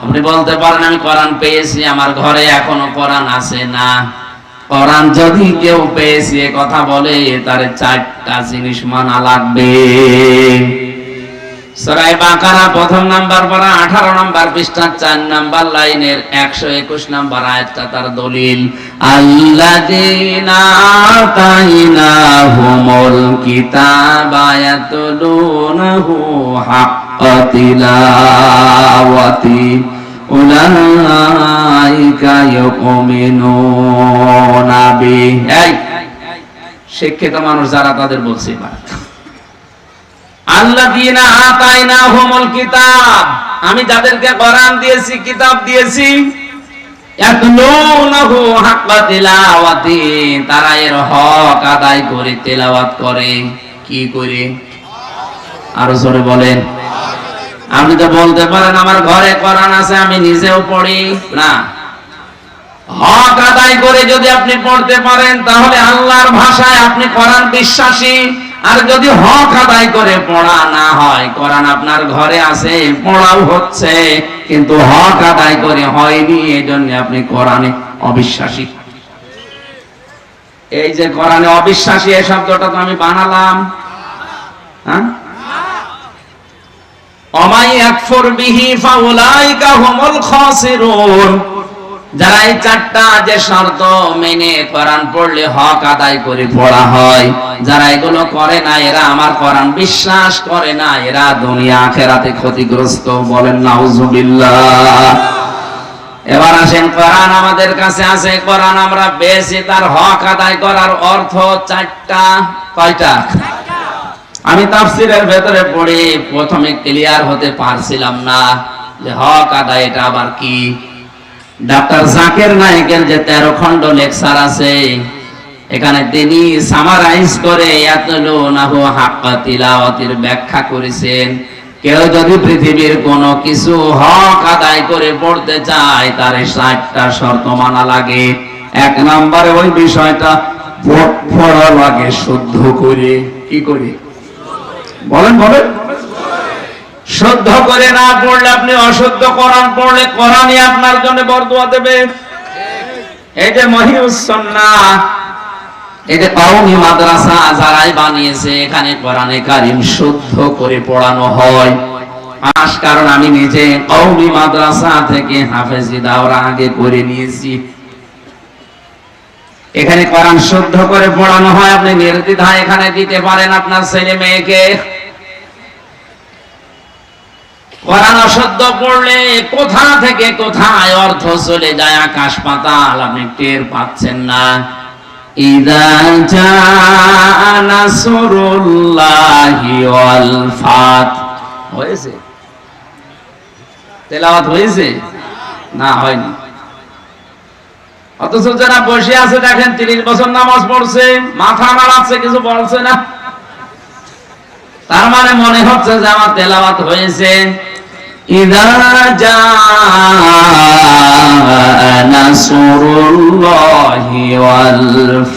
আপনি বলতে পারেন আমি কোরআন পেয়েছি, আমার ঘরে এখনো কোরআন আছে না। কোরআন যদি কেউ পেয়েছে কথা বলে, তার 4টা জিনিস মানা লাগবে। সূরা বাকারা 1ম নাম্বার পারা 18 নাম্বার পৃষ্ঠা 4 নাম্বার লাইনের 121 নাম্বার আয়াতটা তার দলিল। আল্লাযীনা আতাইনাহুমুল কিতাবা ইয়াতলুনাহু হাক্কা তিলাওয়াতি উলাইকা ইউমিনুনা বিহি। এই শিক্ষিত মানুষ যারা, তাদের বলছি আল্লাযীনা আতাইনাহুমুল কিতাব, আমি যাদেরকে কোরআন দিয়েছি, কিতাব দিয়েছি, ইয়াতলুনাহু হাক্কা তিলাওয়াতি, তারা এর হক আদায় করে তেলাওয়াত করে। কি করে? আরো জোরে বলেন। আপনি তো বলতে পারেন আমার ঘরে কোরআন আছে, আমি নিজেও পড়ি না। হক আদায় করে যদি আপনি পড়তে পারেন, তাহলে আল্লাহর ভাষায় আপনি কোরআন বিশ্বাসী। আর যদি হক আদায় করে পড়া না হয়, কোরআন আপনার ঘরে আছে, পড়াও হচ্ছে, কিন্তু হক আদায় করে হয়নি, এজন্য আপনি কোরআনে অবিশ্বাসী। এই যে কোরআনে অবিশ্বাসী, এই শব্দটা তো আমি বানালাম। হ্যাঁ, ওমাই ইয়াকফুর বিহি ফাউলাইকা হুমুল খাসিরুন। যারা এই 4টা যে শর্ত মেনে কোরআন পড়লে হক আদায় করে পড়া হয়, যারা এগুলো করে না, এরা আমার কোরআন বিশ্বাস করে না, এরা দুনিয়া আখিরাতে ক্ষতিগ্রস্ত। বলেন নাউজুবিল্লাহ। এবার আসেন কোরআন আমাদের কাছে আছে, কোরআন আমরা পেয়েছি, তার হক আদায় করার অর্থ চারটা। কয়টা? আমি তাফসীরের ভেতরে পড়ে প্রথমে ক্লিয়ার হতে পারছিলাম না যে হক আদায় এটা আবার কি। ডাক্তার জাকির নায়েকের যে 13 খণ্ড লেকচার আছে, এখানে তিনি সামারাইজ করে ইয়াতলুনাহু হাক্কা তিলাওয়াতির ব্যাখ্যা করেছেন। কেউ যদি পৃথিবীর কোনো কিছু হক আদায় করে পড়তে চায়, তার 60টা শর্ত মানা লাগে। 1 নম্বরে ওই বিষয়টা পড়া লাগে শুদ্ধ করে। কি করে? বলেন বলেন। শুদ্ধ করে না পড়লে, আপনি অশুদ্ধ কোরআন পড়লে কোরআনই আপনার জন্য বরদোয়া দেবে। এই যে মহিউস সুন্নাহ, এই যে কওমি মাদ্রাসা যারাই বানিয়েছে, এখানে কোরআনে কারীম শুদ্ধ করে পড়ানো হয়। কারণ আমি নিজে কওমি মাদ্রাসা থেকে হাফেজি দাওরা আগে করে নিয়েছি। এখানে কোরআন শুদ্ধ করে পড়ানো হয়। আপনি নির্দ্বিধায় এখানে দিতে পারেন আপনার ছেলে মেয়েকে। কোরআন অশুদ্ধ পড়লে কোথা থেকে কোথায় অর্থ চলে যায় আকাশ পাতাল, আপনি টের পাচ্ছেন না। ইযা জাআ নাসরুল্লাহি ওয়াল ফাত হয়েছে? তেলাওয়াত হয়েছে? না, হয়নি। অথচ যারা বসে আছে দেখেন 30 বছর নামাজ পড়ছে, মাথা নাড়াচ্ছে, কিছু বলছে না। তার মানে মনে হচ্ছে যে আমার তেলাওয়াত হয়েছে। ইযা জাআ নাসরুল্লাহি ওয়াল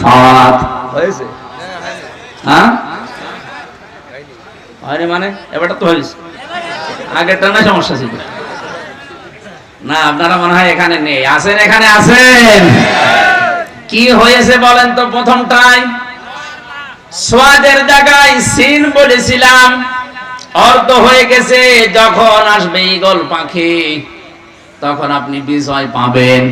ফাত হয়েছে? হ্যাঁ, হয়নি মানে এবারটা তো হয়েছে। আগেরটা না সমস্যা ছিল না। আপনারা মনে হয় এখানে নেই, আছেন? এখানে আছেন? কি হয়েছে বলেন তো? প্রথমটাই সোয়াদের জায়গায় সিন বলেছিলাম, অর্থ হয়ে গেছে। যখন আসবে ঈগল পাখি, তখন আপনি বিজয় পাবেন।